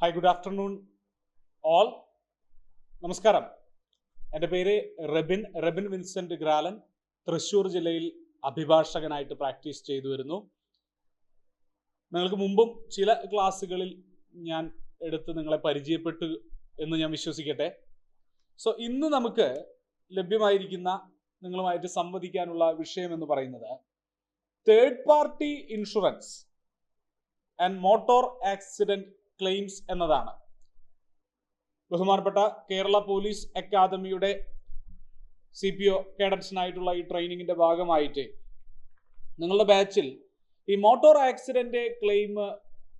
Hi, good afternoon all. നമസ്കാരം. എൻ്റെ പേര് റെബിൻ വിൻസെന്റ് ഗ്രാലൻ. തൃശ്ശൂർ ജില്ലയിൽ അഭിഭാഷകനായിട്ട് പ്രാക്ടീസ് ചെയ്തു വരുന്നു. നിങ്ങൾക്ക് മുമ്പും ചില ക്ലാസ്സുകളിൽ ഞാൻ എടുത്ത് നിങ്ങളെ പരിചയപ്പെട്ടു എന്ന് ഞാൻ വിശ്വസിക്കട്ടെ. സോ ഇന്ന് നമുക്ക് ലഭ്യമായിരിക്കുന്ന നിങ്ങളുമായിട്ട് സംവദിക്കാനുള്ള വിഷയം എന്ന് പറയുന്നത് third party insurance and motor accident claims എന്നതാണ്. ബഹുമാനപ്പെട്ട കേരള പോലീസ് അക്കാദമിയുടെ CPO കേഡറ്റ്സിനായിട്ടുള്ള ഈ ട്രെയിനിങ്ങിന്റെ ഭാഗമായിട്ട് നിങ്ങളുടെ ബാച്ചിൽ ഈ മോട്ടോർ ആക്സിഡന്റ് ക്ലെയിം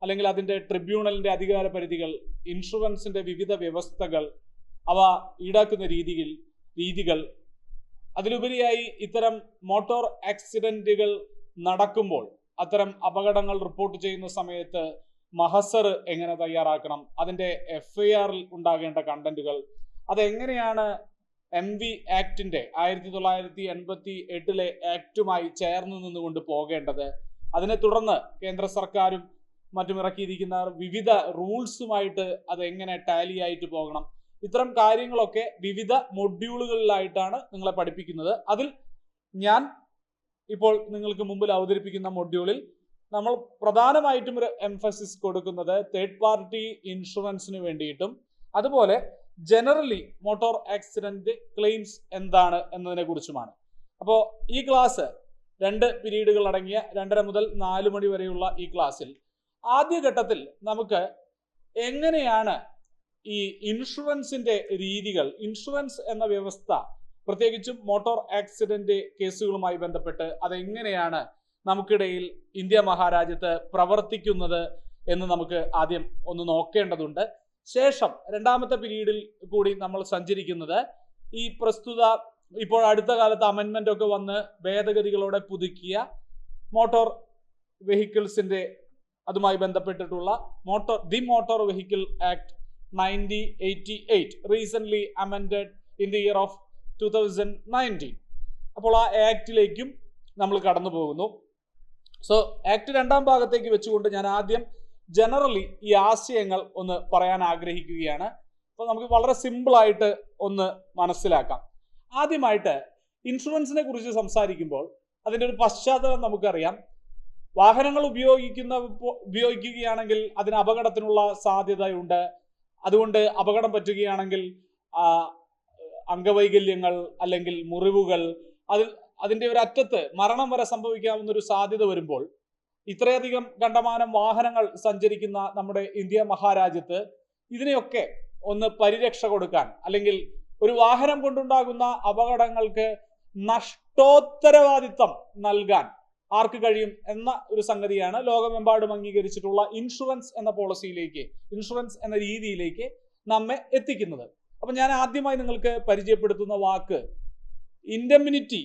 അല്ലെങ്കിൽ അതിന്റെ ട്രിബ്യൂണലിന്റെ അധികാര പരിധികൾ, ഇൻഷുറൻസിന്റെ വിവിധ വ്യവസ്ഥകൾ, അവ ഈടാക്കുന്ന രീതികൾ, അതിലുപരിയായി ഇത്തരം മോട്ടോർ ആക്സിഡന്റുകൾ നടക്കുമ്പോൾ അത്തരം അപകടങ്ങൾ റിപ്പോർട്ട് ചെയ്യുന്ന സമയത്ത് മഹസർ എങ്ങനെ തയ്യാറാക്കണം, അതിന്റെ FIR ഉണ്ടാകേണ്ട കണ്ടന്റുകൾ, അതെങ്ങനെയാണ് MV ആക്ടിന്റെ 1988 ആക്ടുമായി ചേർന്ന് നിന്നുകൊണ്ട് പോകേണ്ടത്, അതിനെ തുടർന്ന് കേന്ദ്ര സർക്കാരും മറ്റും ഇറക്കിയിരിക്കുന്ന വിവിധ റൂൾസുമായിട്ട് അത് എങ്ങനെ ടാലി ആയിട്ട് പോകണം, ഇത്തരം കാര്യങ്ങളൊക്കെ വിവിധ മൊഡ്യൂളുകളിലായിട്ടാണ് നിങ്ങളെ പഠിപ്പിക്കുന്നത്. അതിൽ ഞാൻ ഇപ്പോൾ നിങ്ങൾക്ക് മുമ്പിൽ അവതരിപ്പിക്കുന്ന മൊഡ്യൂളിൽ നമ്മൾ പ്രധാനമായിട്ടും ഒരു എംഫസിസ് കൊടുക്കുന്നത് തേർഡ് പാർട്ടി ഇൻഷുറൻസിന് വേണ്ടിയിട്ടും അതുപോലെ ജനറലി മോട്ടോർ ആക്സിഡന്റ് ക്ലെയിംസ് എന്താണ് എന്നതിനെ കുറിച്ചുമാണ്. അപ്പോൾ ഈ ക്ലാസ് 2 പീരീഡുകൾ അടങ്ങിയ 2:30 മുതൽ 4 മണി വരെയുള്ള ഈ ക്ലാസ്സിൽ ആദ്യഘട്ടത്തിൽ നമുക്ക് എങ്ങനെയാണ് ഈ ഇൻഷുറൻസിന്റെ രീതികൾ, ഇൻഷുറൻസ് എന്ന വ്യവസ്ഥ പ്രത്യേകിച്ചും മോട്ടോർ ആക്സിഡന്റ് കേസുകളുമായി ബന്ധപ്പെട്ട് അതെങ്ങനെയാണ് നമുക്കിടയിൽ ഇന്ത്യ മഹാരാജ്യത്ത് പ്രവർത്തിക്കുന്നത് എന്ന് നമുക്ക് ആദ്യം ഒന്ന് നോക്കേണ്ടതുണ്ട്. ശേഷം 2ാമത്തെ പീരീഡിൽ കൂടി നമ്മൾ സഞ്ചരിക്കുന്നത് ഈ പ്രസ്തുത ഇപ്പോൾ അടുത്ത കാലത്ത് അമെൻമെന്റ് ഒക്കെ വന്ന് ഭേദഗതികളോടെ പുതുക്കിയ മോട്ടോർ വെഹിക്കിൾസിന്റെ അതുമായി ബന്ധപ്പെട്ടിട്ടുള്ള motor vehicle act 1988 recent amended in the year of 2019. അപ്പോൾ ആ ആക്ടിലേക്കും നമ്മൾ കടന്നു പോകുന്നു. സോ ആക്ട് 2ാം ഭാഗത്തേക്ക് വെച്ചുകൊണ്ട് ഞാൻ ആദ്യം ജനറലി ഈ ആശയങ്ങൾ ഒന്ന് പറയാൻ ആഗ്രഹിക്കുകയാണ്. അപ്പോൾ നമുക്ക് വളരെ സിമ്പിളായിട്ട് ഒന്ന് മനസ്സിലാക്കാം. ആദ്യമായിട്ട് ഇൻഷുറൻസിനെ കുറിച്ച് സംസാരിക്കുമ്പോൾ അതിൻ്റെ ഒരു പശ്ചാത്തലം നമുക്കറിയാം. വാഹനങ്ങൾ ഉപയോഗിക്കുകയാണെങ്കിൽ അതിന് അപകടത്തിനുള്ള സാധ്യതയുണ്ട്. അതുകൊണ്ട് അപകടം പറ്റുകയാണെങ്കിൽ അംഗവൈകല്യങ്ങൾ അല്ലെങ്കിൽ മുറിവുകൾ, അതിന്റെ ഒരു അറ്റത്ത് മരണം വരെ സംഭവിക്കാവുന്ന ഒരു സാധ്യത വരുമ്പോൾ ഇത്രയധികം കണ്ടമാനം വാഹനങ്ങൾ സഞ്ചരിക്കുന്ന നമ്മുടെ ഇന്ത്യ മഹാരാജ്യത്ത് ഇതിനെയൊക്കെ ഒന്ന് പരിരക്ഷ കൊടുക്കാൻ, അല്ലെങ്കിൽ ഒരു വാഹനം കൊണ്ടുണ്ടാകുന്ന അപകടങ്ങൾക്ക് നഷ്ടോത്തരവാദിത്തം നൽകാൻ ആർക്ക് കഴിയും എന്ന ഒരു സംഗതിയാണ് ലോകമെമ്പാടും അംഗീകരിച്ചിട്ടുള്ള ഇൻഷുറൻസ് എന്ന പോളിസിയിലേക്ക്, ഇൻഷുറൻസ് എന്ന രീതിയിലേക്ക് നമ്മെ എത്തിക്കുന്നത്. അപ്പൊ ഞാൻ ആദ്യമായി നിങ്ങൾക്ക് പരിചയപ്പെടുത്തുന്ന വാക്ക് ഇൻഡെമിനിറ്റി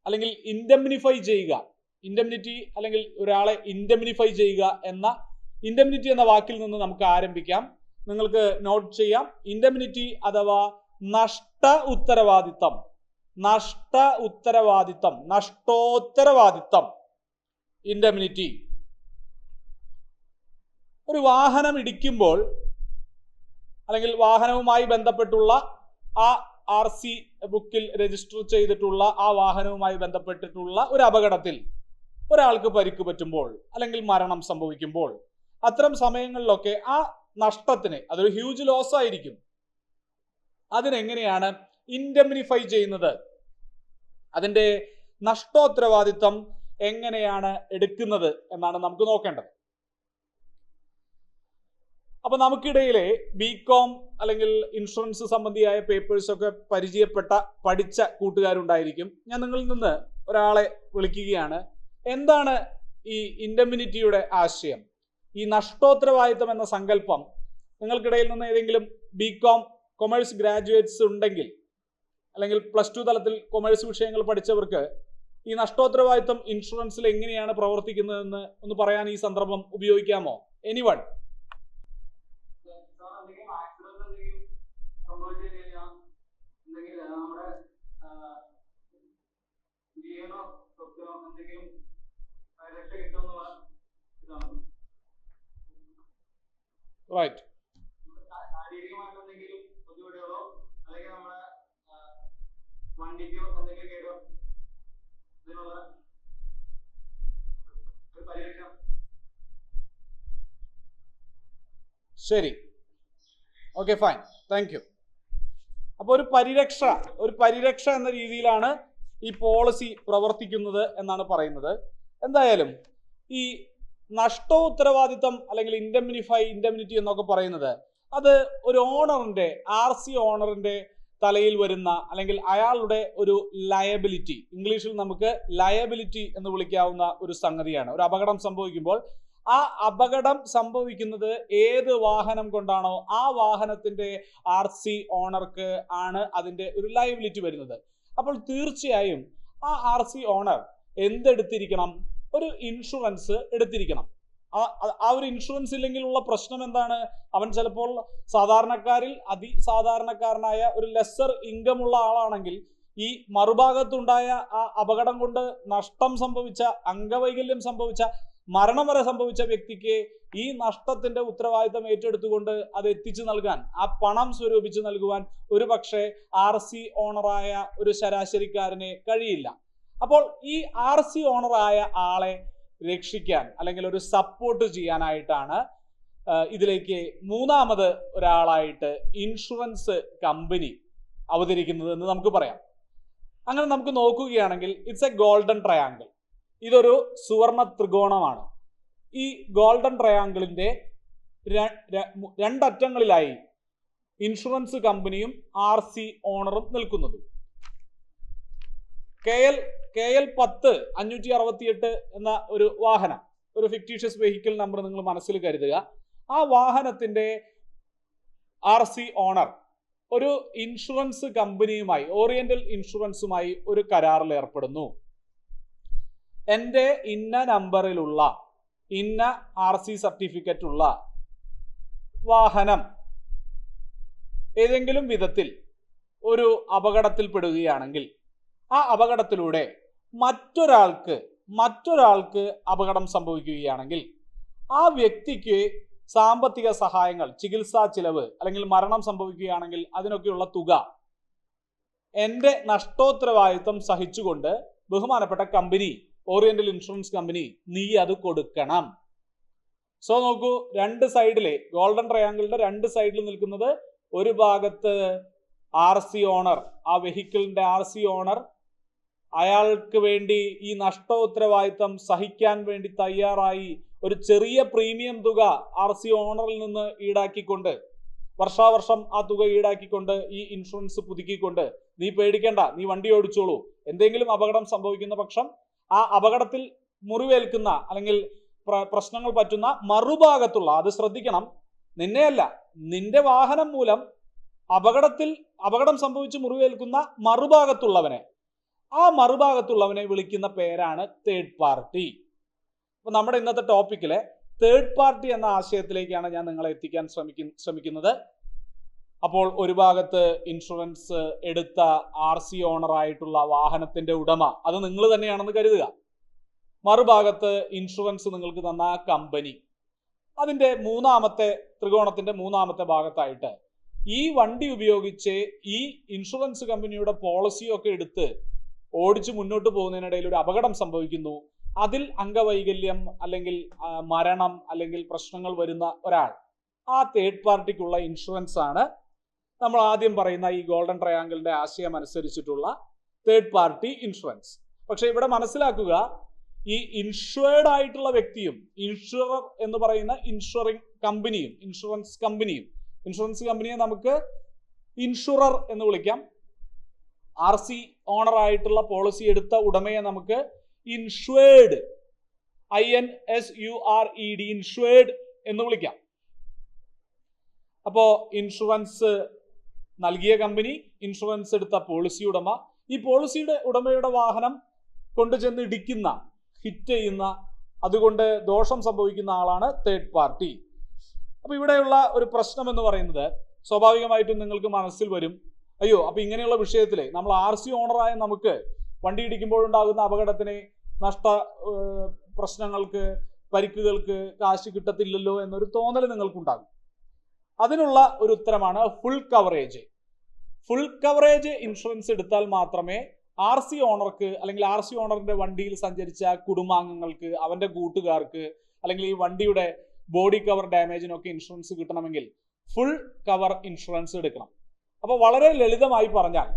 അല്ലെങ്കിൽ ഇൻഡെമിനിഫൈ ചെയ്യുക. ഇൻഡെമിനിറ്റി അല്ലെങ്കിൽ ഒരാളെ ഇൻഡെമിനിഫൈ ചെയ്യുക എന്ന ഇൻഡെമിനിറ്റി എന്ന വാക്കിൽ നിന്ന് നമുക്ക് ആരംഭിക്കാം. നിങ്ങൾക്ക് നോട്ട് ചെയ്യാം. ഇൻഡെമിനിറ്റി അഥവാ നഷ്ട ഉത്തരവാദിത്തം, നഷ്ടോത്തരവാദിത്തം, ഇൻഡെമിനിറ്റി. ഒരു വാഹനം ഇടിക്കുമ്പോൾ അല്ലെങ്കിൽ വാഹനവുമായി ബന്ധപ്പെട്ടുള്ള ആ RC ബുക്കിൽ രജിസ്റ്റർ ചെയ്തിട്ടുള്ള ആ വാഹനവുമായി ബന്ധപ്പെട്ടിട്ടുള്ള ഒരു അപകടത്തിൽ ഒരാൾക്ക് പരിക്ക് പറ്റുമ്പോൾ അല്ലെങ്കിൽ മരണം സംഭവിക്കുമ്പോൾ അത്തരം സമയങ്ങളിലൊക്കെ ആ നഷ്ടത്തിന്, അതൊരു ഹ്യൂജ് ലോസ് ആയിരിക്കും, അതിനെങ്ങനെയാണ് ഇൻഡെമിനിഫൈ ചെയ്യുന്നത്, അതിന്റെ നഷ്ടോത്തരവാദിത്തം എങ്ങനെയാണ് എടുക്കുന്നത് എന്നാണ് നമുക്ക് നോക്കേണ്ടത്. അപ്പൊ നമുക്കിടയിലെ BCom അല്ലെങ്കിൽ ഇൻഷുറൻസ് സംബന്ധിയായ പേപ്പേഴ്സ് ഒക്കെ പഠിച്ച കൂട്ടുകാരുണ്ടായിരിക്കും. ഞാൻ നിങ്ങളിൽ നിന്ന് ഒരാളെ വിളിക്കുകയാണ്. എന്താണ് ഈ ഇൻഡെമിനിറ്റിയുടെ ആശയം, ഈ നഷ്ടോത്തരവാദിത്തം എന്ന സങ്കല്പം? നിങ്ങൾക്കിടയിൽ നിന്ന് ഏതെങ്കിലും BCom കൊമേഴ്സ് ഗ്രാജുവേറ്റ്സ് ഉണ്ടെങ്കിൽ, അല്ലെങ്കിൽ +2 തലത്തിൽ കൊമേഴ്സ് വിഷയങ്ങൾ പഠിച്ചവർക്ക് ഈ നഷ്ടോത്തരവാദിത്തം ഇൻഷുറൻസിൽ എങ്ങനെയാണ് പ്രവർത്തിക്കുന്നതെന്ന് ഒന്ന് പറയാൻ ഈ സന്ദർഭം ഉപയോഗിക്കാമോ? എനിവൺ? റൈറ്റ്. വണ്ടിക്കോ എന്തെങ്കിലും കേടോ ഇതിനുള്ള ഒരു പരിരക്ഷ. ശരി, ഓക്കെ, ഫൈൻ, താങ്ക് യു. അപ്പോൾ ഒരു പരിരക്ഷ എന്ന രീതിയിലാണ് ഈ പോളിസി പ്രവർത്തിക്കുന്നത് എന്നാണ് പറയുന്നത്. എന്തായാലും ഈ നഷ്ട ഉത്തരവാദിത്തം അല്ലെങ്കിൽ ഇൻഡെമിനിറ്റി എന്നൊക്കെ പറയുന്നത് അത് ഒരു ഓണറിന്റെ RC ഓണറിന്റെ തലയിൽ വരുന്ന അല്ലെങ്കിൽ അയാളുടെ ഒരു ലയബിലിറ്റി, ഇംഗ്ലീഷിൽ നമുക്ക് ലയബിലിറ്റി എന്ന് വിളിക്കാവുന്ന ഒരു സംഗതിയാണ്. ഒരു അപകടം സംഭവിക്കുമ്പോൾ ആ അപകടം സംഭവിക്കുന്നത് ഏത് വാഹനം കൊണ്ടാണോ ആ വാഹനത്തിന്റെ RC ഓണർക്ക് ആണ് അതിന്റെ ഒരു ലയബിലിറ്റി വരുന്നത്. അപ്പോൾ തീർച്ചയായും ആ RC ഓണർ എന്തെടുത്തിരിക്കണം? ഒരു ഇൻഷുറൻസ് എടുത്തിരിക്കണം. ആ ഒരു ഇൻഷുറൻസ് ഇല്ലെങ്കിലുള്ള പ്രശ്നം എന്താണ്? അവൻ ചിലപ്പോൾ സാധാരണക്കാരിൽ അതിസാധാരണക്കാരനായ ഒരു ലെസ്സർ ഇൻകം ഉള്ള ആളാണെങ്കിൽ ഈ മറുഭാഗത്തുണ്ടായ ആ അപകടം കൊണ്ട് നഷ്ടം സംഭവിച്ച, അംഗവൈകല്യം സംഭവിച്ച, മരണം വരെ സംഭവിച്ച വ്യക്തിക്ക് ഈ നഷ്ടത്തിന്റെ ഉത്തരവാദിത്തം ഏറ്റെടുത്തുകൊണ്ട് അത് എത്തിച്ചു നൽകാൻ, ആ പണം സ്വരൂപിച്ച് നൽകുവാൻ ഒരു പക്ഷേ RC ഓണറായ ഒരു ശരാശരിക്കാരന് കഴിയില്ല. അപ്പോൾ ഈ RC ഓണറായ ആളെ രക്ഷിക്കാൻ അല്ലെങ്കിൽ ഒരു സപ്പോർട്ട് ചെയ്യാനായിട്ടാണ് ഇതിലേക്ക് മൂന്നാമത് ഒരാളായിട്ട് ഇൻഷുറൻസ് കമ്പനി അവതരിക്കുന്നത് എന്ന് നമുക്ക് പറയാം. അങ്ങനെ നമുക്ക് നോക്കുകയാണെങ്കിൽ ഇറ്റ്സ് എ ഗോൾഡൻ ട്രയാങ്കിൾ. ഇതൊരു സുവർണ ത്രികോണമാണ്. ഈ ഗോൾഡൻ ട്രയാങ്കിളിന്റെ രണ്ടറ്റങ്ങളിലായി ഇൻഷുറൻസ് കമ്പനിയും RC ഓണറും നിൽക്കുന്നത്. KL 10 568 എന്ന ഒരു വാഹനം, ഒരു ഫിക്ടീഷ്യസ് വെഹിക്കിൾ നമ്പർ നിങ്ങൾ മനസ്സിൽ കരുതുക. ആ വാഹനത്തിന്റെ RC ഓണർ ഒരു ഇൻഷുറൻസ് കമ്പനിയുമായി, ഓറിയന്റൽ ഇൻഷുറൻസുമായി ഒരു കരാറിൽ ഏർപ്പെടുന്നു. എൻ്റെ ഇന്ന നമ്പറിലുള്ള ഇന്ന RC സർട്ടിഫിക്കറ്റ് ഉള്ള വാഹനം ഏതെങ്കിലും വിധത്തിൽ ഒരു അപകടത്തിൽപ്പെടുകയാണെങ്കിൽ ആ അപകടത്തിലൂടെ മറ്റൊരാൾക്ക് അപകടം സംഭവിക്കുകയാണെങ്കിൽ ആ വ്യക്തിക്ക് സാമ്പത്തിക സഹായങ്ങൾ, ചികിത്സാ ചിലവ് അല്ലെങ്കിൽ മരണം സംഭവിക്കുകയാണെങ്കിൽ അതിനൊക്കെയുള്ള തുക എൻ്റെ നഷ്ടോത്തരവാദിത്വം സഹിച്ചുകൊണ്ട് ബഹുമാനപ്പെട്ട കമ്പനി, ഓറിയന്റൽ ഇൻഷുറൻസ് കമ്പനി, നീ അത് കൊടുക്കണം. സോ നോക്കൂ, രണ്ട് സൈഡിലെ ഗോൾഡൻ ട്രയാങ്കിളിന്റെ രണ്ട് സൈഡിൽ നിൽക്കുന്നത്, ഒരു ഭാഗത്ത് RC ഓണർ, ആ വെഹിക്കിളിന്റെ RC ഓണർ അയാൾക്ക് വേണ്ടി ഈ നഷ്ടോത്തരവാദിത്തം സഹിക്കാൻ വേണ്ടി തയ്യാറായി ഒരു ചെറിയ പ്രീമിയം തുക RC ഓണറിൽ നിന്ന് ഈടാക്കിക്കൊണ്ട്, വർഷാവർഷം ആ തുക ഈടാക്കിക്കൊണ്ട് ഈ ഇൻഷുറൻസ് പുതുക്കിക്കൊണ്ട്, നീ പേടിക്കേണ്ട, നീ വണ്ടി ഓടിച്ചോളൂ, എന്തെങ്കിലും അപകടം സംഭവിക്കുന്ന പക്ഷം ആ അപകടത്തിൽ മുറിവേൽക്കുന്ന അല്ലെങ്കിൽ പ്രശ്നങ്ങൾ പറ്റുന്ന മറുഭാഗത്തുള്ള, അത് ശ്രദ്ധിക്കണം, നിന്നെയല്ല, നിന്റെ വാഹനം മൂലം അപകടം സംഭവിച്ച് മുറിവേൽക്കുന്ന മറുഭാഗത്തുള്ളവനെ വിളിക്കുന്ന പേരാണ് തേർഡ് പാർട്ടി. അപ്പൊ നമ്മുടെ ഇന്നത്തെ ടോപ്പിക്കിലെ തേർഡ് പാർട്ടി എന്ന ആശയത്തിലേക്കാണ് ഞാൻ നിങ്ങളെ എത്തിക്കാൻ ശ്രമിക്കുന്നത്. അപ്പോൾ ഒരു ഭാഗത്ത് ഇൻഷുറൻസ് എടുത്ത RC ഓണറായിട്ടുള്ള വാഹനത്തിന്റെ ഉടമ, അത് നിങ്ങൾ തന്നെയാണെന്ന് കരുതുക. മറുഭാഗത്ത് ഇൻഷുറൻസ് നിങ്ങൾക്ക് തന്ന കമ്പനി. അതിന്റെ ത്രികോണത്തിന്റെ മൂന്നാമത്തെ ഭാഗത്തായിട്ട് ഈ വണ്ടി ഉപയോഗിച്ച് ഈ ഇൻഷുറൻസ് കമ്പനിയുടെ പോളിസിയൊക്കെ എടുത്ത് ഓടിച്ച് മുന്നോട്ട് പോകുന്നതിനിടയിൽ ഒരു അപകടം സംഭവിക്കുന്നു. അതിൽ അംഗവൈകല്യം അല്ലെങ്കിൽ മരണം അല്ലെങ്കിൽ പ്രശ്നങ്ങൾ വരുന്ന ഒരാൾ, ആ തേർഡ് പാർട്ടിക്കുള്ള ഇൻഷുറൻസ് ആണ് നമ്മൾ ആദ്യം പറയുന്ന ഈ ഗോൾഡൻ ട്രയാങ്കിളിന്റെ ആശയം അനുസരിച്ചിട്ടുള്ള തേർഡ് പാർട്ടി ഇൻഷുറൻസ്. പക്ഷെ ഇവിടെ മനസ്സിലാക്കുക, ഈ ഇൻഷുവേർഡ് ആയിട്ടുള്ള വ്യക്തിയും ഇൻഷുറർ എന്ന് പറയുന്ന ഇൻഷുറൻസ് കമ്പനിയെ നമുക്ക് ഇൻഷുറർ എന്ന് വിളിക്കാം. RC ഓണർ ആയിട്ടുള്ള പോളിസി എടുത്ത ഉടമയെ നമുക്ക് ഇൻഷുവേർഡ്, INSURED, ഇൻഷുവേർഡ് എന്ന് വിളിക്കാം. അപ്പോ ഇൻഷുറൻസ് നൽകിയ കമ്പനി, ഇൻഷുറൻസ് എടുത്ത പോളിസി ഉടമ, ഈ പോളിസിയുടെ ഉടമയുടെ വാഹനം കൊണ്ടുചെന്ന് ഇടിക്കുന്ന, ഹിറ്റ് ചെയ്യുന്ന, അതുകൊണ്ട് ദോഷം സംഭവിക്കുന്ന ആളാണ് തേർഡ് പാർട്ടി. അപ്പൊ ഇവിടെയുള്ള ഒരു പ്രശ്നം എന്ന് പറയുന്നത്, സ്വാഭാവികമായിട്ടും നിങ്ങൾക്ക് മനസ്സിൽ വരും, അയ്യോ, അപ്പൊ ഇങ്ങനെയുള്ള വിഷയത്തില് നമ്മൾ RC ഓണറായ നമുക്ക് വണ്ടി ഇടിക്കുമ്പോഴുണ്ടാകുന്ന അപകടത്തിന്, പ്രശ്നങ്ങൾക്ക്, പരിക്കുകൾക്ക് കാശ് കിട്ടത്തില്ലല്ലോ എന്നൊരു തോന്നൽ നിങ്ങൾക്കുണ്ടാകും. അതിനുള്ള ഒരു ഉത്തരമാണ് full coverage. Full coverage insurance എടുത്താൽ മാത്രമേ RC ഓണർക്ക് അല്ലെങ്കിൽ RC ഓണറിന്റെ വണ്ടിയിൽ സഞ്ചരിച്ച കുടുംബാംഗങ്ങൾക്ക്, അവന്റെ കൂട്ടുകാർക്ക്, അല്ലെങ്കിൽ ഈ വണ്ടിയുടെ ബോഡി കവർ ഡാമേജിനൊക്കെ ഇൻഷുറൻസ് കിട്ടണമെങ്കിൽ ഫുൾ കവർ ഇൻഷുറൻസ് എടുക്കണം. അപ്പോൾ വളരെ ലളിതമായി പറഞ്ഞാൽ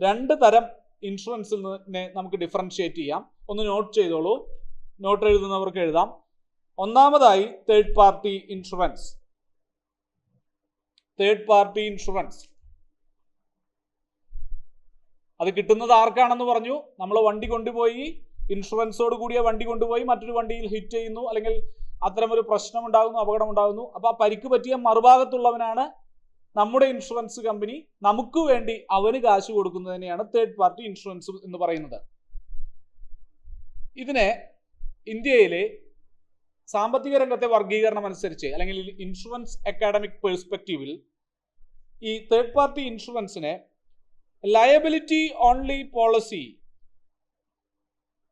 2 തരം ഇൻഷുറൻസിൽ നിന്ന് നമുക്ക് ഡിഫറൻഷിയേറ്റ് ചെയ്യാം. ഒന്ന് നോട്ട് ചെയ്തോളൂ, നോട്ട് എഴുതുന്നവർക്ക് എഴുതാം. ഒന്നാമതായി third party insurance. Third party insurance അത് കിട്ടുന്നത് ആർക്കാണെന്ന് പറഞ്ഞു? നമ്മൾ വണ്ടി കൊണ്ടുപോയി, ഇൻഷുറൻസോട് കൂടിയ വണ്ടി കൊണ്ടുപോയി മറ്റൊരു വണ്ടിയിൽ ഹിറ്റ് ചെയ്യുന്നു, അല്ലെങ്കിൽ അത്തരമൊരു പ്രശ്നം ഉണ്ടാകുന്നു, അപകടം ഉണ്ടാകുന്നു. അപ്പോൾ ആ പരിക്ക് പറ്റിയ മറുഭാഗത്തുള്ളവനാണ് നമ്മുടെ ഇൻഷുറൻസ് കമ്പനി നമുക്ക് വേണ്ടി അവന് കാശ് കൊടുക്കുന്നതിനെയാണ് തേർഡ് പാർട്ടി ഇൻഷുറൻസ് എന്ന് പറയുന്നത്. ഇതിനെ ഇന്ത്യയിലെ സാമ്പത്തിക രംഗത്തെ വർഗീകരണം അനുസരിച്ച്, അല്ലെങ്കിൽ ഇൻഷുറൻസ് അക്കാഡമിക് പെർസ്പെക്റ്റീവിൽ ഈ തേർഡ് പാർട്ടി ഇൻഷുറൻസിനെ liability only policy,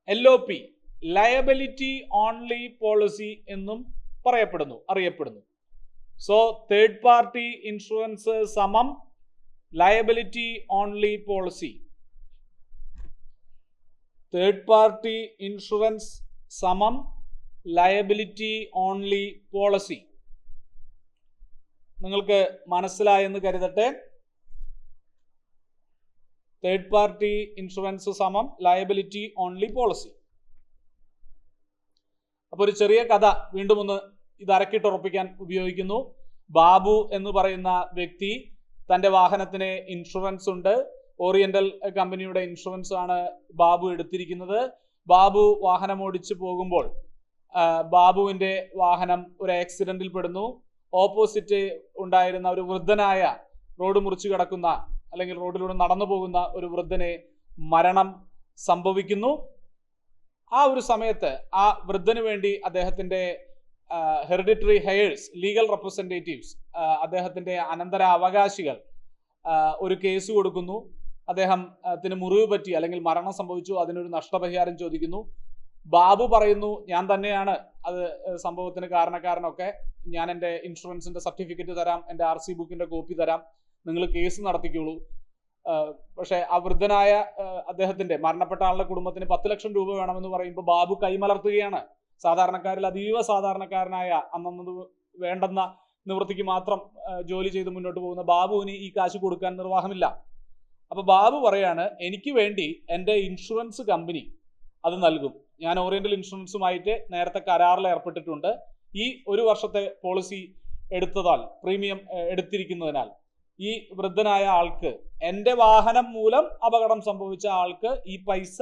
LOP, liability only policy എന്നും അറിയപ്പെടുന്നു. സോ തേർഡ് പാർട്ടി ഇൻഷുറൻസ് സമം liability only policy. Third party insurance സമം ലയബിലിറ്റി ഓൺലി പോളിസി. നിങ്ങൾക്ക് മനസ്സിലായെന്ന് കരുതട്ടെ. തേർഡ് പാർട്ടി ഇൻഷുറൻസ് സമം ലയബിലിറ്റി ഓൺലി പോളിസി. അപ്പോൾ ഒരു ചെറിയ കഥ വീണ്ടും ഒന്ന് ഇത് അരക്കിട്ടുറപ്പിക്കാൻ ഉപയോഗിക്കുന്നു. ബാബു എന്ന് പറയുന്ന വ്യക്തി, തൻ്റെ വാഹനത്തിന് ഇൻഷുറൻസ് ഉണ്ട്. ഓറിയന്റൽ കമ്പനിയുടെ ഇൻഷുറൻസ് ആണ് ബാബു എടുത്തിരിക്കുന്നത്. ബാബു വാഹനം ഓടിച്ചു പോകുമ്പോൾ ബാബുവിൻ്റെ വാഹനം ഒരു ആക്സിഡന്റിൽ പെടുന്നു. ഓപ്പോസിറ്റ് ഉണ്ടായിരുന്ന ഒരു വൃദ്ധനായ, റോഡ് മുറിച്ചു കിടക്കുന്ന അല്ലെങ്കിൽ റോഡിലൂടെ നടന്നു പോകുന്ന ഒരു വൃദ്ധന് മരണം സംഭവിക്കുന്നു. ആ ഒരു സമയത്ത് ആ വൃദ്ധന് വേണ്ടി അദ്ദേഹത്തിന്റെ ഹെറിഡിറ്ററി ഹെയേഴ്സ്, ലീഗൽ റെപ്രസെന്റേറ്റീവ്സ്, അദ്ദേഹത്തിന്റെ അനന്തര അവകാശികൾ ഒരു കേസ് കൊടുക്കുന്നു. അദ്ദേഹത്തിന് മുറിവ് പറ്റി അല്ലെങ്കിൽ മരണം സംഭവിച്ചു, അതിനൊരു നഷ്ടപരിഹാരം ചോദിക്കുന്നു. ബാബു പറയുന്നു, ഞാൻ തന്നെയാണ് അത് സംഭവത്തിന് കാരണക്കാരനൊക്കെ, ഞാൻ എൻ്റെ ഇൻഷുറൻസിന്റെ സർട്ടിഫിക്കറ്റ് തരാം, എൻ്റെ RC ബുക്കിന്റെ കോപ്പി തരാം, നിങ്ങൾ കേസ് നടത്തിക്കോളൂ. പക്ഷെ ആ വൃദ്ധനായ അദ്ദേഹത്തിന്റെ മരണപ്പെട്ട ആളുടെ കുടുംബത്തിന് 10 ലക്ഷം രൂപ വേണമെന്ന് പറയുമ്പോൾ ബാബു കൈമലർത്തുകയാണ്. സാധാരണക്കാരിൽ അതീവ സാധാരണക്കാരനായ, അന്നത് വേണ്ടെന്ന നിവൃത്തിക്ക് മാത്രം ജോലി ചെയ്ത് മുന്നോട്ട് പോകുന്ന ബാബുവിന് ഈ കാശ് കൊടുക്കാൻ നിർവാഹമില്ല. അപ്പൊ ബാബു പറയാണ്, എനിക്ക് വേണ്ടി എൻ്റെ ഇൻഷുറൻസ് കമ്പനി അത് നൽകും. ഞാൻ ഓറിയന്റൽ ഇൻഷുറൻസുമായിട്ട് നേരത്തെ കരാറിൽ ഏർപ്പെട്ടിട്ടുണ്ട്. ഈ 1 വർഷത്തെ പോളിസി എടുത്തതാൽ, പ്രീമിയം എടുത്തിരിക്കുന്നതിനാൽ ഈ വൃദ്ധനായ ആൾക്ക്, എൻ്റെ വാഹനം മൂലം അപകടം സംഭവിച്ച ആൾക്ക് ഈ പൈസ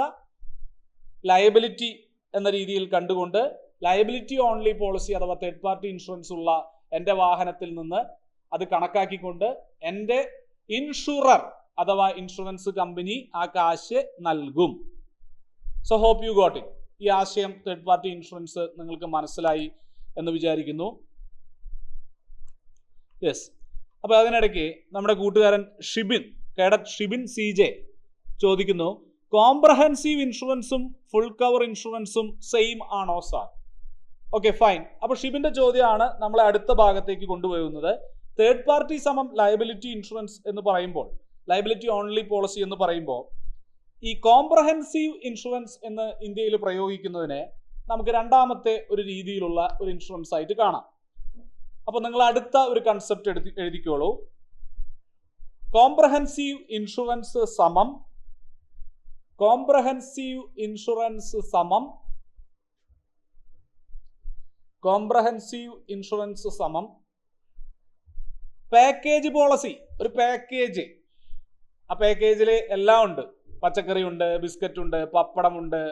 ലയബിലിറ്റി എന്ന രീതിയിൽ കണ്ടുകൊണ്ട് ലയബിലിറ്റി ഓൺലി പോളിസി അഥവാ തേർഡ് പാർട്ടി ഇൻഷുറൻസ് ഉള്ള എൻ്റെ വാഹനത്തിൽ നിന്ന് അത് കണക്കാക്കിക്കൊണ്ട് എൻ്റെ ഇൻഷുറർ അഥവാ ഇൻഷുറൻസ് കമ്പനി ആ കാശ് നൽകും. So hope you got it. ഈ ആശയം തേർഡ് പാർട്ടി ഇൻഷുറൻസ് നിങ്ങൾക്ക് മനസ്സിലായി എന്ന് വിചാരിക്കുന്നു. യെസ്. അപ്പൊ അതിനിടയ്ക്ക് നമ്മുടെ കൂട്ടുകാരൻ ഷിബിൻ, കേഡറ്റ് ഷിബിൻ CJ ചോദിക്കുന്നു, കോംപ്രഹെൻസീവ് ഇൻഷുറൻസും ഫുൾ കവർ ഇൻഷുറൻസും സെയിം ആണോ സാർ? Okay, fine. അപ്പൊ ഷിബിന്റെ ചോദ്യമാണ് നമ്മളെ അടുത്ത ഭാഗത്തേക്ക് കൊണ്ടുപോകുന്നത്. തേർഡ് പാർട്ടി സമം ലയബിലിറ്റി ഇൻഷുറൻസ് എന്ന് പറയുമ്പോൾ, ലയബിലിറ്റി ഓൺലി പോളിസി എന്ന് പറയുമ്പോൾ, ഈ കോംപ്രഹെൻസീവ് ഇൻഷുറൻസ് എന്ന് ഇന്ത്യയിൽ പ്രയോഗിക്കുന്നതിനെ നമുക്ക് രണ്ടാമത്തെ ഒരു രീതിയിലുള്ള ഒരു ഇൻഷുറൻസ് ആയിട്ട് കാണാം. അപ്പൊ നിങ്ങൾ അടുത്ത ഒരു കൺസെപ്റ്റ് എഴുതിക്കോളൂ. കോംപ്രഹെൻസീവ് ഇൻഷുറൻസ് സമം പാക്കേജ് പോളിസി. ഒരു പാക്കേജ്, ആ പാക്കേജിൽ എല്ലാം ഉണ്ട്. പച്ചക്കറി ഉണ്ട്, ബിസ്ക്കറ്റ് ഉണ്ട്, പപ്പടമുണ്ട്,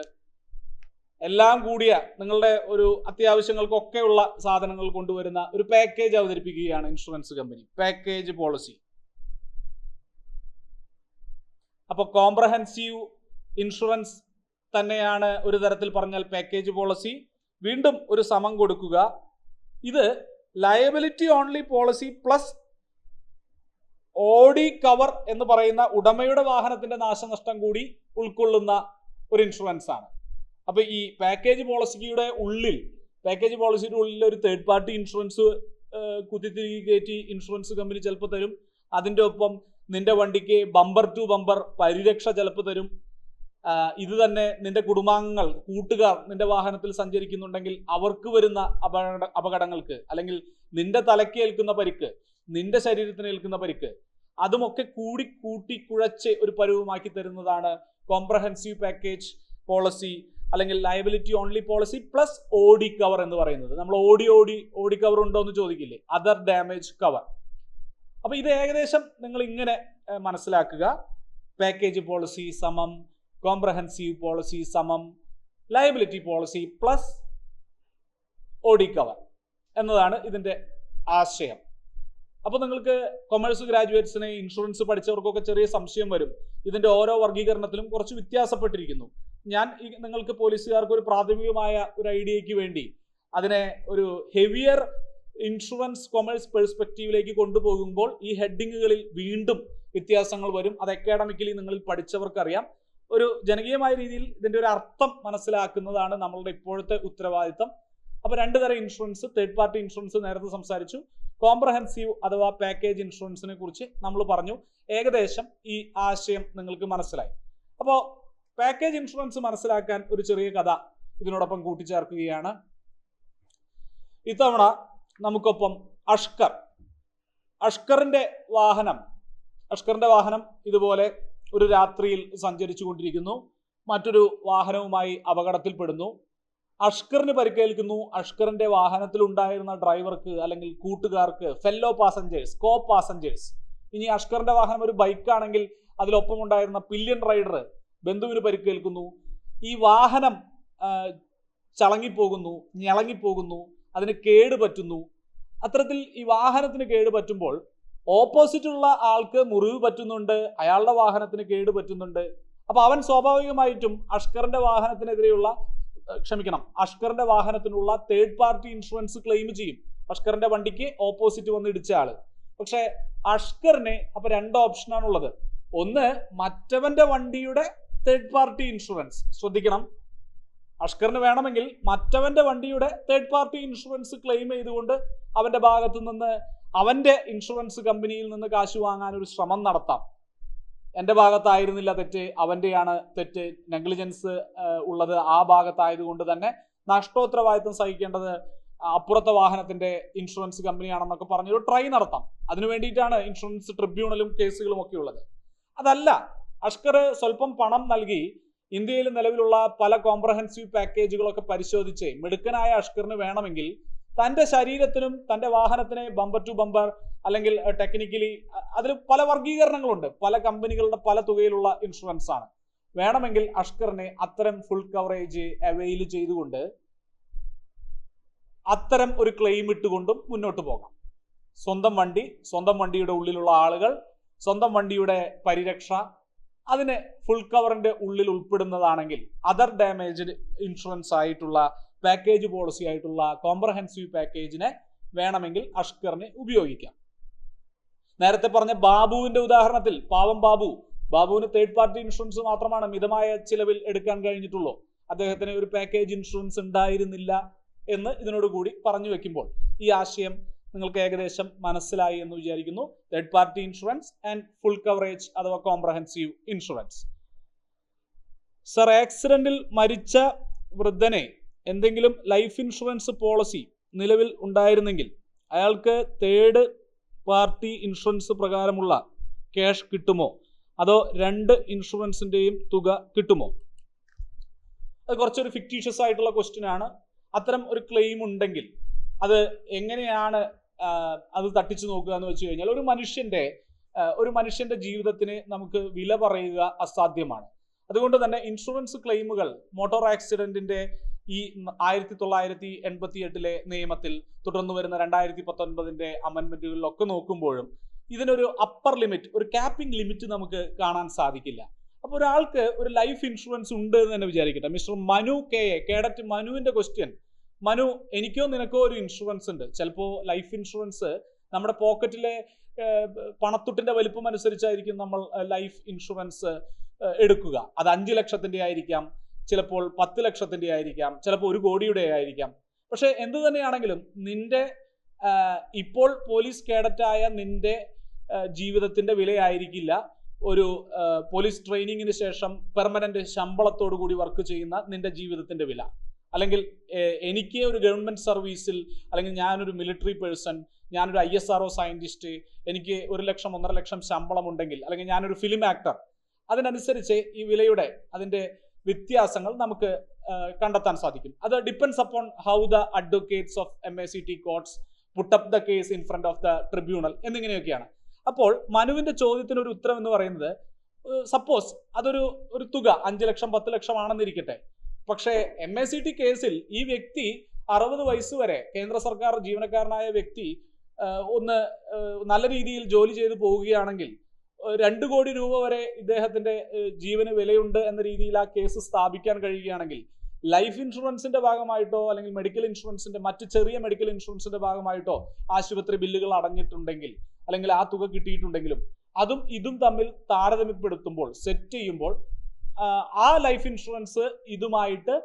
എല്ലാം കൂടിയ നിങ്ങളുടെ ഒരു അത്യാവശ്യങ്ങൾക്കൊക്കെയുള്ള സാധനങ്ങൾ കൊണ്ടുവരുന്ന ഒരു പാക്കേജ് അവതരിപ്പിക്കുകയാണ് ഇൻഷുറൻസ് കമ്പനി, പാക്കേജ് പോളിസി. അപ്പൊ കോംപ്രഹെൻസീവ് ഇൻഷുറൻസ് തന്നെയാണ് ഒരു തരത്തിൽ പറഞ്ഞാൽ പാക്കേജ് പോളിസി. വീണ്ടും ഒരു സമം കൊടുക്കുക. ഇത് liability only policy plus OD cover എന്ന് പറയുന്ന ഉടമയുടെ വാഹനത്തിന്റെ നാശനഷ്ടം കൂടി ഉൾക്കൊള്ളുന്ന ഒരു ഇൻഷുറൻസ് ആണ്. അപ്പൊ ഈ പാക്കേജ് പോളിസിയുടെ ഉള്ളിൽ ഒരു തേർഡ് പാർട്ടി ഇൻഷുറൻസ് കുത്തിത്തിരികെ കയറ്റി ഇൻഷുറൻസ് കമ്പനി ചിലപ്പോൾ തരും. അതിൻ്റെ ഒപ്പം നിന്റെ വണ്ടിക്ക് ബമ്പർ ടു ബമ്പർ പരിരക്ഷ ചിലപ്പോൾ തരും. ഇത് തന്നെ നിന്റെ കുടുംബാംഗങ്ങൾ, കൂട്ടുകാർ നിന്റെ വാഹനത്തിൽ സഞ്ചരിക്കുന്നുണ്ടെങ്കിൽ അവർക്ക് വരുന്ന അപകടങ്ങൾക്ക്, അല്ലെങ്കിൽ നിന്റെ തലയ്ക്ക് ഏൽക്കുന്ന പരിക്ക്, നിന്റെ ശരീരത്തിന് ഏൽക്കുന്ന പരിക്ക്, അതുമൊക്കെ കൂട്ടി കുഴച്ച് ഒരു പരുവമാക്കി തരുന്നതാണ് കോംപ്രഹെൻസീവ് പാക്കേജ് പോളിസി, അല്ലെങ്കിൽ liability only policy plus OD cover എന്ന് പറയുന്നത്. നമ്മൾ ഓഡി കവർ ഉണ്ടോ എന്ന് ചോദിക്കില്ലേ, അതർ ഡാമേജ് കവർ. അപ്പൊ ഇത് ഏകദേശം നിങ്ങൾ ഇങ്ങനെ മനസ്സിലാക്കുക. പാക്കേജ് പോളിസി സമം കോംപ്രഹെൻസീവ് പോളിസി സമം liability policy plus OD cover എന്നതാണ് ഇതിന്റെ ആശയം. അപ്പോൾ നിങ്ങൾക്ക് കൊമേഴ്സ് ഗ്രാജുവേറ്റ്സിനെ, ഇൻഷുറൻസ് പഠിച്ചവർക്കൊക്കെ ചെറിയ സംശയം വരും. ഇതിന്റെ ഓരോ വർഗീകരണത്തിലും കുറച്ച് വ്യത്യാസപ്പെട്ടിരിക്കുന്നു. ഞാൻ നിങ്ങൾക്ക് പോലീസുകാർക്ക് ഒരു പ്രാഥമികമായ ഒരു ഐഡിയയ്ക്ക് വേണ്ടി അതിനെ ഒരു ഹെവിയർ ഇൻഷുറൻസ് കൊമേഴ്സ് പെർസ്പെക്റ്റീവിലേക്ക് കൊണ്ടുപോകുമ്പോൾ ഈ ഹെഡിങ്ങുകളിൽ വീണ്ടും വ്യത്യാസങ്ങൾ വരും. അത് അക്കാഡമിക്കലി നിങ്ങളിൽ പഠിച്ചവർക്കറിയാം. ഒരു ജനകീയമായ രീതിയിൽ ഇതിന്റെ ഒരു അർത്ഥം മനസ്സിലാക്കുന്നതാണ് നമ്മളുടെ ഇപ്പോഴത്തെ ഉത്തരവാദിത്തം. അപ്പൊ രണ്ടു തരം ഇൻഷുറൻസ്, തേർഡ് പാർട്ടി ഇൻഷുറൻസ് നേരത്തെ സംസാരിച്ചു. കോംപ്രഹെൻസീവ് അഥവാ പാക്കേജ് ഇൻഷുറൻസിനെ കുറിച്ച് നമ്മൾ പറഞ്ഞു. ഏകദേശം ഈ ആശയം നിങ്ങൾക്ക് മനസ്സിലായി. അപ്പോൾ പാക്കേജ് ഇൻഷുറൻസ് മനസ്സിലാക്കാൻ ഒരു ചെറിയ കഥ ഇതിനോടൊപ്പം കൂട്ടിച്ചേർക്കുകയാണ്. ഇത്തവണ നമുക്കൊപ്പം അഷ്കറിന്റെ വാഹനം ഇതുപോലെ ഒരു രാത്രിയിൽ സഞ്ചരിച്ചു കൊണ്ടിരിക്കുന്നു. മറ്റൊരു വാഹനവുമായി അപകടത്തിൽപ്പെടുന്നു. അഷ്കറിന് പരിക്കേൽക്കുന്നു. അഷ്കറിന്റെ വാഹനത്തിൽ ഉണ്ടായിരുന്ന ഡ്രൈവർക്ക് അല്ലെങ്കിൽ കൂട്ടുകാർക്ക്, ഫെല്ലോ പാസഞ്ചേഴ്സ്, കോ പാസഞ്ചേഴ്സ്. ഇനി അഷ്കറിന്റെ വാഹനം ഒരു ബൈക്കാണെങ്കിൽ അതിലൊപ്പം ഉണ്ടായിരുന്ന പില്യൻ റൈഡർ ബന്ധുവിന് പരിക്കേൽക്കുന്നു. ഈ വാഹനം ഞളങ്ങിപ്പോകുന്നു, അതിന് കേട് പറ്റുന്നു. അത്തരത്തിൽ ഈ വാഹനത്തിന് കേട് പറ്റുമ്പോൾ ഓപ്പോസിറ്റുള്ള ആൾക്ക് മുറിവ് പറ്റുന്നുണ്ട്, അയാളുടെ വാഹനത്തിന് കേട് പറ്റുന്നുണ്ട്. അപ്പൊ അവൻ സ്വാഭാവികമായിട്ടും അഷ്കറിന്റെ വാഹനത്തിനുള്ള തേർഡ് പാർട്ടി ഇൻഷുറൻസ് ക്ലെയിം ചെയ്യും. അഷ്കറിന്റെ വണ്ടിക്ക് ഓപ്പോസിറ്റ് വന്ന് ഇടിച്ച ആള്. പക്ഷെ അഷ്കറിന് അപ്പൊ രണ്ട് ഓപ്ഷനാണുള്ളത്. ഒന്ന്, മറ്റവന്റെ വണ്ടിയുടെ തേർഡ് പാർട്ടി ഇൻഷുറൻസ്. ശ്രദ്ധിക്കണം, അഷ്കറിന് വേണമെങ്കിൽ മറ്റവന്റെ വണ്ടിയുടെ തേർഡ് പാർട്ടി ഇൻഷുറൻസ് ക്ലെയിം ചെയ്തുകൊണ്ട് അവന്റെ ഭാഗത്തു നിന്ന്, അവന്റെ ഇൻഷുറൻസ് കമ്പനിയിൽ നിന്ന് കാശ് വാങ്ങാൻ ഒരു ശ്രമം നടത്താം. എന്റെ ഭാഗത്തായിരുന്നില്ല തെറ്റ്, അവന്റെയാണ് തെറ്റ്, നെഗ്ലിജൻസ് ഉള്ളത് ആ ഭാഗത്തായതുകൊണ്ട് തന്നെ നഷ്ടോത്തരവാദിത്വം സഹിക്കേണ്ടത് അപ്പുറത്തെ വാഹനത്തിന്റെ ഇൻഷുറൻസ് കമ്പനിയാണെന്നൊക്കെ പറഞ്ഞൊരു ട്രൈ നടത്താം. അതിനു വേണ്ടിയിട്ടാണ് ഇൻഷുറൻസ് ട്രിബ്യൂണലും കേസുകളും ഒക്കെ ഉള്ളത്. അതല്ല, അഷ്കർ സ്വല്പം പണം നൽകി ഇന്ത്യയിൽ നിലവിലുള്ള പല കോംപ്രഹെൻസീവ് പാക്കേജുകളൊക്കെ പരിശോധിച്ച് മിടുക്കനായ അഷ്കറിന് വേണമെങ്കിൽ തന്റെ ശരീരത്തിനും തന്റെ വാഹനത്തിനെ ബമ്പർ ടു ബമ്പർ, അല്ലെങ്കിൽ ടെക്നിക്കലി അതിൽ പല വർഗീകരണങ്ങളുണ്ട്, പല കമ്പനികളുടെ പല തുകയിലുള്ള ഇൻഷുറൻസ് ആണ്. വേണമെങ്കിൽ അഷ്കറിനെ അത്തരം ഫുൾ കവറേജ് അവൈൽ ചെയ്തുകൊണ്ട് അത്തരം ഒരു ക്ലെയിം ഇട്ടുകൊണ്ടും മുന്നോട്ട് പോകാം. സ്വന്തം വണ്ടി, സ്വന്തം വണ്ടിയുടെ ഉള്ളിലുള്ള ആളുകൾ, സ്വന്തം വണ്ടിയുടെ പരിരക്ഷ, അതിന് ഫുൾ കവറിന്റെ ഉള്ളിൽ ഉൾപ്പെടുന്നതാണെങ്കിൽ അതർ ഡാമേജ് ഇൻഷുറൻസ് ആയിട്ടുള്ള പാക്കേജ് പോളിസി ആയിട്ടുള്ള കോംപ്രഹെൻസീവ് പാക്കേജിനെ വേണമെങ്കിൽ അഷ്കറിന് ഉപയോഗിക്കാം. നേരത്തെ പറഞ്ഞ ബാബുവിന്റെ ഉദാഹരണത്തിൽ, പാവം ബാബുവിന് തേർഡ് പാർട്ടി ഇൻഷുറൻസ് മാത്രമാണ് മിതമായ ചിലവിൽ എടുക്കാൻ കഴിഞ്ഞിട്ടുള്ളൂ. അദ്ദേഹത്തിന് ഒരു പാക്കേജ് ഇൻഷുറൻസ് ഉണ്ടായിരുന്നില്ല എന്ന് ഇതിനോട് കൂടി പറഞ്ഞു വെക്കുമ്പോൾ ഈ ആശയം നിങ്ങൾക്ക് ഏകദേശം മനസ്സിലായി എന്ന് വിചാരിക്കുന്നു. Third party insurance and full coverage അഥവാ കോംപ്രഹെൻസീവ് ഇൻഷുറൻസ്. സർ, ആക്സിഡന്റിൽ മരിച്ച വൃദ്ധനെ എന്തെങ്കിലും ലൈഫ് ഇൻഷുറൻസ് പോളിസി നിലവിൽ ഉണ്ടായിരുന്നെങ്കിൽ അയാൾക്ക് തേർഡ് പാർട്ടി ഇൻഷുറൻസ് പ്രകാരമുള്ള ക്യാഷ് കിട്ടുമോ, അതോ രണ്ട് ഇൻഷുറൻസിന്റെയും തുക കിട്ടുമോ? അത് കുറച്ചൊരു ഫിക്റ്റീഷ്യസ് ആയിട്ടുള്ള ക്വസ്റ്റ്യൻ ആണ്. അത്തരം ഒരു ക്ലെയിം ഉണ്ടെങ്കിൽ അത് എങ്ങനെയാണ് അത് തട്ടിച്ചു നോക്കുക എന്ന് വെച്ച് കഴിഞ്ഞാൽ, ഒരു മനുഷ്യന്റെ ജീവിതത്തിന് നമുക്ക് വില പറയുക അസാധ്യമാണ്. അതുകൊണ്ട് തന്നെ ഇൻഷുറൻസ് ക്ലെയിമുകൾ മോട്ടോർ ആക്സിഡന്റിന്റെ ഈ 1988 നിയമത്തിൽ തുടർന്നു വരുന്ന 2019 അമെൻമെന്റുകളിലൊക്കെ നോക്കുമ്പോഴും ഇതിനൊരു അപ്പർ ലിമിറ്റ്, ഒരു ക്യാപ്പിംഗ് ലിമിറ്റ് നമുക്ക് കാണാൻ സാധിക്കില്ല. അപ്പൊ ഒരാൾക്ക് ഒരു ലൈഫ് ഇൻഷുറൻസ് ഉണ്ട് എന്ന് തന്നെ വിചാരിക്കട്ടെ. മിസ്റ്റർ മനു കേഡറ്റ് മനുവിന്റെ ക്വസ്റ്റ്യൻ, മനു, എനിക്കോ നിനക്കോ ഒരു ഇൻഷുറൻസ് ഉണ്ട്. ചിലപ്പോൾ ലൈഫ് ഇൻഷുറൻസ് നമ്മുടെ പോക്കറ്റിലെ പണത്തുട്ടിന്റെ വലിപ്പം അനുസരിച്ചായിരിക്കും നമ്മൾ ലൈഫ് ഇൻഷുറൻസ് എടുക്കുക. അത് 5 ലക്ഷത്തിന്റെ ആയിരിക്കാം, ചിലപ്പോൾ 10 ലക്ഷത്തിന്റെ ആയിരിക്കാം, ചിലപ്പോൾ 1 കോടിയുടെ ആയിരിക്കാം. പക്ഷെ എന്തു തന്നെയാണെങ്കിലും നിന്റെ ഇപ്പോൾ പോലീസ് കേഡറ്റായ നിന്റെ ജീവിതത്തിന്റെ വിലയായിരിക്കില്ല ഒരു പോലീസ് ട്രെയിനിങ്ങിന് ശേഷം പെർമനന്റ് ശമ്പളത്തോടു കൂടി വർക്ക് ചെയ്യുന്ന നിന്റെ ജീവിതത്തിന്റെ വില. അല്ലെങ്കിൽ എനിക്ക് ഒരു ഗവൺമെന്റ് സർവീസിൽ, അല്ലെങ്കിൽ ഞാനൊരു മിലിറ്ററി പേഴ്സൺ, ഞാനൊരു ISRO സയന്റിസ്റ്റ്, എനിക്ക് 1 ലക്ഷം 1.5 ലക്ഷം ശമ്പളം ഉണ്ടെങ്കിൽ, അല്ലെങ്കിൽ ഞാനൊരു ഫിലിം ആക്ടർ, അതിനനുസരിച്ച് ഈ വിലയുടെ അതിന്റെ വ്യത്യാസങ്ങൾ നമുക്ക് കണ്ടെത്താൻ സാധിക്കും. അത് depends upon how the advocates of MACT courts put up the case in front of the tribunal എന്നിങ്ങനെയൊക്കെയാണ്. അപ്പോൾ മനുവിന്റെ ചോദ്യത്തിന് ഒരു ഉത്തരം എന്ന് പറയുന്നത്, സപ്പോസ് അതൊരു തുക 5 ലക്ഷം 10 ലക്ഷം ആണെന്നിരിക്കട്ടെ. പക്ഷേ MACT കേസിൽ ഈ വ്യക്തി 60 വയസ്സ് വരെ കേന്ദ്ര സർക്കാർ ജീവനക്കാരനായ വ്യക്തി ഒന്ന് നല്ല രീതിയിൽ ജോലി ചെയ്ത് പോവുകയാണെങ്കിൽ 2 കോടി രൂപ വരെ ഇദ്ദേഹത്തിന്റെ ജീവന് വിലയുണ്ട് എന്ന രീതിയിൽ ആ കേസ് സ്ഥാപിക്കാൻ കഴിയുകയാണെങ്കിൽ, ലൈഫ് ഇൻഷുറൻസിന്റെ ഭാഗമായിട്ടോ അല്ലെങ്കിൽ മെഡിക്കൽ ഇൻഷുറൻസിന്റെ മറ്റ് ചെറിയ മെഡിക്കൽ ഇൻഷുറൻസിന്റെ ഭാഗമായിട്ടോ ആശുപത്രി ബില്ലുകൾ അടഞ്ഞിട്ടുണ്ടെങ്കിൽ, അല്ലെങ്കിൽ ആ തുക കിട്ടിയിട്ടുണ്ടെങ്കിലും, അതും ഇതും തമ്മിൽ താരതമ്യപ്പെടുത്തുമ്പോൾ, സെറ്റ് ചെയ്യുമ്പോൾ ആ ലൈഫ് ഇൻഷുറൻസ് ഇതുമായിട്ട്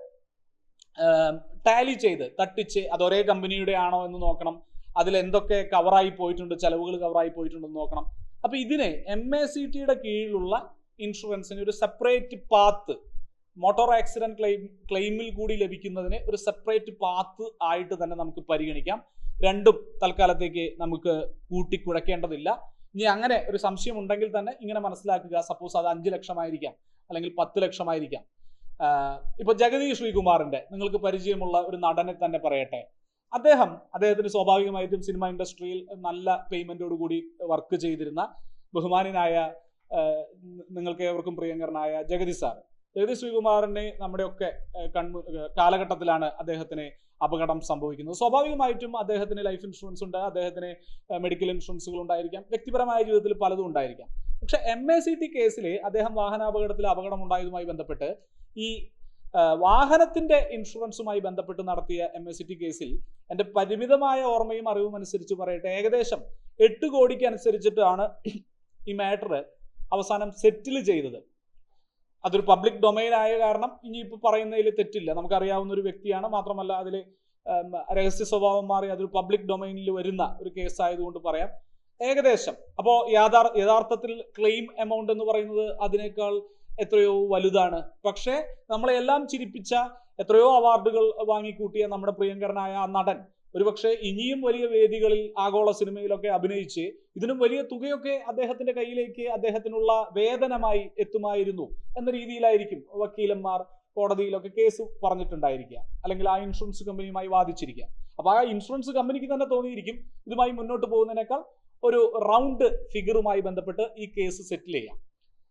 ടാലി ചെയ്ത് തട്ടിച്ച് അത് ഒരേ കമ്പനിയുടെ ആണോ എന്ന് നോക്കണം. അതിൽ എന്തൊക്കെ കവറായി പോയിട്ടുണ്ട്, ചെലവുകൾ കവറായി പോയിട്ടുണ്ടെന്ന് നോക്കണം. അപ്പൊ ഇതിനെ MACTയുടെ കീഴിലുള്ള ഇൻഷുറൻസിന് ഒരു സെപ്പറേറ്റ് പാത്ത്, മോട്ടോർ ആക്സിഡന്റ് ക്ലെയിമിൽ കൂടി ലഭിക്കുന്നതിന് ഒരു സെപ്പറേറ്റ് പാത്ത് ആയിട്ട് തന്നെ നമുക്ക് പരിഗണിക്കാം. രണ്ടും തൽക്കാലത്തേക്ക് നമുക്ക് കൂട്ടിക്കുഴക്കേണ്ടതില്ല. ഇനി അങ്ങനെ ഒരു സംശയം ഉണ്ടെങ്കിൽ തന്നെ ഇങ്ങനെ മനസ്സിലാക്കുക, സപ്പോസ് അത് 5 ലക്ഷമായിരിക്കാം, അല്ലെങ്കിൽ 10 ലക്ഷമായിരിക്കാം. ഇപ്പൊ ജഗതി ശ്രീകുമാറിന്റെ നിങ്ങൾക്ക് പരിചയമുള്ള ഒരു നടനെ തന്നെ പറയട്ടെ. അദ്ദേഹത്തിന് സ്വാഭാവികമായിട്ടും സിനിമ ഇൻഡസ്ട്രിയിൽ നല്ല പേയ്മെന്റോട് കൂടി വർക്ക് ചെയ്തിരുന്ന ബഹുമാനായ നിങ്ങൾക്ക് ഏവർക്കും പ്രിയങ്കരനായ ജഗതി ശ്രീകുമാറിനെ നമ്മുടെയൊക്കെ കാലഘട്ടത്തിലാണ് അദ്ദേഹത്തിന് അപകടം സംഭവിക്കുന്നത്. സ്വാഭാവികമായിട്ടും അദ്ദേഹത്തിന് ലൈഫ് ഇൻഷുറൻസ് ഉണ്ട്, അദ്ദേഹത്തിന് മെഡിക്കൽ ഇൻഷുറൻസുകൾ ഉണ്ടായിരിക്കാം, വ്യക്തിപരമായ ജീവിതത്തിൽ പലതും ഉണ്ടായിരിക്കാം. പക്ഷെ MACT കേസിൽ അദ്ദേഹം വാഹനാപകടത്തിൽ അപകടം ഉണ്ടായതുമായി ബന്ധപ്പെട്ട് ഈ വാഹനത്തിന്റെ ഇൻഷുറൻസുമായി ബന്ധപ്പെട്ട് നടത്തിയ MACT കേസിൽ എൻ്റെ പരിമിതമായ ഓർമ്മയും അറിവും അനുസരിച്ച് പറയട്ടെ, ഏകദേശം 8 കോടിക്ക് അനുസരിച്ചിട്ടാണ് ഈ മാറ്റർ അവസാനം സെറ്റിൽ ചെയ്തത്. അതൊരു പബ്ലിക് ഡൊമൈൻ ആയ കാരണം ഇനിയിപ്പോൾ പറയുന്നതിൽ തെറ്റില്ല, നമുക്കറിയാവുന്ന ഒരു വ്യക്തിയാണ്. മാത്രമല്ല അതിൽ രഹസ്യ സ്വഭാവം മാറി അതൊരു പബ്ലിക് ഡൊമൈനിൽ വരുന്ന ഒരു കേസ് ആയതുകൊണ്ട് പറയാം ഏകദേശം. അപ്പോൾ യഥാർത്ഥത്തിൽ ക്ലെയിം എമൗണ്ട് എന്ന് പറയുന്നത് അതിനേക്കാൾ എത്രയോ വലുതാണ്. പക്ഷേ നമ്മളെല്ലാം ചിരിപ്പിച്ച, എത്രയോ അവാർഡുകൾ വാങ്ങിക്കൂട്ടിയ നമ്മുടെ പ്രിയങ്കരനായ ആ നടൻ ഒരുപക്ഷെ ഇനിയും വലിയ വേദികളിൽ ആഗോള സിനിമയിലൊക്കെ അഭിനയിച്ച് ഇതിനും വലിയ തുകയൊക്കെ അദ്ദേഹത്തിന്റെ കയ്യിലേക്ക് അദ്ദേഹത്തിനുള്ള വേതനമായി എത്തുമായിരുന്നു എന്ന രീതിയിലായിരിക്കും വക്കീലന്മാർ കോടതിയിലൊക്കെ കേസ് പറഞ്ഞിട്ടുണ്ടായിരിക്കുക, അല്ലെങ്കിൽ ആ ഇൻഷുറൻസ് കമ്പനിയുമായി വാദിച്ചിരിക്കുക. അപ്പൊ ആ ഇൻഷുറൻസ് കമ്പനിക്ക് തന്നെ തോന്നിയിരിക്കും ഇതുമായി മുന്നോട്ട് പോകുന്നതിനേക്കാൾ ഒരു റൗണ്ട് ഫിഗറുമായി ബന്ധപ്പെട്ട് ഈ കേസ് സെറ്റിൽ ചെയ്യാം.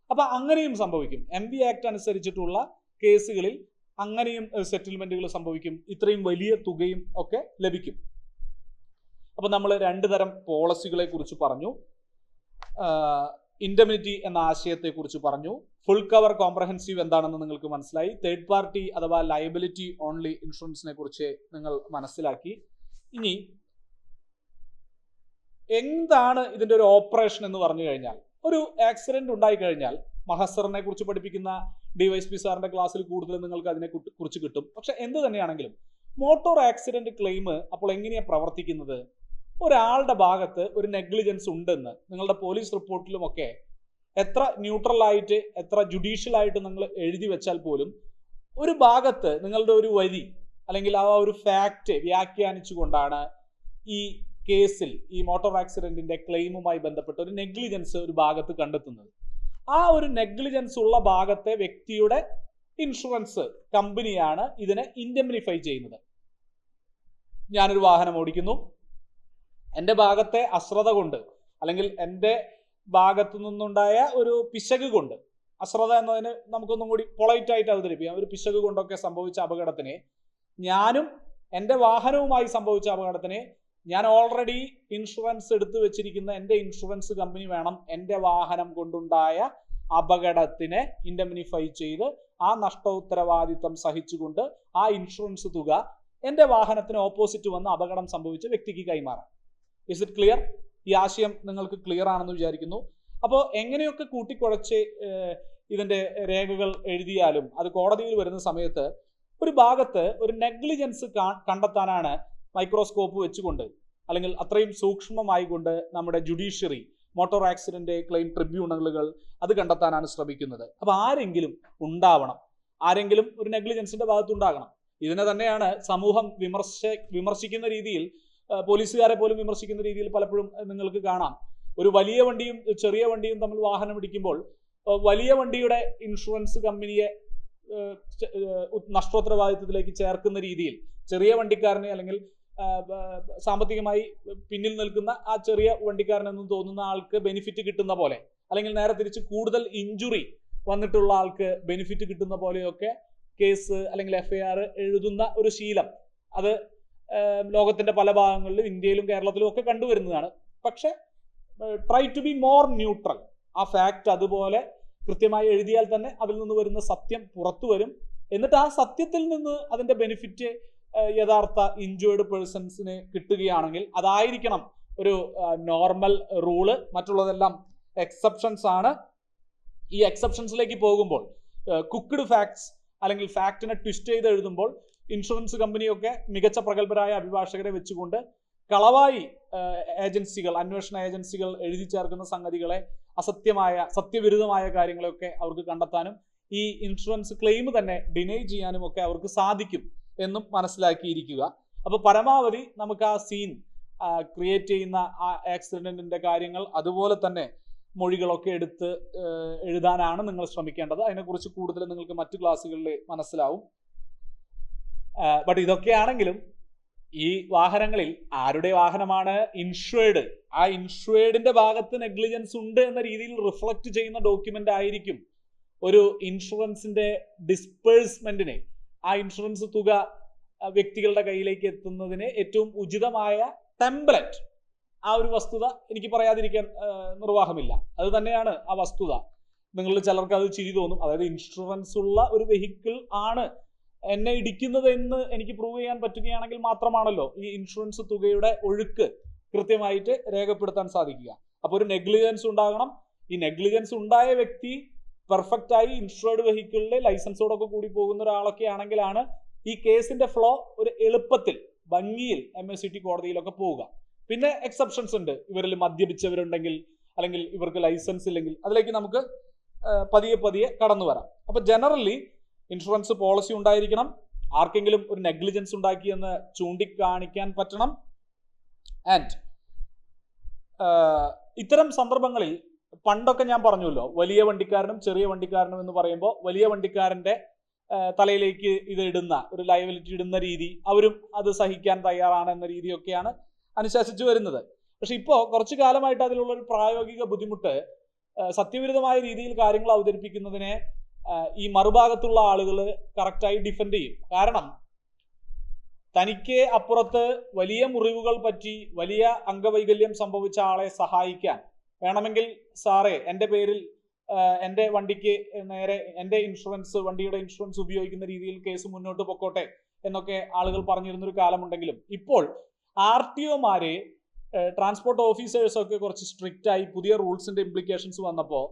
അപ്പൊ അങ്ങനെയും സംഭവിക്കും. MV ആക്ട് അനുസരിച്ചിട്ടുള്ള കേസുകളിൽ അങ്ങനെയും സെറ്റിൽമെന്റുകൾ സംഭവിക്കും, ഇത്രയും വലിയ തുകയും ഒക്കെ ലഭിക്കും. അപ്പൊ നമ്മൾ 2 തരം പോളിസികളെ കുറിച്ച് പറഞ്ഞു. ഇൻഡെമിനിറ്റി എന്ന ആശയത്തെ കുറിച്ച് പറഞ്ഞു. ഫുൾ കവർ കോംപ്രഹെൻസീവ് എന്താണെന്ന് നിങ്ങൾക്ക് മനസ്സിലായി. തേർഡ് പാർട്ടി അഥവാ ലയബിലിറ്റി ഓൺലി ഇൻഷുറൻസിനെ കുറിച്ച് നിങ്ങൾ മനസ്സിലാക്കി. ഇനി എന്താണ് ഇതിന്റെ ഒരു ഓപ്പറേഷൻ എന്ന് പറഞ്ഞു കഴിഞ്ഞാൽ, ഒരു ആക്സിഡന്റ് ഉണ്ടായി കഴിഞ്ഞാൽ മഹസറിനെ കുറിച്ച് പഠിപ്പിക്കുന്ന DYSP സാറിന്റെ ക്ലാസ്സിൽ കൂടുതൽ നിങ്ങൾക്ക് അതിനെ കുറിച്ച് കിട്ടും. പക്ഷെ എന്ത് തന്നെയാണെങ്കിലും മോട്ടോർ ആക്സിഡന്റ് ക്ലെയിം അപ്പോൾ എങ്ങനെയാണ് പ്രവർത്തിക്കുന്നത്? ഒരാളുടെ ഭാഗത്ത് ഒരു നെഗ്ലിജൻസ് ഉണ്ടെന്ന് നിങ്ങളുടെ പോലീസ് റിപ്പോർട്ടിലുമൊക്കെ എത്ര ന്യൂട്രലായിട്ട് എത്ര ജുഡീഷ്യലായിട്ട് നിങ്ങൾ എഴുതി വെച്ചാൽ പോലും ഒരു ഭാഗത്ത് നിങ്ങളുടെ ഒരു വരി അല്ലെങ്കിൽ ആ ഒരു ഫാക്റ്റ് വ്യാഖ്യാനിച്ചുകൊണ്ടാണ് ഈ കേസിൽ ഈ മോട്ടോർ ആക്സിഡന്റിന്റെ ക്ലെയിമുമായി ബന്ധപ്പെട്ട് ഒരു നെഗ്ലിജൻസ് ഒരു ഭാഗത്ത് കണ്ടെത്തുന്നത്. ആ ഒരു നെഗ്ലിജൻസ് ഉള്ള ഭാഗത്തെ വ്യക്തിയുടെ ഇൻഷുറൻസ് കമ്പനിയാണ് ഇതിനെ ഇൻഡെംനിഫൈ ചെയ്യുന്നത്. ഞാനൊരു വാഹനം ഓടിക്കുന്നു, എൻ്റെ ഭാഗത്തെ അശ്രദ്ധ കൊണ്ട് അല്ലെങ്കിൽ എൻ്റെ ഭാഗത്തു നിന്നുണ്ടായ ഒരു പിശക് കൊണ്ട്, അശ്രദ്ധ എന്നതിന് നമുക്കൊന്നും കൂടി പൊളൈറ്റ് ആയിട്ട് അവതരിപ്പിക്കാം, ഒരു പിശക് കൊണ്ടൊക്കെ സംഭവിച്ച അപകടത്തിനെ, ഞാനും എൻ്റെ വാഹനവുമായി സംഭവിച്ച അപകടത്തിനെ ഞാൻ ഓൾറെഡി ഇൻഷുറൻസ് എടുത്തു വെച്ചിരിക്കുന്ന എൻ്റെ ഇൻഷുറൻസ് കമ്പനി വേണം എൻ്റെ വാഹനം കൊണ്ടുണ്ടായ അപകടത്തിനെ ഇൻഡെംനിഫൈ ചെയ്ത് ആ നഷ്ടോത്തരവാദിത്വം സഹിച്ചുകൊണ്ട് ആ ഇൻഷുറൻസ് തുക എൻ്റെ വാഹനത്തിന് ഓപ്പോസിറ്റ് വന്ന് അപകടം സംഭവിച്ച വ്യക്തിക്ക് കൈമാറാം. Is it clear? ഈ ആശയം നിങ്ങൾക്ക് ക്ലിയർ ആണെന്ന് വിചാരിക്കുന്നു. അപ്പോൾ എങ്ങനെയൊക്കെ കൂട്ടിക്കുഴച്ച് ഇതിൻ്റെ രേഖകൾ എഴുതിയാലും അത് കോടതിയിൽ വരുന്ന സമയത്ത് ഒരു ഭാഗത്ത് ഒരു നെഗ്ലിജൻസ് കണ്ടെത്താനാണ് മൈക്രോസ്കോപ്പ് വെച്ചുകൊണ്ട് അല്ലെങ്കിൽ അത്രയും സൂക്ഷ്മമായി കൊണ്ട് നമ്മുടെ ജുഡീഷ്യറി മോട്ടോർ ആക്സിഡന്റ് ക്ലെയിം ട്രിബ്യൂണലുകൾ അത് കണ്ടെത്താനാണ് ശ്രമിക്കുന്നത്. അപ്പോൾ ആരെങ്കിലും ഉണ്ടാവണം, ആരെങ്കിലും ഒരു നെഗ്ലിജൻസിന്റെ ഭാഗത്തുണ്ടാകണം. ഇതിനെ തന്നെയാണ് സമൂഹം വിമർശിക്കുന്ന രീതിയിൽ, പോലീസുകാരെ പോലും വിമർശിക്കുന്ന രീതിയിൽ പലപ്പോഴും നിങ്ങൾക്ക് കാണാം. ഒരു വലിയ വണ്ടിയും ചെറിയ വണ്ടിയും തമ്മിൽ വാഹനം ഇടിക്കുമ്പോൾ വലിയ വണ്ടിയുടെ ഇൻഷുറൻസ് കമ്പനിയെ നഷ്ടോത്തരവാദിത്വത്തിലേക്ക് ചേർക്കുന്ന രീതിയിൽ ചെറിയ വണ്ടിക്കാരനെ, അല്ലെങ്കിൽ സാമ്പത്തികമായി പിന്നിൽ നിൽക്കുന്ന ആ ചെറിയ വണ്ടിക്കാരനെന്ന് തോന്നുന്ന ആൾക്ക് ബെനിഫിറ്റ് കിട്ടുന്ന പോലെ, അല്ലെങ്കിൽ നേരെ തിരിച്ച് കൂടുതൽ ഇഞ്ചുറി വന്നിട്ടുള്ള ആൾക്ക് ബെനിഫിറ്റ് കിട്ടുന്ന പോലെയൊക്കെ കേസ് അല്ലെങ്കിൽ FIR എഴുതുന്ന ഒരു ശീലം അത് ലോകത്തിന്റെ പല ഭാഗങ്ങളിലും, ഇന്ത്യയിലും കേരളത്തിലും ഒക്കെ കണ്ടുവരുന്നതാണ്. പക്ഷെ try to be more neutral. ആ ഫാക്ട് അതുപോലെ കൃത്യമായി എഴുതിയാൽ തന്നെ അതിൽ നിന്ന് വരുന്ന സത്യം പുറത്തു വരും. എന്നിട്ട് ആ സത്യത്തിൽ നിന്ന് അതിന്റെ ബെനിഫിറ്റ് യഥാർത്ഥ ഇൻജേർഡ് പേഴ്സൺസിന് കിട്ടുകയാണെങ്കിൽ അതായിരിക്കണം ഒരു നോർമൽ റൂള്. മറ്റുള്ളതെല്ലാം എക്സെപ്ഷൻസ് ആണ്. ഈ എക്സെപ്ഷൻസിലേക്ക് പോകുമ്പോൾ കുക്ക്ഡ് ഫാക്ട്സ് അല്ലെങ്കിൽ ഫാക്റ്റിനെ ട്വിസ്റ്റ് ചെയ്ത് എഴുതുമ്പോൾ ഇൻഷുറൻസ് കമ്പനിയൊക്കെ മികച്ച പ്രഗത്ഭരായ അഭിഭാഷകരെ വെച്ചുകൊണ്ട് കളവായി ഏജൻസികൾ, അന്വേഷണ ഏജൻസികൾ എഴുതി ചേർക്കുന്ന സംഗതികളെ, സത്യവിരുദ്ധമായ കാര്യങ്ങളെയൊക്കെ അവർക്ക് കണ്ടെത്താനും ഈ ഇൻഷുറൻസ് ക്ലെയിം തന്നെ ഡിനൈ ചെയ്യാനും ഒക്കെ അവർക്ക് സാധിക്കും എന്നും മനസ്സിലാക്കിയിരിക്കുക. അപ്പോൾ പരമാവധി നമുക്ക് ആ സീൻ ക്രിയേറ്റ് ചെയ്യുന്ന ആ ആക്സിഡന്റിന്റെ കാര്യങ്ങൾ അതുപോലെ തന്നെ മൊഴികളൊക്കെ എടുത്ത് എഴുതാനാണ് നിങ്ങൾ ശ്രമിക്കേണ്ടത്. അതിനെക്കുറിച്ച് കൂടുതൽ നിങ്ങൾക്ക് മറ്റു ക്ലാസ്സുകളിൽ മനസ്സിലാവും. ബട്ട് ഇതൊക്കെയാണെങ്കിലും ഈ വാഹനങ്ങളിൽ ആരുടെ വാഹനമാണ് ഇൻഷുവേർഡ്, ആ ഇൻഷുവേർഡിന്റെ ഭാഗത്ത് നെഗ്ലിജൻസ് ഉണ്ട് എന്ന രീതിയിൽ റിഫ്ലക്ട് ചെയ്യുന്ന ഡോക്യുമെന്റ് ആയിരിക്കും ഒരു ഇൻഷുറൻസിന്റെ ഡിസ്പേഴ്സ്മെന്റിനെ, ആ ഇൻഷുറൻസ് തുക വ്യക്തികളുടെ കയ്യിലേക്ക് എത്തുന്നതിന് ഏറ്റവും ഉചിതമായ ടെംപ്ലേറ്റ്. ആ ഒരു വസ്തുത എനിക്ക് പറയാതിരിക്കാൻ നിർവാഹമില്ല. അത് തന്നെയാണ് ആ വസ്തുത. നിങ്ങളിൽ ചിലർക്ക് അത് ചിരി തോന്നും. അതായത് ഇൻഷുറൻസ് ഉള്ള ഒരു വെഹിക്കിൾ ആണ് എന്നെ ഇടിക്കുന്നത് എന്ന് എനിക്ക് പ്രൂവ് ചെയ്യാൻ പറ്റുകയാണെങ്കിൽ മാത്രമാണല്ലോ ഈ ഇൻഷുറൻസ് തുകയുടെ ഒഴുക്ക് കൃത്യമായിട്ട് രേഖപ്പെടുത്താൻ സാധിക്കുക. അപ്പോൾ ഒരു നെഗ്ലിജൻസ് ഉണ്ടാകണം. ഈ നെഗ്ലിജൻസ് ഉണ്ടായ വ്യക്തി പെർഫെക്റ്റ് ആയി ഇൻഷുർഡ് വെഹിക്കിളിലെ ലൈസൻസോടൊക്കെ കൂടി പോകുന്ന ഒരാളൊക്കെ ആണെങ്കിലാണ് ഈ കേസിന്റെ ഫ്ലോ ഒരു എളുപ്പത്തിൽ ഭംഗിയിൽ MACT കോടതിയിലൊക്കെ പോവുക. പിന്നെ എക്സെപ്ഷൻസ് ഉണ്ട്. ഇവരിൽ മദ്യപിച്ചവരുണ്ടെങ്കിൽ, അല്ലെങ്കിൽ ഇവർക്ക് ലൈസൻസ് ഇല്ലെങ്കിൽ, അതിലേക്ക് നമുക്ക് പതിയെ പതിയെ കടന്നു വരാം. അപ്പൊ ജനറലി ഇൻഷുറൻസ് പോളിസി ഉണ്ടായിരിക്കണം. ആർക്കെങ്കിലും ഒരു നെഗ്ലിജൻസ് ഉണ്ടാക്കിയെന്ന് ചൂണ്ടിക്കാണിക്കാൻ പറ്റണം. ആൻഡ് ഇത്തരം സന്ദർഭങ്ങളിൽ പണ്ടൊക്കെ ഞാൻ പറഞ്ഞല്ലോ, വലിയ വണ്ടിക്കാരനും ചെറിയ വണ്ടിക്കാരനും എന്ന് പറയുമ്പോൾ വലിയ വണ്ടിക്കാരന്റെ തലയിലേക്ക് ഇത് ഇടുന്ന ഒരു ലയബിലിറ്റി ഇടുന്ന രീതി, അവരും അത് സഹിക്കാൻ തയ്യാറാണ് എന്ന രീതിയൊക്കെയാണ് അനുശാസിച്ചു വരുന്നത്. പക്ഷെ ഇപ്പോൾ കുറച്ചു കാലമായിട്ട് അതിലുള്ള ഒരു പ്രായോഗിക ബുദ്ധിമുട്ട്, സത്യവിരുദ്ധമായ രീതിയിൽ കാര്യങ്ങൾ അവതരിപ്പിക്കുന്നതിനെ ഈ മറുഭാഗത്തുള്ള ആളുകൾ കറക്റ്റായി ഡിഫെൻഡ് ചെയ്യും. കാരണം തനിക്ക് അപ്പുറത്ത് വലിയ മുറിവുകൾ പറ്റി വലിയ അംഗവൈകല്യം സംഭവിച്ച ആളെ സഹായിക്കാൻ വേണമെങ്കിൽ സാറേ എൻ്റെ പേരിൽ എൻ്റെ വണ്ടിക്ക് നേരെ എൻ്റെ ഇൻഷുറൻസ്, വണ്ടിയുടെ ഇൻഷുറൻസ് ഉപയോഗിക്കുന്ന രീതിയിൽ കേസ് മുന്നോട്ട് പൊക്കോട്ടെ എന്നൊക്കെ ആളുകൾ പറഞ്ഞിരുന്നൊരു കാലമുണ്ടെങ്കിലും ഇപ്പോൾ RTOമാരെ, ട്രാൻസ്പോർട്ട് ഓഫീസേഴ്സൊക്കെ കുറച്ച് സ്ട്രിക്റ്റ് ആയി പുതിയ റൂൾസിന്റെ ഇംപ്ലിക്കേഷൻസ് വന്നപ്പോൾ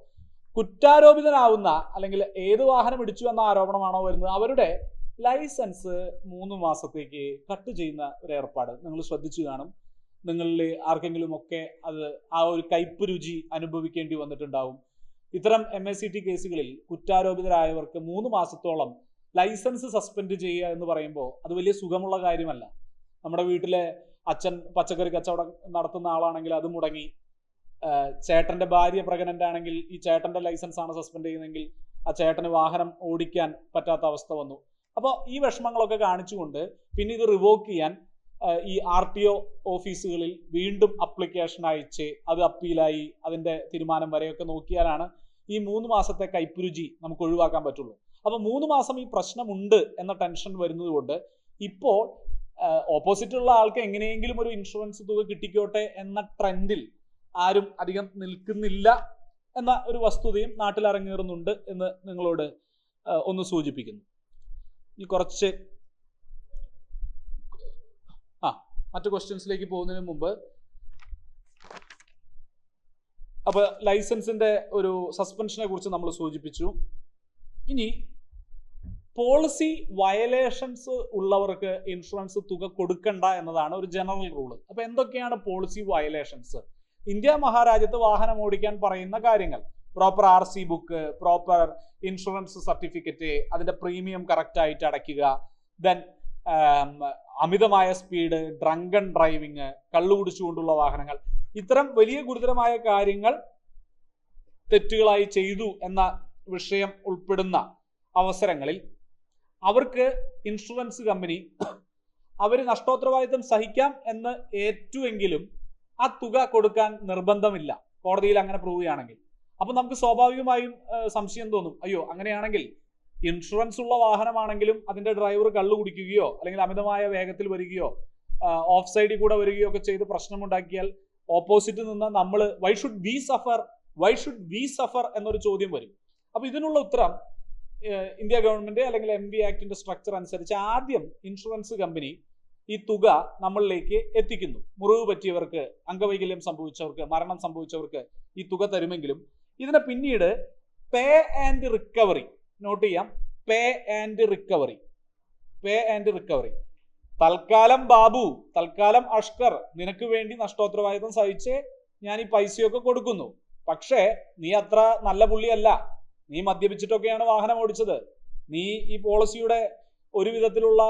കുറ്റാരോപിതനാവുന്ന, അല്ലെങ്കിൽ ഏത് വാഹനം ഇടിച്ചു എന്ന ആരോപണമാണോ വരുന്നത്, അവരുടെ ലൈസൻസ് 3 മാസത്തേക്ക് കട്ട് ചെയ്യുന്ന ഒരു ഏർപ്പാട് നിങ്ങൾ ശ്രദ്ധിച്ചു കാണും. നിങ്ങളിൽ ആർക്കെങ്കിലും ഒക്കെ അത് ആ ഒരു കയ്പ് രുചി അനുഭവിക്കേണ്ടി വന്നിട്ടുണ്ടാവും. ഇത്തരം MACT കേസുകളിൽ കുറ്റാരോപിതരായവർക്ക് 3 മാസത്തോളം ലൈസൻസ് സസ്പെൻഡ് ചെയ്യുക എന്ന് പറയുമ്പോൾ അത് വലിയ സുഖമുള്ള കാര്യമല്ല. നമ്മുടെ വീട്ടിലെ അച്ഛൻ പച്ചക്കറി കച്ചവടം നടത്തുന്ന ആളാണെങ്കിൽ അത് മുടങ്ങി, ചേട്ടന്റെ ഭാര്യ പ്രഗ്നന്റ് ആണെങ്കിൽ ഈ ചേട്ടന്റെ ലൈസൻസ് ആണ് സസ്പെൻഡ് ചെയ്യുന്നതെങ്കിൽ ആ ചേട്ടന് വാഹനം ഓടിക്കാൻ പറ്റാത്ത അവസ്ഥ വന്നു. അപ്പോൾ ഈ വിഷമങ്ങളൊക്കെ കാണിച്ചുകൊണ്ട് പിന്നെ ഇത് റിവോക്ക് ചെയ്യാൻ ഈ RTO ഓഫീസുകളിൽ വീണ്ടും അപ്ലിക്കേഷൻ അയച്ച് അത് അപ്പീലായി അതിന്റെ തീരുമാനം വരെയൊക്കെ നോക്കിയാലാണ് ഈ 3 മാസത്തെ കൈപ്പുരുചി നമുക്ക് ഒഴിവാക്കാൻ പറ്റുള്ളൂ. അപ്പൊ 3 മാസം ഈ പ്രശ്നമുണ്ട് എന്ന ടെൻഷൻ വരുന്നത് കൊണ്ട് ഇപ്പോൾ ഓപ്പോസിറ്റുള്ള ആൾക്ക് എങ്ങനെയെങ്കിലും ഒരു ഇൻഷുറൻസ് തുക കിട്ടിക്കോട്ടെ എന്ന ട്രെൻഡിൽ ആരും അധികം നിൽക്കുന്നില്ല എന്ന ഒരു വസ്തുതയും നാട്ടിൽ അരങ്ങേറുന്നുണ്ട് എന്ന് നിങ്ങളോട് ഒന്ന് സൂചിപ്പിക്കുന്നു. ഈ കുറച്ച് മറ്റു ക്വസ്റ്റ്യൻസിലേക്ക് പോകുന്നതിന് മുമ്പ്, അപ്പൊ ലൈസൻസിന്റെ ഒരു സസ്പെൻഷനെ കുറിച്ച് നമ്മൾ സൂചിപ്പിച്ചു. ഇനി പോളിസി വയലേഷൻസ് ഉള്ളവർക്ക് ഇൻഷുറൻസ് തുക കൊടുക്കണ്ട എന്നതാണ് ഒരു ജനറൽ റൂള്. അപ്പൊ എന്തൊക്കെയാണ് പോളിസി വയലേഷൻസ്? ഇന്ത്യ മഹാരാജ്യത്ത് വാഹനം ഓടിക്കാൻ പറയുന്ന കാര്യങ്ങൾ: proper RC book, proper insurance certificate, അതിന്റെ പ്രീമിയം കറക്റ്റ് ആയിട്ട് അടയ്ക്കുക, ദെൻ അമിതമായ സ്പീഡ്, ഡ്രങ്കൺ ഡ്രൈവിങ്, കള്ളുകുടിച്ചുകൊണ്ടുള്ള വാഹനങ്ങൾ, ഇത്തരം വലിയ ഗുരുതരമായ കാര്യങ്ങൾ തെറ്റുകളായി ചെയ്തു എന്ന വിഷയം ഉൾപ്പെടുന്ന അവസരങ്ങളിൽ അവർക്ക് ഇൻഷുറൻസ് കമ്പനി അവർ നഷ്ടോത്തരവാദിത്തം സഹിക്കാം എന്ന് ഏറ്റുവെങ്കിലും ആ തുക കൊടുക്കാൻ നിർബന്ധമില്ല, കോടതിയിൽ അങ്ങനെ പ്രൂവ് ചെയ്യുകയാണെങ്കിൽ. അപ്പൊ നമുക്ക് സ്വാഭാവികമായും സംശയം തോന്നും, അയ്യോ അങ്ങനെയാണെങ്കിൽ ഇൻഷുറൻസ് ഉള്ള വാഹനമാണെങ്കിലും അതിന്റെ ഡ്രൈവർ കള്ളു കുടിക്കുകയോ അല്ലെങ്കിൽ അമിതമായ വേഗത്തിൽ വരികയോ ഓഫ് സൈഡിൽ കൂടെ വരികയോ ഒക്കെ ചെയ്ത് പ്രശ്നമുണ്ടാക്കിയാൽ ഓപ്പോസിറ്റ് നിന്ന് നമ്മൾ വൈ ഷുഡ് വി സഫർ എന്നൊരു ചോദ്യം വരും. അപ്പൊ ഇതിനുള്ള ഉത്തരം ഇന്ത്യ ഗവൺമെന്റ് അല്ലെങ്കിൽ MV ആക്ടിന്റെ സ്ട്രക്ചർ അനുസരിച്ച് ആദ്യം ഇൻഷുറൻസ് കമ്പനി ഈ തുക നമ്മളിലേക്ക് എത്തിക്കുന്നു. മുറിവ് പറ്റിയവർക്ക്, അംഗവൈകല്യം സംഭവിച്ചവർക്ക്, മരണം സംഭവിച്ചവർക്ക് ഈ തുക തരുമെങ്കിലും ഇതിനെ പിന്നീട് പേ ആൻഡ് റിക്കവറി, നോട്ട് ചെയ്യാം, പേ ആൻഡ് റിക്കവറി. തൽക്കാലം ബാബു, തൽക്കാലം അഷ്കർ, നിനക്ക് വേണ്ടി നഷ്ടോത്തരവാദിത്തം സഹിച്ച് ഞാൻ ഈ പൈസയൊക്കെ കൊടുക്കുന്നു. പക്ഷേ നീ അത്ര നല്ല പുള്ളിയല്ല, നീ മദ്യപിച്ചിട്ടൊക്കെയാണ് വാഹനം ഓടിച്ചത്, നീ ഈ പോളിസിയുടെ ഒരു വിധത്തിലുള്ള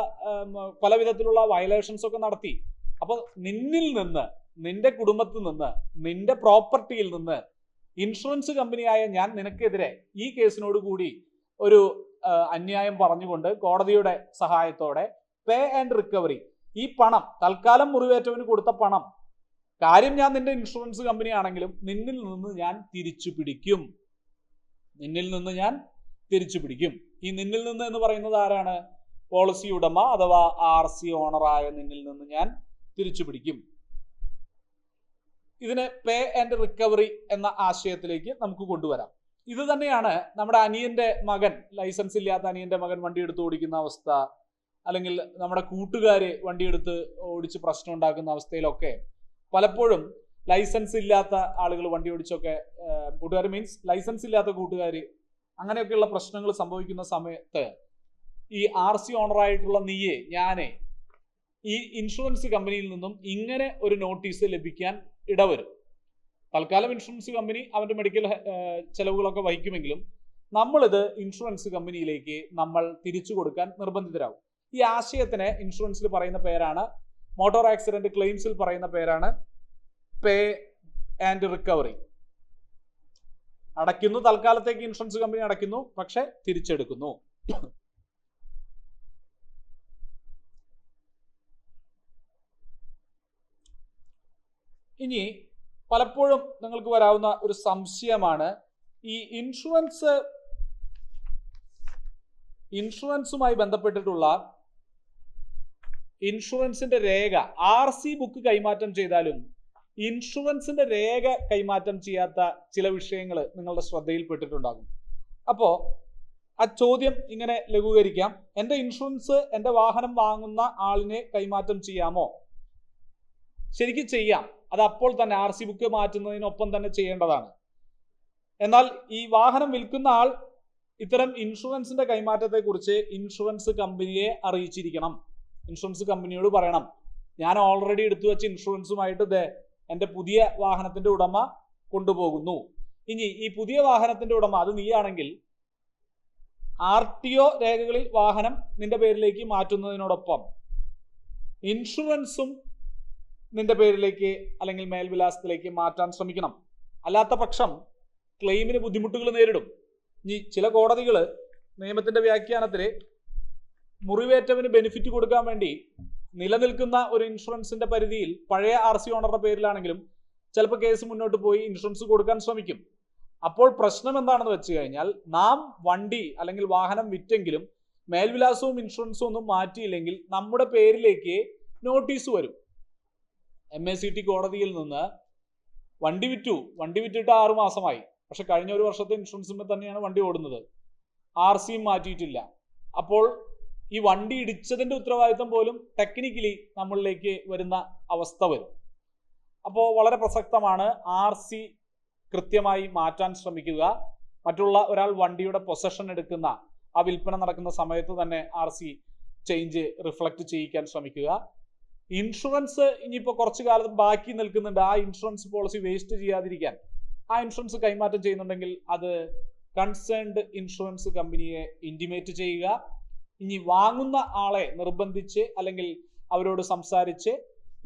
പല വിധത്തിലുള്ള വയലേഷൻസ് ഒക്കെ നടത്തി. അപ്പൊ നിന്നിൽ നിന്ന്, നിന്റെ കുടുംബത്തിൽ നിന്ന്, നിന്റെ പ്രോപ്പർട്ടിയിൽ നിന്ന് ഇൻഷുറൻസ് കമ്പനിയായ ഞാൻ നിനക്കെതിരെ ഈ കേസിനോട് കൂടി ഒരു അന്യായം പറഞ്ഞുകൊണ്ട് കോടതിയുടെ സഹായത്തോടെ പേ ആൻഡ് റിക്കവറി, ഈ പണം, തൽക്കാലം മുറിവേറ്റവന് കൊടുത്ത പണം, കാര്യം ഞാൻ നിന്റെ ഇൻഷുറൻസ് കമ്പനി ആണെങ്കിലും നിന്നിൽ നിന്ന് ഞാൻ തിരിച്ചു പിടിക്കും. ഈ നിന്നിൽ നിന്ന് എന്ന് പറയുന്നത് ആരാണ്? പോളിസി ഉടമ അഥവാ RC ഓണറായ നിന്നിൽ നിന്ന് ഞാൻ തിരിച്ചു പിടിക്കും. ഇതിനെ പേ ആൻഡ് റിക്കവറി എന്ന ആശയത്തിലേക്ക് നമുക്ക് കൊണ്ടുവരാം. ഇത് തന്നെയാണ് നമ്മുടെ അനിയന്റെ മകൻ, ലൈസൻസ് ഇല്ലാത്ത അനിയന്റെ മകൻ വണ്ടി എടുത്ത് ഓടിക്കുന്ന അവസ്ഥ, അല്ലെങ്കിൽ നമ്മുടെ കൂട്ടുകാര് വണ്ടിയെടുത്ത് ഓടിച്ച് പ്രശ്നം ഉണ്ടാക്കുന്ന അവസ്ഥയിലൊക്കെ പലപ്പോഴും ലൈസൻസ് ഇല്ലാത്ത ആളുകൾ വണ്ടി ഓടിച്ചൊക്കെ, കൂട്ടുകാർ മീൻസ് ലൈസൻസ് ഇല്ലാത്ത കൂട്ടുകാർ, അങ്ങനെയൊക്കെയുള്ള പ്രശ്നങ്ങൾ സംഭവിക്കുന്ന സമയത്ത് ഈ RC ഓണറായിട്ടുള്ള നീയെ, ഞാനേ, ഈ ഇൻഷുറൻസ് കമ്പനിയിൽ നിന്നും ഇങ്ങനെ ഒരു നോട്ടീസ് ലഭിക്കാൻ ഇടവരും. തൽക്കാലം ഇൻഷുറൻസ് കമ്പനി അവന്റെ മെഡിക്കൽ ചെലവുകളൊക്കെ വഹിക്കുമെങ്കിലും നമ്മളിത് ഇൻഷുറൻസ് കമ്പനിയിലേക്ക് നമ്മൾ തിരിച്ചു കൊടുക്കാൻ നിർബന്ധിതരാകും. ഈ ആശയത്തിന് ഇൻഷുറൻസിൽ പറയുന്ന പേരാണ്, മോട്ടോർ ആക്സിഡന്റ് ക്ലെയിംസിൽ പറയുന്ന പേരാണ് പേ ആൻഡ് റിക്കവറി. അടയ്ക്കുന്നു, തൽക്കാലത്തേക്ക് ഇൻഷുറൻസ് കമ്പനി അടയ്ക്കുന്നു, പക്ഷെ തിരിച്ചെടുക്കുന്നു. ഇനി പലപ്പോഴും നിങ്ങൾക്ക് വരാവുന്ന ഒരു സംശയമാണ്, ഈ ഇൻഷുറൻസുമായി ബന്ധപ്പെട്ടിട്ടുള്ള ഇൻഷുറൻസിന്റെ രേഖ, RC ബുക്ക് കൈമാറ്റം ചെയ്താലും ഇൻഷുറൻസിന്റെ രേഖ കൈമാറ്റം ചെയ്യാത്ത ചില വിഷയങ്ങൾ നിങ്ങളുടെ ശ്രദ്ധയിൽപ്പെട്ടിട്ടുണ്ടാകും. അപ്പോ ആ ചോദ്യം ഇങ്ങനെ ലഘൂകരിക്കാം: എൻ്റെ ഇൻഷുറൻസ് എൻ്റെ വാഹനം വാങ്ങുന്ന ആളിനെ കൈമാറ്റം ചെയ്യാമോ? ശരിക്കും ചെയ്യാം, അത് അപ്പോൾ തന്നെ RC ബുക്ക് മാറ്റുന്നതിനൊപ്പം തന്നെ ചെയ്യേണ്ടതാണ്. എന്നാൽ ഈ വാഹനം വിൽക്കുന്ന ആൾ ഇത്തരം ഇൻഷുറൻസിന്റെ കൈമാറ്റത്തെ കുറിച്ച് ഇൻഷുറൻസ് കമ്പനിയെ അറിയിച്ചിരിക്കണം. ഇൻഷുറൻസ് കമ്പനിയോട് പറയണം, ഞാൻ ഓൾറെഡി എടുത്തു വെച്ച ഇൻഷുറൻസുമായിട്ട് എൻ്റെ പുതിയ വാഹനത്തിന്റെ ഉടമ കൊണ്ടുപോകുന്നു. ഇനി ഈ പുതിയ വാഹനത്തിന്റെ ഉടമ അത് നീയാണെങ്കിൽ RTO രേഖകളിൽ വാഹനം നിന്റെ പേരിലേക്ക് മാറ്റുന്നതിനോടൊപ്പം ഇൻഷുറൻസും നിന്റെ പേരിലേക്ക് അല്ലെങ്കിൽ മേൽവിലാസത്തിലേക്ക് മാറ്റാൻ ശ്രമിക്കണം. അല്ലാത്ത പക്ഷം ക്ലെയിമിന് ബുദ്ധിമുട്ടുകൾ നേരിടും. ഇനി ചില കോടതികൾ നിയമത്തിന്റെ വ്യാഖ്യാനത്തിൽ മുറിവേറ്റവന് ബെനിഫിറ്റ് കൊടുക്കാൻ വേണ്ടി നിലനിൽക്കുന്ന ഒരു ഇൻഷുറൻസിന്റെ പരിധിയിൽ പഴയ RC ഓണറുടെ പേരിലാണെങ്കിലും ചിലപ്പോൾ കേസ് മുന്നോട്ട് പോയി ഇൻഷുറൻസ് കൊടുക്കാൻ ശ്രമിക്കും. അപ്പോൾ പ്രശ്നം എന്താണെന്ന് വെച്ച് കഴിഞ്ഞാൽ, നാം വണ്ടി അല്ലെങ്കിൽ വാഹനം വിറ്റെങ്കിലും മേൽവിലാസവും ഇൻഷുറൻസും ഒന്നും മാറ്റിയില്ലെങ്കിൽ നമ്മുടെ പേരിലേക്ക് നോട്ടീസ് വരും. MACT കോടതിയിൽ നിന്ന് വണ്ടി വിറ്റിട്ട് 6 മാസമായി, പക്ഷെ കഴിഞ്ഞ ഒരു വർഷത്തെ ഇൻഷുറൻസിന്മേൽ തന്നെയാണ് വണ്ടി ഓടുന്നത്, RCയും മാറ്റിയിട്ടില്ല. അപ്പോൾ ഈ വണ്ടി ഇടിച്ചതിന്റെ ഉത്തരവാദിത്തം പോലും ടെക്നിക്കലി നമ്മളിലേക്ക് വരുന്ന അവസ്ഥ വരും. അപ്പോൾ വളരെ പ്രസക്തമാണ് RC കൃത്യമായി മാറ്റാൻ ശ്രമിക്കുക. മറ്റുള്ള ഒരാൾ വണ്ടിയുടെ പൊസഷൻ എടുക്കുന്ന ആ വിൽപ്പന നടക്കുന്ന സമയത്ത് തന്നെ RC ചേഞ്ച് റിഫ്ലക്ട് ചെയ്യിക്കാൻ ശ്രമിക്കുക. ഇൻഷുറൻസ് ഇനിയിപ്പോൾ കുറച്ചു കാലം ബാക്കി നിൽക്കുന്നുണ്ട്, ആ ഇൻഷുറൻസ് പോളിസി വേസ്റ്റ് ചെയ്യാതിരിക്കാൻ ആ ഇൻഷുറൻസ് കൈമാറ്റം ചെയ്യുന്നുണ്ടെങ്കിൽ അത് കൺസേൺഡ് ഇൻഷുറൻസ് കമ്പനിയെ ഇൻറ്റിമേറ്റ് ചെയ്യുക. ഇനി വാങ്ങുന്ന ആളെ നിർബന്ധിച്ച് അല്ലെങ്കിൽ അവരോട് സംസാരിച്ച്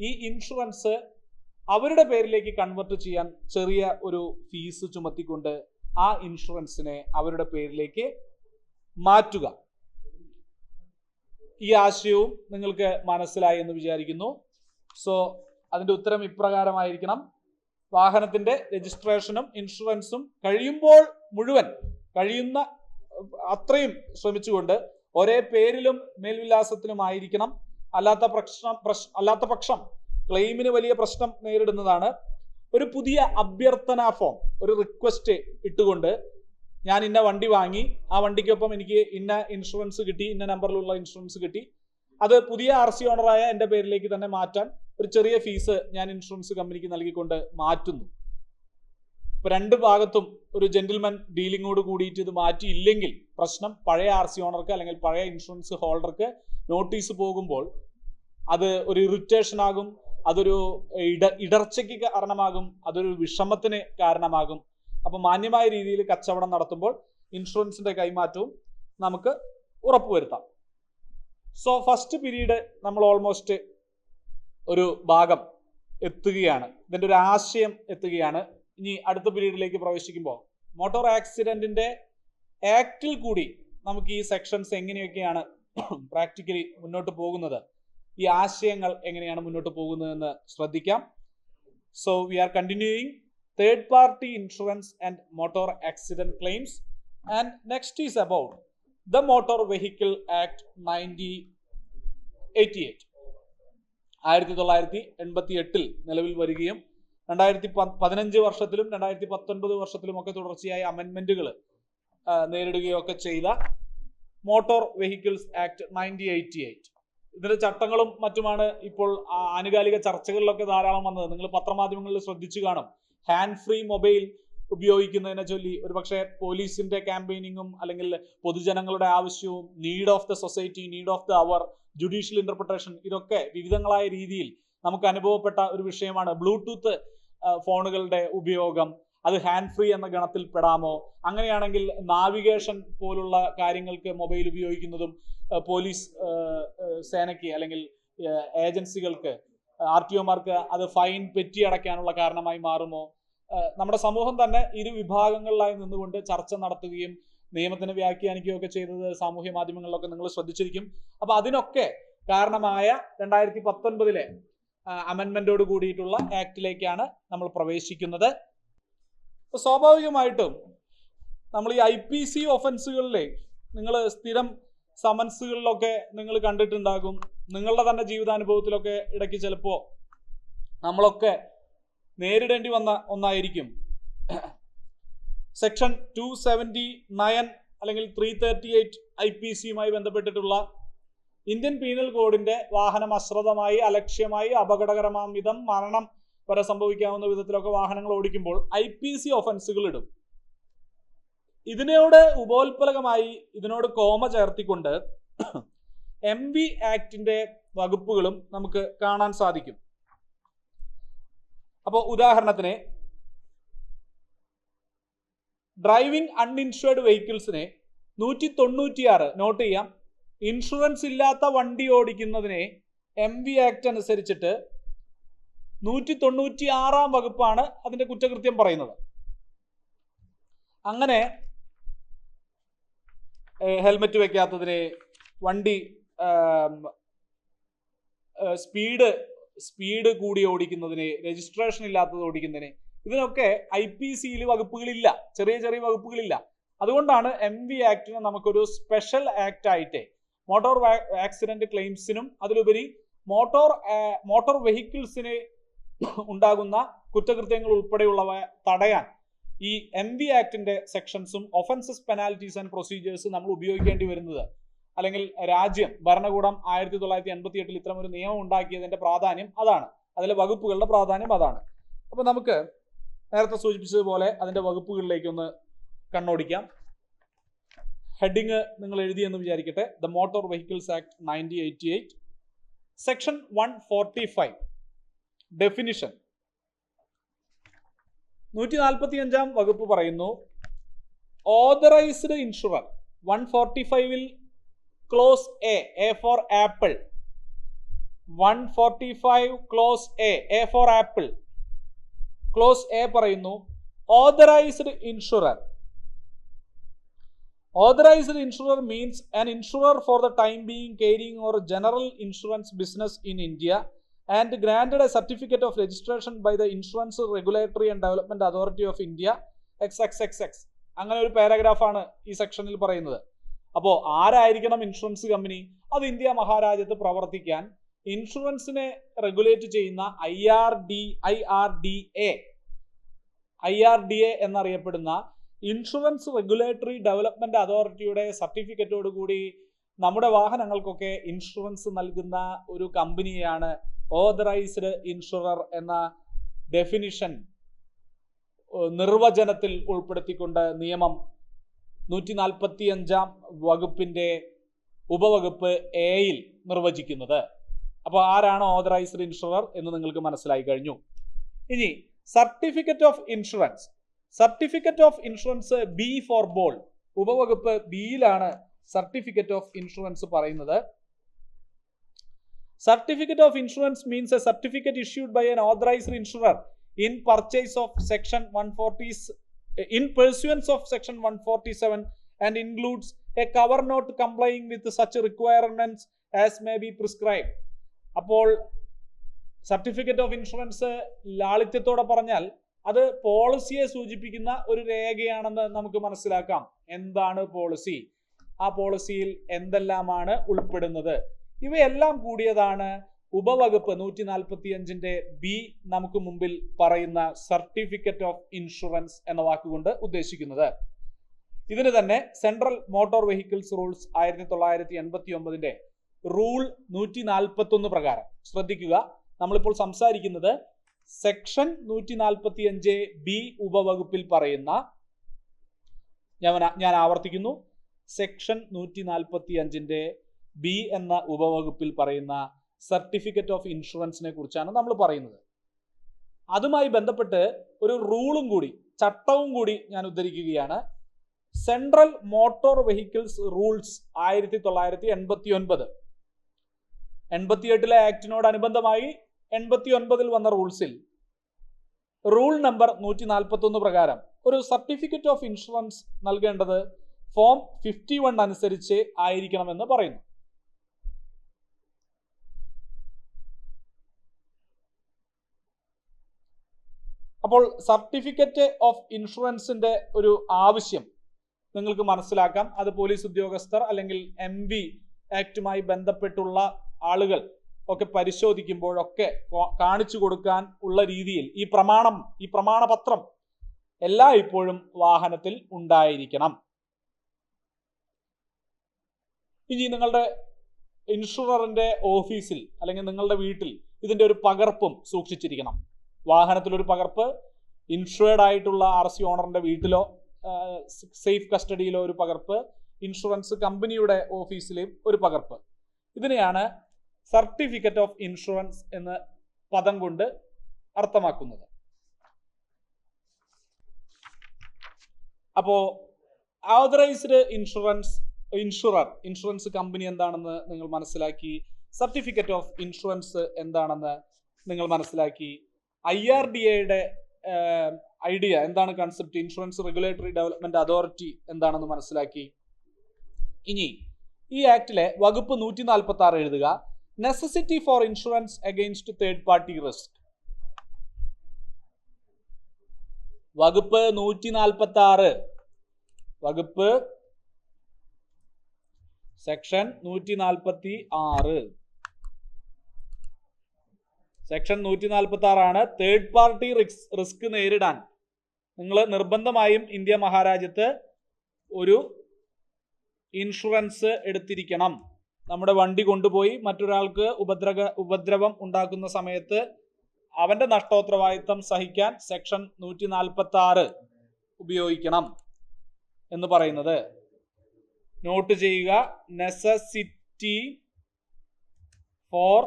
ഈ ഇൻഷുറൻസ് അവരുടെ പേരിലേക്ക് കൺവെർട്ട് ചെയ്യാൻ ചെറിയ ഒരു ഫീസ് ചുമത്തിക്കൊണ്ട് ആ ഇൻഷുറൻസിനെ അവരുടെ പേരിലേക്ക് മാറ്റുക. ഈ ആശയവും നിങ്ങൾക്ക് മനസ്സിലായി എന്ന് വിചാരിക്കുന്നു. സോ അതിൻ്റെ ഉത്തരം ഇപ്രകാരമായിരിക്കണം. വാഹനത്തിന്റെ രജിസ്ട്രേഷനും ഇൻഷുറൻസും കഴിയുമ്പോൾ മുഴുവൻ കഴിയുന്ന അത്രയും ശ്രമിച്ചുകൊണ്ട് ഒരേ പേരിലും മേൽവിലാസത്തിലുമായിരിക്കണം. അല്ലാത്ത പക്ഷം ക്ലെയിമിന് വലിയ പ്രശ്നം നേരിടുന്നതാണ്. ഒരു പുതിയ അഭ്യർത്ഥന ഫോം, ഒരു റിക്വസ്റ്റ് ഇട്ടുകൊണ്ട് ഞാൻ ഇന്ന വണ്ടി വാങ്ങി, ആ വണ്ടിക്കൊപ്പം എനിക്ക് ഇന്ന ഇൻഷുറൻസ് കിട്ടി, ഇന്ന നമ്പറിലുള്ള ഇൻഷുറൻസ് കിട്ടി, അത് പുതിയ RC ഓണറായ എൻ്റെ പേരിലേക്ക് തന്നെ മാറ്റാൻ ഒരു ചെറിയ ഫീസ് ഞാൻ ഇൻഷുറൻസ് കമ്പനിക്ക് നൽകിക്കൊണ്ട് മാറ്റുന്നു. ഇപ്പൊ രണ്ട് ഭാഗത്തും ഒരു ജെന്റിൽമാൻ ഡീലിങ്ങോട് കൂടിയിട്ട് ഇത് മാറ്റിയില്ലെങ്കിൽ പ്രശ്നം പഴയ RC ഓണർക്ക് അല്ലെങ്കിൽ പഴയ ഇൻഷുറൻസ് ഹോൾഡർക്ക് നോട്ടീസ് പോകുമ്പോൾ അത് ഒരു ഇറിറ്റേഷൻ ആകും, അതൊരു ഇടർച്ചയ്ക്ക് കാരണമാകും, അതൊരു വിഷമത്തിന് കാരണമാകും. അപ്പൊ മാന്യമായ രീതിയിൽ കച്ചവടം നടത്തുമ്പോൾ ഇൻഷുറൻസിന്റെ കൈമാറ്റവും നമുക്ക് ഉറപ്പുവരുത്താം. സോ ഫസ്റ്റ് പീരീഡ് നമ്മൾ ഓൾമോസ്റ്റ് ഒരു ഭാഗം എത്തുകയാണ്, ഇതിൻ്റെ ഒരു ആശയം എത്തുകയാണ്. ഇനി അടുത്ത പീരീഡിലേക്ക് പ്രവേശിക്കുമ്പോൾ മോട്ടോർ ആക്സിഡന്റിന്റെ ആക്റ്റിൽ കൂടി നമുക്ക് ഈ സെക്ഷൻസ് എങ്ങനെയൊക്കെയാണ് പ്രാക്ടിക്കലി മുന്നോട്ട് പോകുന്നത്, ഈ ആശയങ്ങൾ എങ്ങനെയാണ് മുന്നോട്ട് പോകുന്നതെന്ന് ശ്രദ്ധിക്കാം. So we R continuing third party insurance and motor accident claims and next is about the motor vehicle act 1988. 1988 നിലവിൽ വരികയും 2015 വർഷത്തിലും 2019 വർഷത്തിലും ഒക്കെ തുടർച്ചയായ അമെൻമെന്റുകൾ നേരിടുകയൊക്കെ ചെയ്ത മോട്ടോർ വെഹിക്കിൾസ് ആക്ട് 1988. ഇതിന്റെ ചട്ടങ്ങളും മറ്റുമാണ് ഇപ്പോൾ ആനുകാലിക ചർച്ചകളിലൊക്കെ ധാരാളം വന്നത്. നിങ്ങൾ പത്രമാധ്യമങ്ങളിൽ ശ്രദ്ധിച്ചു കാണും. ഹാൻഡ് ഫ്രീ മൊബൈൽ ഉപയോഗിക്കുന്നതിനെ ചൊല്ലി ഒരുപക്ഷെ പോലീസിന്റെ ക്യാമ്പയിനിങ്ങും അല്ലെങ്കിൽ പൊതുജനങ്ങളുടെ ആവശ്യവും, need of the society, need of the hour, judicial interpretation, ഇതൊക്കെ വിവിധങ്ങളായ രീതിയിൽ നമുക്ക് അനുഭവപ്പെട്ട ഒരു വിഷയമാണ്. ബ്ലൂടൂത്ത് ഫോണുകളുടെ ഉപയോഗം, അത് ഹാൻഡ് ഫ്രീ എന്ന ഗണത്തിൽ പെടാമോ? അങ്ങനെയാണെങ്കിൽ നാവിഗേഷൻ പോലുള്ള കാര്യങ്ങൾക്ക് മൊബൈൽ ഉപയോഗിക്കുന്നതും പോലീസ് സേനയ്ക്ക് അല്ലെങ്കിൽ ഏജൻസികൾക്ക്, RTOമാർക്ക് അത് ഫൈൻ പെറ്റി അടയ്ക്കാനുള്ള കാരണമായി മാറുമോ? നമ്മുടെ സമൂഹം തന്നെ ഇരു വിഭാഗങ്ങളിലായി നിന്നുകൊണ്ട് ചർച്ച നടത്തുകയും നിയമത്തിനെ വ്യാഖ്യാനിക്കുകയും ഒക്കെ ചെയ്തത് സാമൂഹ്യ മാധ്യമങ്ങളിലൊക്കെ നിങ്ങൾ ശ്രദ്ധിച്ചിരിക്കും. അപ്പൊ അതിനൊക്കെ കാരണമായ 2019 അമെൻമെന്റോട് കൂടിയിട്ടുള്ള ആക്ടിലേക്കാണ് നമ്മൾ പ്രവേശിക്കുന്നത്. അപ്പൊ സ്വാഭാവികമായിട്ടും നമ്മൾ ഈ IPC ഒഫൻസുകളിലെ നിങ്ങൾ സ്ഥിരം സമൻസുകളിലൊക്കെ നിങ്ങൾ കണ്ടിട്ടുണ്ടാകും. നിങ്ങളുടെ തന്നെ ജീവിതാനുഭവത്തിലൊക്കെ ഇടയ്ക്ക് ചിലപ്പോൾ നമ്മളൊക്കെ നേരിടേണ്ടി വന്ന ഒന്നായിരിക്കും സെക്ഷൻ 279 അല്ലെങ്കിൽ 338 IPCയുമായി ബന്ധപ്പെട്ടിട്ടുള്ള ഇന്ത്യൻ പീനൽ കോഡിന്റെ വാഹനം അശ്രദ്ധമായി, അലക്ഷ്യമായി, അപകടകരമാം വിധം മരണം വരെ സംഭവിക്കാവുന്ന വിധത്തിലൊക്കെ വാഹനങ്ങൾ ഓടിക്കുമ്പോൾ IPC ഒഫൻസുകൾ ഇടും. ഇതിനോട് ഉപോത്പലകമായി ഇതിനോട് കോമ ചേർത്തിക്കൊണ്ട് MV ആക്ടിന്റെ വകുപ്പുകളും നമുക്ക് കാണാൻ സാധിക്കും. അപ്പോൾ ഉദാഹരണത്തിന് ഡ്രൈവിംഗ് അൺഇൻഷുർഡ് വെഹിക്കിൾസിനെ 196 നോട്ട് ചെയ്യാം. ഇൻഷുറൻസ് ഇല്ലാത്ത വണ്ടി ഓടിക്കുന്നതിനെ MV ആക്ട് അനുസരിച്ചിട്ട് 196 വകുപ്പാണ് അതിന്റെ കുറ്റകൃത്യം പറയുന്നത്. അങ്ങനെ ഹെൽമെറ്റ് വെക്കാത്തതിന്, വണ്ടി സ്പീഡ് കൂടി ഓടിക്കുന്നതിന്, രജിസ്ട്രേഷൻ ഇല്ലാത്തത് ഓടിക്കുന്നതിന്, ഇതിനൊക്കെ IPCയിൽ വകുപ്പുകളില്ല, ചെറിയ ചെറിയ വകുപ്പുകളില്ല. അതുകൊണ്ടാണ് MV ആക്ടിനെ നമുക്കൊരു സ്പെഷ്യൽ ആക്ട് ആയിട്ട് മോട്ടോർ ആക്സിഡന്റ് ക്ലെയിംസിനും അതിലുപരി മോട്ടോർ വെഹിക്കിൾസിന് ഉണ്ടാകുന്ന കുറ്റകൃത്യങ്ങൾ ഉൾപ്പെടെയുള്ളവ തടയാൻ ഈ MV ആക്ടിന്റെ സെക്ഷൻസും ഒഫൻസസ് പെനാൽറ്റീസ് ആൻഡ് പ്രൊസീജിയേഴ്സ് നമ്മൾ ഉപയോഗിക്കേണ്ടി വരുന്നത്, അല്ലെങ്കിൽ രാജ്യം ഭരണകൂടം 1988 ഇത്തരം ഒരു നിയമം ഉണ്ടാക്കിയതിന്റെ പ്രാധാന്യം അതാണ്, അതിലെ വകുപ്പുകളുടെ പ്രാധാന്യം അതാണ്. അപ്പൊ നമുക്ക് നേരത്തെ സൂചിപ്പിച്ചതുപോലെ അതിന്റെ വകുപ്പുകളിലേക്ക് ഒന്ന് കണ്ണോടിക്കാം. ഹെഡിങ് നിങ്ങൾ എഴുതിയെന്ന് വിചാരിക്കട്ടെ. The motor vehicles act 1988. Section 145 definition. 145 വകുപ്പ് പറയുന്നു authorised insurer. 145 clause A for apple. 145 clause A for apple. Clause A പറയുന്നു authorised insurer. Authorized insurer means an insurer for the time being carrying or general insurance business in India and granted a certificate of registration by the Insurance Regulatory and Development Authority of India XXXX. അങ്ങനെ ഒരു പാരഗ്രാഫാണ് ഈ സെക്ഷനിൽ പറയുന്നത്. അപ്പോൾ ആരായിരിക്കണം insurance company? അത് India മഹാരാജ്യത്ത് പ്രവർത്തിക്കാൻ ഇൻഷുറൻസിനെ regulate ചെയ്യുന്ന IRDA എന്നറിയപ്പെടുന്ന ഇൻഷുറൻസ് റെഗുലേറ്ററി ഡെവലപ്മെന്റ് അതോറിറ്റിയുടെ സർട്ടിഫിക്കറ്റോട് കൂടി നമ്മുടെ വാഹനങ്ങൾക്കൊക്കെ ഇൻഷുറൻസ് നൽകുന്ന ഒരു കമ്പനിയാണ് ഓതറൈസ്ഡ് ഇൻഷുറർ എന്ന ഡെഫിനിഷൻ നിർവചനത്തിൽ ഉൾപ്പെടുത്തിക്കൊണ്ട് നിയമം 145 വകുപ്പിന്റെ ഉപവകുപ്പ് എയിൽ നിർവചിക്കുന്നത്. അപ്പോൾ ആരാണ് ഓതറൈസ്ഡ് ഇൻഷുറർ എന്ന് നിങ്ങൾക്ക് മനസ്സിലായി കഴിഞ്ഞു. ഇനി certificate of insurance. Certificate of insurance B for ball, ഉപവകുപ്പ് ബിയിലാണ് സർട്ടിഫിക്കറ്റ് ഓഫ് ഇൻഷുറൻസ് പറയുന്നത്. Certificate of insurance means a certificate issued by an authorized insurer in purchase of section 140 in pursuance of section 147 and includes a cover note complying with such requirements as may be prescribed. അപ്പോൾ certificate of insurance ലാളിത്യത്തോടെ പറഞ്ഞാൽ അത് പോളിസിയെ സൂചിപ്പിക്കുന്ന ഒരു രേഖയാണെന്ന് നമുക്ക് മനസ്സിലാക്കാം. എന്താണ് policy? ആ പോളിസിയിൽ എന്തെല്ലാമാണ് ഉൾപ്പെടുന്നത്? ഇവയെല്ലാം കൂടിയതാണ് ഉപവകുപ്പ് 145 ബി നമുക്ക് മുമ്പിൽ പറയുന്ന സർട്ടിഫിക്കറ്റ് ഓഫ് ഇൻഷുറൻസ് എന്ന വാക്കുകൊണ്ട് ഉദ്ദേശിക്കുന്നത്. ഇതിന് തന്നെ central motor vehicles rules 1989 rule 141 പ്രകാരം, ശ്രദ്ധിക്കുക, നമ്മളിപ്പോൾ സംസാരിക്കുന്നത് സെക്ഷൻ 145 ബി ഉപവകുപ്പിൽ പറയുന്ന, ഞാൻ ആവർത്തിക്കുന്നു, സെക്ഷൻ 145 ബി എന്ന ഉപവകുപ്പിൽ പറയുന്ന സർട്ടിഫിക്കറ്റ് ഓഫ് ഇൻഷുറൻസിനെ കുറിച്ചാണ് നമ്മൾ പറയുന്നത്. അതുമായി ബന്ധപ്പെട്ട് ഒരു റൂളും കൂടി, ചട്ടവും കൂടി ഞാൻ ഉദ്ധരിക്കുകയാണ്. Central motor vehicles rules 1989. 88 ആക്ടിനോടനുബന്ധമായി 89 വന്ന റൂൾസിൽ റൂൾ നമ്പർ 141 പ്രകാരം ഒരു സർട്ടിഫിക്കറ്റ് ഓഫ് ഇൻഷുറൻസ് നൽകേണ്ടത് ഫോം 51 അനുസരിച്ച് ആയിരിക്കണമെന്ന് പറയുന്നു. അപ്പോൾ സർട്ടിഫിക്കറ്റ് ഓഫ് ഇൻഷുറൻസിന്റെ ഒരു ആവശ്യം നിങ്ങൾക്ക് മനസ്സിലാക്കാം. അത് പോലീസ് ഉദ്യോഗസ്ഥർ അല്ലെങ്കിൽ MV ആക്ടുമായി ബന്ധപ്പെട്ടുള്ള ആളുകൾ ഒക്കെ പരിശോധിക്കുമ്പോഴൊക്കെ കാണിച്ചു കൊടുക്കാൻ ഉള്ള രീതിയിൽ ഈ പ്രമാണപത്രം എല്ലായ്പ്പോഴും വാഹനത്തിൽ ഉണ്ടായിരിക്കണം. ഇനി നിങ്ങളുടെ ഇൻഷുററിന്റെ ഓഫീസിൽ അല്ലെങ്കിൽ നിങ്ങളുടെ വീട്ടിൽ ഇതിന്റെ ഒരു പകർപ്പും സൂക്ഷിച്ചിരിക്കണം. വാഹനത്തിലൊരു പകർപ്പ്, ഇൻഷുർഡ് ആയിട്ടുള്ള RC ഓണറിന്റെ വീട്ടിലോ സേഫ് കസ്റ്റഡിയിലോ ഒരു പകർപ്പ്, ഇൻഷുറൻസ് കമ്പനിയുടെ ഓഫീസിലെയും ഒരു പകർപ്പ്. ഇതിനെയാണ് സർട്ടിഫിക്കറ്റ് ഓഫ് ഇൻഷുറൻസ് എന്ന പദം കൊണ്ട് അർത്ഥമാക്കുന്നത്. അപ്പോ ഓതറൈസ്ഡ് ഇൻഷുറൻസ് കമ്പനി എന്താണെന്ന് നിങ്ങൾ മനസ്സിലാക്കി. സർട്ടിഫിക്കറ്റ് ഓഫ് ഇൻഷുറൻസ് എന്താണെന്ന് നിങ്ങൾ മനസ്സിലാക്കി. IRDAയുടെ ഐഡിയ എന്താണ്, concept, insurance regulatory development authority എന്താണെന്ന് മനസ്സിലാക്കി. ഇനി ഈ ആക്ടിലെ വകുപ്പ് 146 എഴുതുക. Necessity four insurance against third party risk. വകുപ്പ് 146, വകുപ്പ് സെക്ഷൻ 146, സെക്ഷൻ 146 ആണ്. തേർഡ് പാർട്ടി റിസ്ക് നേരിടാൻ നിങ്ങൾ നിർബന്ധമായും ഇന്ത്യ മഹാരാജ്യത്ത് ഒരു ഇൻഷുറൻസ് എടുത്തിരിക്കണം. നമ്മുടെ വണ്ടി കൊണ്ടുപോയി മറ്റൊരാൾക്ക് ഉപദ്രവം ഉണ്ടാക്കുന്ന സമയത്ത് അവന്റെ നഷ്ടോത്തരവാദിത്തം സഹിക്കാൻ സെക്ഷൻ 146 ഉപയോഗിക്കണം എന്ന് പറയുന്നത് നോട്ട് ചെയ്യുക. നെസസിറ്റി ഫോർ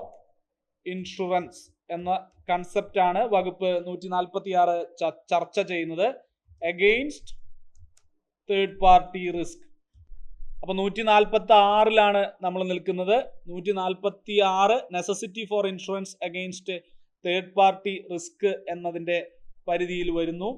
ഇൻഷുറൻസ് എന്ന കൺസെപ്റ്റാണ് വകുപ്പ് 146 ചർച്ച ചെയ്യുന്നത്. Against third party risk. അപ്പൊ 146 നമ്മൾ നിൽക്കുന്നത്. 146 necessity four insurance against third party risk എന്നതിന്റെ പരിധിയിൽ വരുന്നു.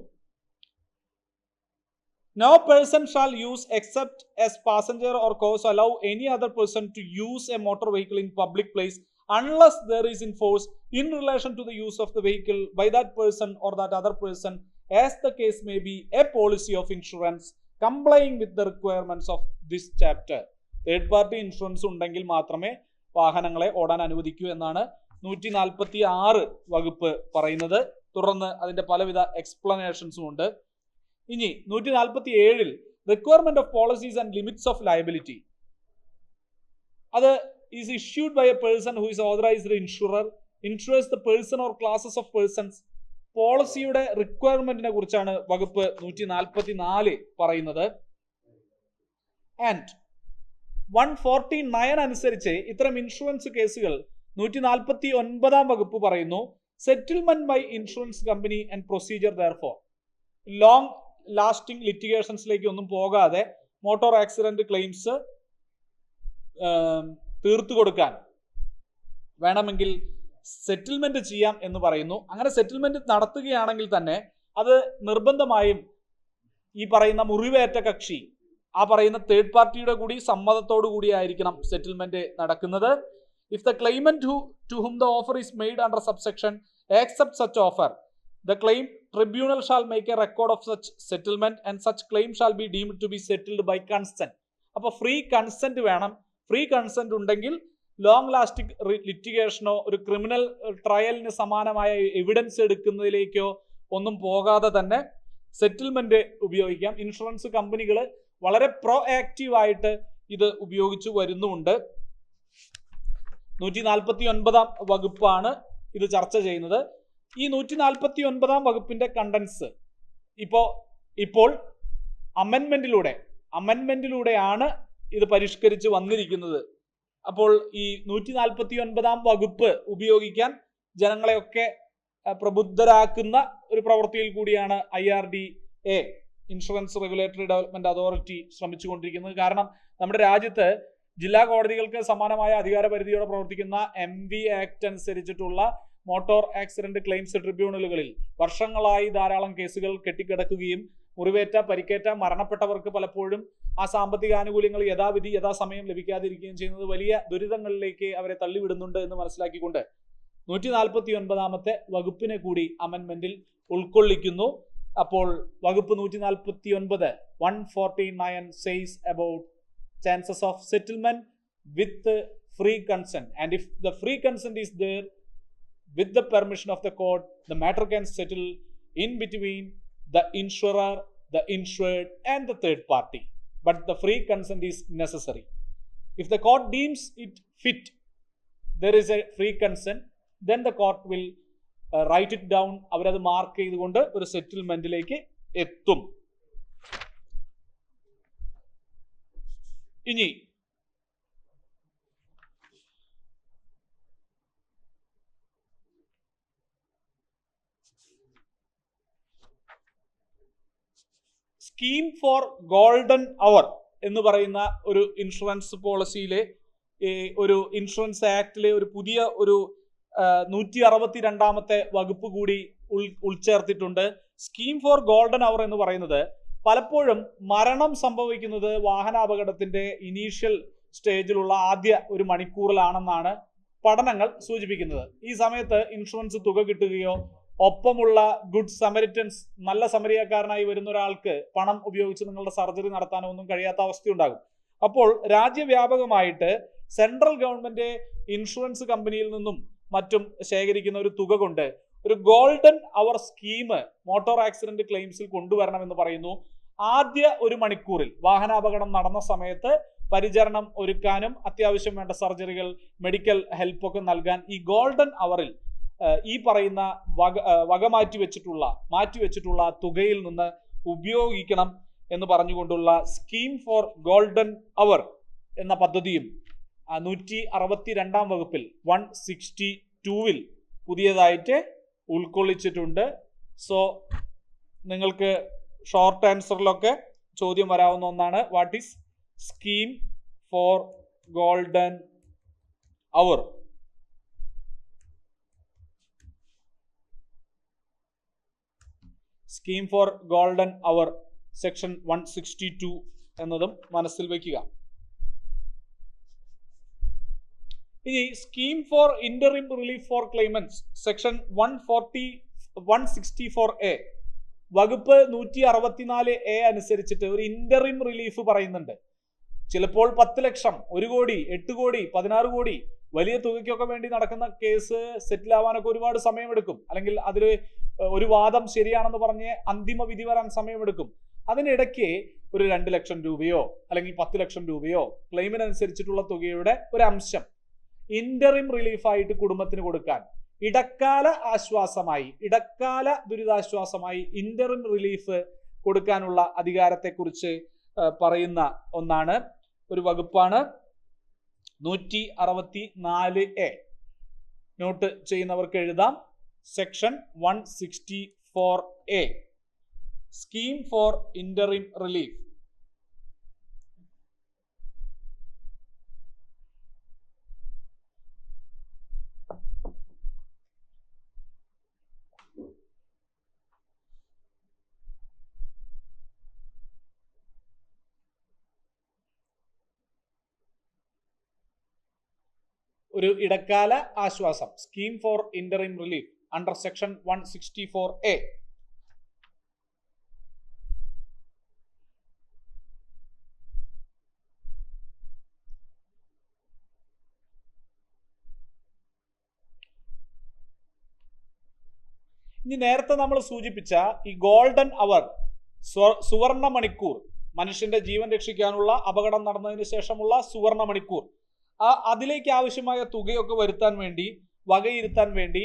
No person shall use except as passenger or cause allow any other person to use a motor vehicle in public place unless there is in force in relation to the use of the vehicle by that person or that other person as the case may be a policy of insurance complying with the requirements of this chapter. Third party insurance ഉണ്ടെങ്കിൽ മാത്രമേ വാഹനങ്ങളെ ഓടാൻ അനുവദിക്കൂ എന്നാണ് 146 വകുപ്പ് പറയുന്നത്. തുടർന്ന് അതിന്റെ പലവിധ എക്സ്പ്ലനേഷൻസും ഉണ്ട്. ഇനി 147 requirement of policies and limits of liability. അത് is issued by a person who is authorised insurer insurers the person or classes of persons. പോളിസിയുടെ റിക്വയർമെന്റിനെ കുറിച്ചാണ് വകുപ്പ് 144 പറയുന്നത്. ആൻഡ് 149 അനുസരിച്ച് ഇത്തരം ഇൻഷുറൻസ് കേസുകൾ 149 വകുപ്പ് പറയുന്നു. Settlement by insurance company and procedure therefor. Long lasting ലിറ്റിഗേഷൻസിലേക്ക് ഒന്നും പോകാതെ മോട്ടോർ ആക്സിഡന്റ് ക്ലെയിംസ് തീർത്തു കൊടുക്കാൻ വേണമെങ്കിൽ സെറ്റിൽമെന്റ് ചെയ്യാം എന്ന് പറയുന്നു. അങ്ങനെ സെറ്റിൽമെന്റ് നടത്തുകയാണെങ്കിൽ തന്നെ അത് നിർബന്ധമായും ഈ പറയുന്ന മുറിവേറ്റ കക്ഷി ആ പറയുന്ന തേർഡ് പാർട്ടിയുടെ കൂടി സമ്മതത്തോടു കൂടി ആയിരിക്കണം സെറ്റിൽമെന്റ് നടക്കുന്നത്. If the claimant to whom the offer is made under subsection accept such offer, the claim tribunal shall make a record of such settlement and such claim shall be deemed to be settled by consent. അപ്പോൾ free consent വേണം. Free consent ഉണ്ടെങ്കിൽ long lasting ലിറ്റിഗേഷനോ ഒരു criminal ട്രയലിന് സമാനമായ evidence എടുക്കുന്നതിലേക്കോ ഒന്നും പോകാതെ തന്നെ settlement ഉപയോഗിക്കാം. Insurance കമ്പനികൾ വളരെ പ്രോ ആക്റ്റീവായിട്ട് ഇത് ഉപയോഗിച്ചു വരുന്നുമുണ്ട്. 149 വകുപ്പാണ് ഇത് ചർച്ച ചെയ്യുന്നത്. ഈ 149 വകുപ്പിന്റെ കണ്ടൻസ് ഇപ്പോൾ അമെൻമെന്റിലൂടെയാണ് ഇത് പരിഷ്കരിച്ച് വന്നിരിക്കുന്നത്. അപ്പോൾ ഈ 149 വകുപ്പ് ഉപയോഗിക്കാൻ ജനങ്ങളെയൊക്കെ പ്രബുദ്ധരാക്കുന്ന ഒരു പ്രവൃത്തിയിൽ കൂടിയാണ് IRDA insurance regulatory development authority ശ്രമിച്ചുകൊണ്ടിരിക്കുന്നത്. കാരണം നമ്മുടെ രാജ്യത്ത് ജില്ലാ കോടതികൾക്ക് സമാനമായ അധികാര പരിധിയോടെ പ്രവർത്തിക്കുന്ന MV ആക്ട് അനുസരിച്ചിട്ടുള്ള മോട്ടോർ ആക്സിഡന്റ് ക്ലെയിംസ് ട്രിബ്യൂണലുകളിൽ വർഷങ്ങളായി ധാരാളം കേസുകൾ കെട്ടിക്കിടക്കുകയും മുറിവേറ്റ പരിക്കേറ്റ മരണപ്പെട്ടവർക്ക് പലപ്പോഴും ആ സാമ്പത്തിക ആനുകൂല്യങ്ങൾ യഥാവിധി യഥാസമയം ലഭിക്കാതിരിക്കുകയും ചെയ്യുന്നത് വലിയ ദുരിതങ്ങളിലേക്ക് അവരെ തള്ളിവിടുന്നുണ്ട് എന്ന് മനസ്സിലാക്കിക്കൊണ്ട് 149 വകുപ്പിനെ കൂടി അമെൻമെന്റിൽ ഉൾക്കൊള്ളിക്കുന്നു. അപ്പോൾ വകുപ്പ് 149 says about chances of settlement with free consent, and if the free consent is there with the permission of the court, the matter can settle in between the insurer, the insured and the third party, but the free consent is necessary. If the court deems it fit, there is a free consent, then the court will write it down. അവരത് mark ചെയ്തുകൊണ്ട് ഒരു സെറ്റിൽമെന്റിലേക്ക് എത്തും. ഇനി scheme for golden അവർ എന്ന് പറയുന്ന ഒരു insurance പോളിസിയിലെ ഒരു insurance ആക്ടിലെ ഒരു പുതിയ ഒരു 162 വകുപ്പ് കൂടി ഉൾച്ചേർത്തിട്ടുണ്ട്. സ്കീം ഫോർ ഗോൾഡൻ അവർ എന്ന് പറയുന്നത് പലപ്പോഴും മരണം സംഭവിക്കുന്നത് വാഹനാപകടത്തിന്റെ ഇനീഷ്യൽ സ്റ്റേജിലുള്ള ആദ്യ ഒരു മണിക്കൂറിലാണെന്നാണ് പഠനങ്ങൾ സൂചിപ്പിക്കുന്നത്. ഈ സമയത്ത് ഇൻഷുറൻസ് തുക കിട്ടുകയോ ഒപ്പമുള്ള ഗുഡ് സമരിറ്റൻസ് നല്ല സമരിയക്കാരനായി വരുന്ന ഒരാൾക്ക് പണം ഉപയോഗിച്ച് നിങ്ങളുടെ സർജറി നടത്താനോ ഒന്നും കഴിയാത്ത അവസ്ഥയുണ്ടാകും. അപ്പോൾ രാജ്യവ്യാപകമായിട്ട് സെൻട്രൽ ഗവൺമെന്റ് ഇൻഷുറൻസ് കമ്പനിയിൽ നിന്നും മറ്റും ശേഖരിക്കുന്ന ഒരു തുക കൊണ്ട് ഒരു golden hour scheme motor accident ക്ലെയിംസിൽ കൊണ്ടുവരണമെന്ന് പറയുന്നു. ആദ്യ ഒരു മണിക്കൂറിൽ വാഹനാപകടം നടന്ന സമയത്ത് പരിചരണം ഒരുക്കാനും അത്യാവശ്യം വേണ്ട സർജറികൾ മെഡിക്കൽ ഹെൽപ്പൊക്കെ നൽകാൻ ഈ ഗോൾഡൻ അവറിൽ ഈ പറയുന്ന വക മാറ്റിവെച്ചിട്ടുള്ള തുകയിൽ നിന്ന് ഉപയോഗിക്കണം എന്ന് പറഞ്ഞുകൊണ്ടുള്ള സ്കീം ഫോർ ഗോൾഡൻ അവർ എന്ന പദ്ധതിയും 162 വകുപ്പിൽ 162 2-ൽ പുതിയതായിട്ട് ഉൾക്കൊള്ളിച്ചിട്ടുണ്ട്. സോ നിങ്ങൾക്ക് ഷോർട്ട് ആൻസറിലൊക്കെ ചോദ്യം വരാവുന്ന ഒന്നാണ്. What is scheme for golden hour? Scheme for golden hour section 162 എന്നതും മനസ്സിൽ വയ്ക്കുക. ഇനി scheme for interim relief for claimants section 164A വകുപ്പ് 164A അനുസരിച്ചിട്ട് ഒരു ഇന്ററിം റിലീഫ് പറയുന്നുണ്ട്. ചിലപ്പോൾ 10 ലക്ഷം, 1 കോടി, 8 കോടി, 16 കോടി വലിയ തുകയ്ക്കൊക്കെ വേണ്ടി നടക്കുന്ന കേസ് സെറ്റിൽ ആവാനൊക്കെ ഒരുപാട് സമയമെടുക്കും. അല്ലെങ്കിൽ അതിൽ ഒരു വാദം ശരിയാണെന്ന് പറഞ്ഞ് അന്തിമ വിധി വരാൻ സമയമെടുക്കും. അതിനിടയ്ക്ക് ഒരു 2 ലക്ഷം രൂപയോ അല്ലെങ്കിൽ 10 ലക്ഷം രൂപയോ ക്ലെയിമിനനുസരിച്ചിട്ടുള്ള തുകയുടെ ഒരു അംശം ഇന്ററിം റിലീഫായിട്ട് കുടുംബത്തിന് കൊടുക്കാൻ, ഇടക്കാല ആശ്വാസമായി, ഇടക്കാല ദുരിതാശ്വാസമായി ഇന്ററിം റിലീഫ് കൊടുക്കാനുള്ള അധികാരത്തെക്കുറിച്ച് പറയുന്ന ഒന്നാണ്, ഒരു വകുപ്പാണ് 164A. നോട്ട് ചെയ്യുന്നവർക്ക് എഴുതാം. Section 164A, scheme for interim relief. ഒരു ഇടക്കാല ആശ്വാസം, scheme for interim relief under section 164A. ഇനി നേരത്തെ നമ്മൾ സൂചിപ്പിച്ച ഈ ഗോൾഡൻ അവർ, സുവർണ മണിക്കൂർ, മനുഷ്യന്റെ ജീവൻ രക്ഷിക്കാനുള്ള അപകടം നടന്നതിന് ശേഷമുള്ള സുവർണ മണിക്കൂർ, അതിലേക്ക് ആവശ്യമായ തുകയൊക്കെ വരുത്താൻ വേണ്ടി, വകയിരുത്താൻ വേണ്ടി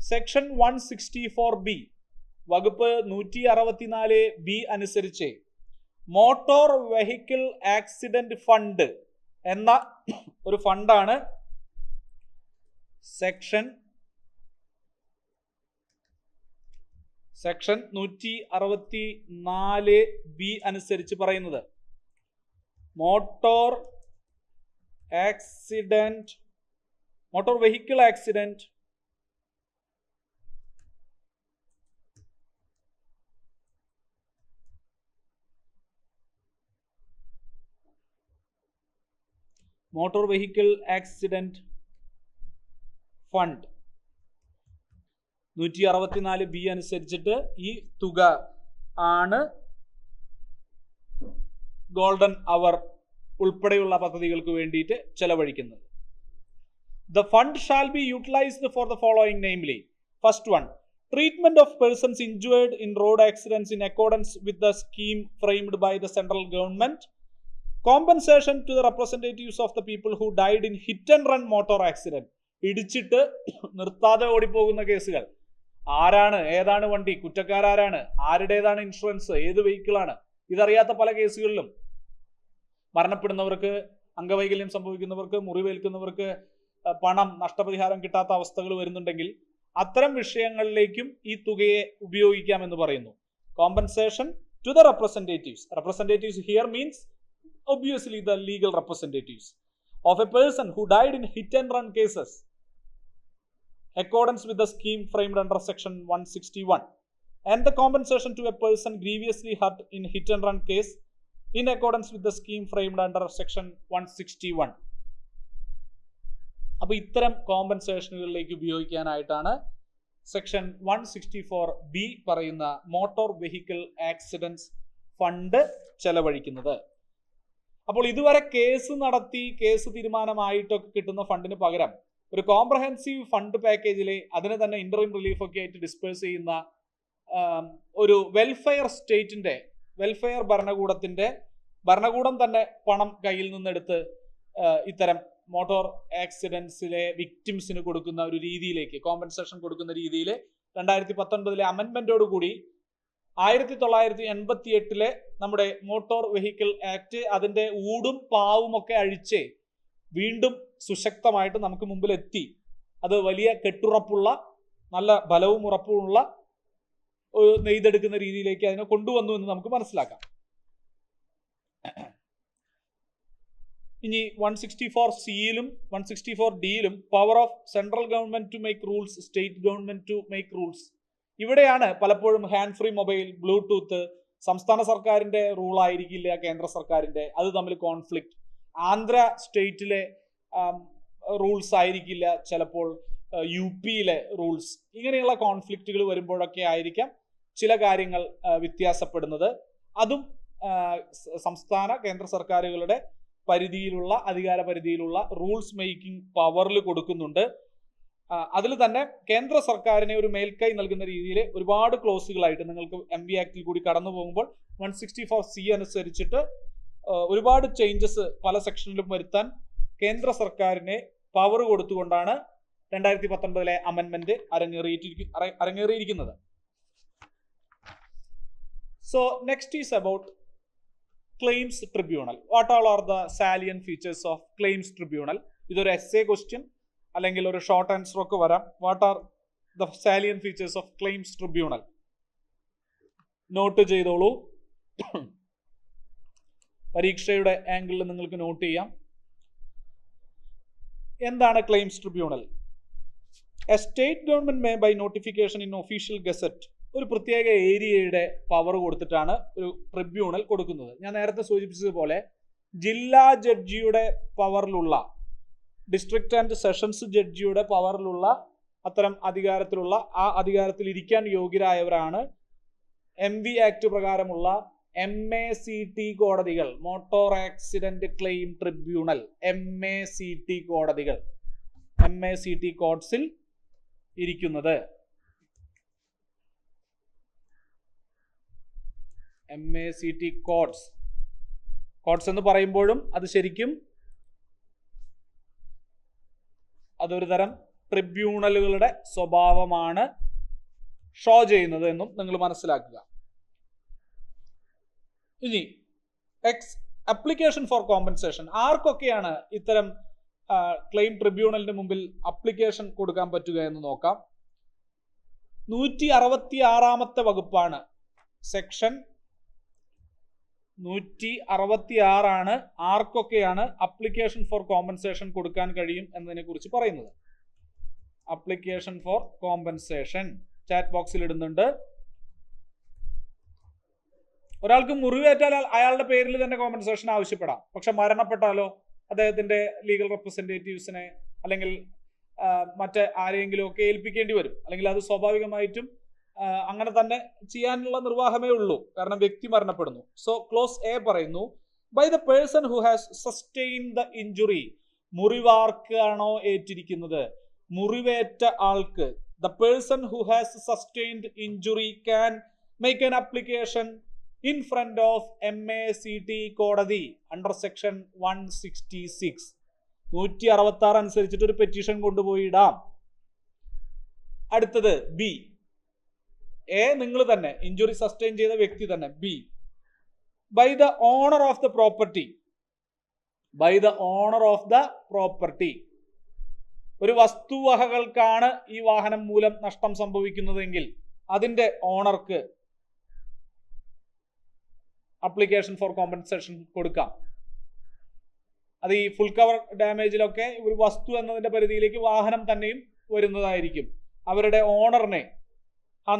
സെക്ഷൻ 164B വകുപ്പ് 164B അനുസരിച്ച് മോട്ടോർ വെഹിക്കിൾ ആക്സിഡന്റ് ഫണ്ട് എന്ന ഒരു ഫണ്ടാണ് സെക്ഷൻ 164B അനുസരിച്ച് പറയുന്നത്. Motor vehicle accident fund 164B അനുസരിച്ചിട്ട് ഈ തുക ആണ് ഗോൾഡൻ അവർ ഉൾപ്പെടെയുള്ള പദ്ധതികൾക്ക് വേണ്ടിയിട്ട് ചെലവഴിക്കുന്നത്. The fund shall be utilized for the following, namely, first one, treatment of persons injured in road accidents in accordance with the scheme framed by the central government, compensation to the representatives of the people who died in hit and run motor accident. ഇടിച്ചിട്ട് നിർത്താതെ ഓടിപ്പോകുന്ന കേസുകൾ, ആരാണ്, ഏതാണ് വണ്ടി, കുറ്റക്കാരാരാണ്, ആരുടേതാണ് insurance, ഏത് വെഹിക്കിളാണ്, ഇതറിയാത്ത പല കേസുകളിലും മരണപ്പെടുന്നവർക്ക്, അംഗവൈകല്യം സംഭവിക്കുന്നവർക്ക്, മുറിവേൽക്കുന്നവർക്ക് പണം, നഷ്ടപരിഹാരം കിട്ടാത്ത അവസ്ഥകൾ വരുന്നുണ്ടെങ്കിൽ അത്തരം വിഷയങ്ങളിലേക്കും ഈ തുകയെ ഉപയോഗിക്കാമെന്ന് പറയുന്നു. Compensation to the representatives here means obviously the legal representatives of a person who died in hit and run cases accordance with the scheme framed under section 161, and the compensation to a person grievously hurt in hit and run case in accordance with the scheme framed under section 161. അപ്പോൾ ഇത്തരം കോമ്പൻസേഷനുകളിലേക്ക് ഉപയോഗിക്കാനായിട്ടാണ് section 164B പറയുന്ന motor vehicle accidents fund ചെലവഴിക്കുന്നത്. അപ്പോൾ ഇതുവരെ case നടത്തി case തീരുമാനമായിട്ടൊക്കെ കിട്ടുന്ന ഫണ്ടിന് പകരം ഒരു കോംപ്രഹെൻസീവ് ഫണ്ട് പാക്കേജിൽ അതിനെ തന്നെ ഇന്ററിം റിലീഫ് ഒക്കെ ആയിട്ട് ഡിസ്പേഴ്സ് ചെയ്യുന്ന ഒരു വെൽഫെയർ ഭരണകൂടം തന്നെ പണം കയ്യിൽ നിന്നെടുത്ത് ഇത്തരം മോട്ടോർ ആക്സിഡൻസിലെ വിക്ടിംസിന് കൊടുക്കുന്ന ഒരു രീതിയിലേക്ക്, കോമ്പൻസേഷൻ കൊടുക്കുന്ന രീതിയിൽ 2019 അമെൻമെന്റോട് കൂടി 1988 നമ്മുടെ മോട്ടോർ വെഹിക്കിൾ ആക്ട് അതിന്റെ ഊടും പാവും ഒക്കെ അഴിച്ച് വീണ്ടും സുശക്തമായിട്ട് നമുക്ക് മുമ്പിൽ എത്തി. അത് വലിയ കെട്ടുറപ്പുള്ള നല്ല ബലവും ഉറപ്പുമുള്ള നെയ്തെടുക്കുന്ന രീതിയിലേക്ക് അതിനെ കൊണ്ടുവന്നു എന്ന് നമുക്ക് മനസ്സിലാക്കാം. ഇനി 164C-യിലും 164D-യിലും power of central government to make rules, state government to make rules. ഇവിടെയാണ് പലപ്പോഴും ഹാൻഡ് ഫ്രീ മൊബൈൽ, ബ്ലൂടൂത്ത് സംസ്ഥാന സർക്കാരിന്റെ റൂൾ ആയിരിക്കില്ല കേന്ദ്ര സർക്കാരിന്റെ, അത് തമ്മിൽ കോൺഫ്ലിക്റ്റ്. ആന്ധ്ര സ്റ്റേറ്റിലെ റൂൾസ് ആയിരിക്കില്ല ചിലപ്പോൾ UP-യിലെ റൂൾസ്. ഇങ്ങനെയുള്ള കോൺഫ്ലിക്റ്റുകൾ വരുമ്പോഴൊക്കെ ആയിരിക്കാം ചില കാര്യങ്ങൾ വ്യത്യാസപ്പെടുന്നത്. അതും സംസ്ഥാന കേന്ദ്ര സർക്കാരുകളുടെ പരിധിയിലുള്ള അധികാര പരിധിയിലുള്ള റൂൾസ് മേക്കിംഗ് പവറിൽ കൊടുക്കുന്നുണ്ട്. അതിൽ തന്നെ കേന്ദ്ര സർക്കാരിനെ ഒരു മേൽക്കൈ നൽകുന്ന രീതിയിൽ ഒരുപാട് ക്ലോസുകളായിട്ട് നിങ്ങൾക്ക് MB ആക്ടിൽ കൂടി കടന്നു പോകുമ്പോൾ 164C അനുസരിച്ചിട്ട് ഒരുപാട് ചേഞ്ചസ് പല സെക്ഷനിലും വരുത്താൻ കേന്ദ്ര സർക്കാരിനെ പവർ കൊടുത്തുകൊണ്ടാണ് 2019 അമെൻമെന്റ് അരങ്ങേറിയിരിക്കുന്നത്. So next is about claims tribunal. What all are the salient features of claims tribunal? ഇതൊരു essay ക്വസ്റ്റ്യൻ അല്ലെങ്കിൽ ഒരു ഷോർട്ട് ആൻസർ ഒക്കെ വരാം. What are the salient features of claims tribunal? Note ചെയ്തോളൂ. പരീക്ഷയുടെ ആംഗിളിൽ നിങ്ങൾക്ക് നോട്ട് ചെയ്യാം. എന്താണ് claims tribunal? A state government may by notification in official gazette, ഒരു പ്രത്യേക ഏരിയയുടെ പവർ കൊടുത്തിട്ടാണ് ഒരു ട്രിബ്യൂണൽ കൊടുക്കുന്നത്. ഞാൻ നേരത്തെ സൂചിപ്പിച്ചതുപോലെ ജില്ലാ ജഡ്ജിയുടെ പവറിലുള്ള, ഡിസ്ട്രിക്ട് ആൻഡ് സെഷൻസ് ജഡ്ജിയുടെ പവറിലുള്ള അത്തരം അധികാരത്തിലുള്ള ആ അധികാരത്തിൽ ഇരിക്കാൻ യോഗ്യരായവരാണ് MV ആക്ട് പ്രകാരമുള്ള MACT കോടതികൾ, motor accident claim tribunal, MACT കോടതികൾ, MACT കോർട്സിൽ ഇരിക്കുന്നത്. MACT കോർട്സ് എന്ന് പറയുമ്പോഴും അത് ശരിക്കും അതൊരു തരം ട്രിബ്യൂണലുകളുടെ സ്വഭാവമാണ് ഷോ ചെയ്യുന്നത് എന്നും നിങ്ങൾ മനസ്സിലാക്കുക. ഇനി അപ്ലിക്കേഷൻ ഫോർ കോമ്പൻസേഷൻ. ആർക്കൊക്കെയാണ് ഇത്തരം ക്ലെയിം ട്രിബ്യൂണലിന് മുമ്പിൽ അപ്ലിക്കേഷൻ കൊടുക്കാൻ പറ്റുക എന്ന് നോക്കാം. 166 വകുപ്പാണ്, സെക്ഷൻ 166 ആർക്കൊക്കെയാണ് അപ്ലിക്കേഷൻ ഫോർ കോമ്പൻസേഷൻ കൊടുക്കാൻ കഴിയും എന്നതിനെ കുറിച്ച് പറയുന്നത്. അപ്ലിക്കേഷൻ ഫോർ കോമ്പൻസേഷൻ ചാറ്റ് ബോക്സിൽ ഇടുന്നുണ്ട്. ഒരാൾക്ക് മുറിവേറ്റാൽ അയാളുടെ പേരിൽ തന്നെ കോമ്പൻസേഷൻ ആവശ്യപ്പെടാം. പക്ഷെ മരണപ്പെട്ടാലോ അദ്ദേഹത്തിന്റെ ലീഗൽ റെപ്രസെന്റേറ്റീവ്സിനെ അല്ലെങ്കിൽ മറ്റ് ആരെങ്കിലും ഒക്കെ ഏൽപ്പിക്കേണ്ടി വരും. അല്ലെങ്കിൽ അത് സ്വാഭാവികമായിട്ടും അങ്ങനെ തന്നെ ചെയ്യാനുള്ള നിർവാഹമേ ഉള്ളൂ, കാരണം വ്യക്തി മരണപ്പെടുന്നു. സോ ക്ലോസ് എ പറയുന്നു, by the person who has sustain the injury. മുറിവാർക്കാണോ ഏറ്റിരിക്കുന്നത്? മുറിവേറ്റ ആൾക്ക്, the person who has sustained injury can make an application in front of MACT കോടതി അണ്ടർ സെക്ഷൻ 166. 166 അനുസരിച്ചിട്ട് ഒരു പെറ്റീഷൻ കൊണ്ടുപോയി ഇടാം. അടുത്തത് ബി. എ നിങ്ങൾ തന്നെ, ഇഞ്ചുറി സസ്റ്റെയിൻ ചെയ്ത വ്യക്തി തന്നെ. B, by the owner of the property. By the owner of the property. ഒരു വസ്തുവകകൾക്കാണ് ഈ വാഹനം മൂലം നഷ്ടം സംഭവിക്കുന്നതെങ്കിൽ അതിന്റെ ഓണർക്ക് അപ്ലിക്കേഷൻ ഫോർ കോമ്പൻസേഷൻ കൊടുക്കാം. അത് ഈ ഫുൾ കവർ ഡാമേജിലൊക്കെ ഒരു വസ്തു എന്നതിന്റെ പരിധിയിലേക്ക് വാഹനം തന്നെയും വരുന്നതായിരിക്കും. അവരുടെ ഓണറിനെ ആ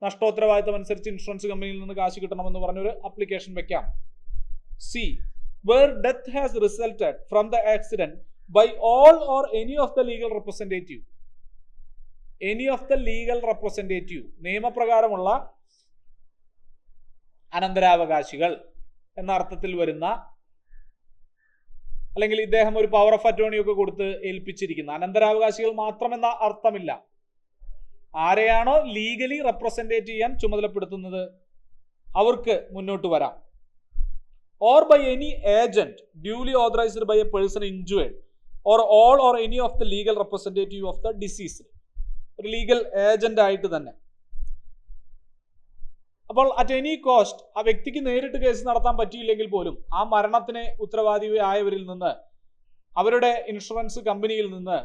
നഷ്ടോത്തരവാദിത്തം അനുസരിച്ച് ഇൻഷുറൻസ് കമ്പനിയിൽ നിന്ന് കാശ് കിട്ടണമെന്ന് പറഞ്ഞൊരു അപ്ലിക്കേഷൻ വെക്കാം. C, where death has resulted from the accident by all or any of the legal representative. Any of the legal representative, നിയമപ്രകാരമുള്ള അനന്തരാവകാശികൾ എന്ന അർത്ഥത്തിൽ വരുന്ന, അല്ലെങ്കിൽ ഇദ്ദേഹം ഒരു പവർ ഓഫ് അറ്റോർണി ഒക്കെ കൊടുത്ത് ഏൽപ്പിച്ചിരിക്കുന്ന അനന്തരാവകാശികൾ മാത്രമെന്ന അർത്ഥമില്ല. ആരെയാണോ ലീഗലി റെപ്രസെന്റേറ്റ് ചെയ്യാൻ ചുമതലപ്പെടുത്തുന്നത് അവർക്ക് മുന്നോട്ട് വരാം. Or by any agent duly authorised by a person injured or all or any of the legal representative of the deceased. ഒരു ലീഗൽ ഏജന്റ് ആയിട്ട് തന്നെ. അപ്പോൾ അറ്റ് എനി കോസ്റ്റ് ആ വ്യക്തിക്ക് നേരിട്ട് കേസ് നടത്താൻ പറ്റിയില്ലെങ്കിൽ പോലും ആ മരണത്തിന് ഉത്തരവാദിയായവരിൽ നിന്ന്, അവരുടെ ഇൻഷുറൻസ് കമ്പനിയിൽ നിന്ന്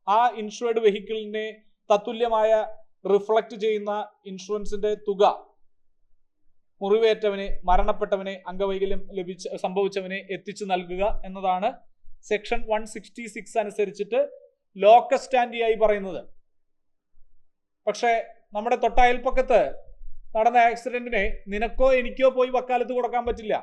ആ ഇൻഷുർഡ് വെഹിക്കിളിനെ തത്തുല്യമായ റിഫ്ലക്റ്റ് ചെയ്യുന്ന ഇൻഷുറൻസിന്റെ തുക മുറിവേറ്റവന്, മരണപ്പെട്ടവന്, അംഗവൈകല്യം സംഭവിച്ചവന് എത്തിച്ചു നൽകുക എന്നതാണ് സെക്ഷൻ 166 അനുസരിച്ചിട്ട് ലോക്കസ് സ്റ്റാൻഡിയായി പറയുന്നത്. പക്ഷേ നമ്മുടെ തൊട്ടയൽപ്പക്കത്ത് നടന്ന ആക്സിഡന്റിനെ നിനക്കോ എനിക്കോ പോയി വക്കാലത്ത് കൊടുക്കാൻ പറ്റില്ല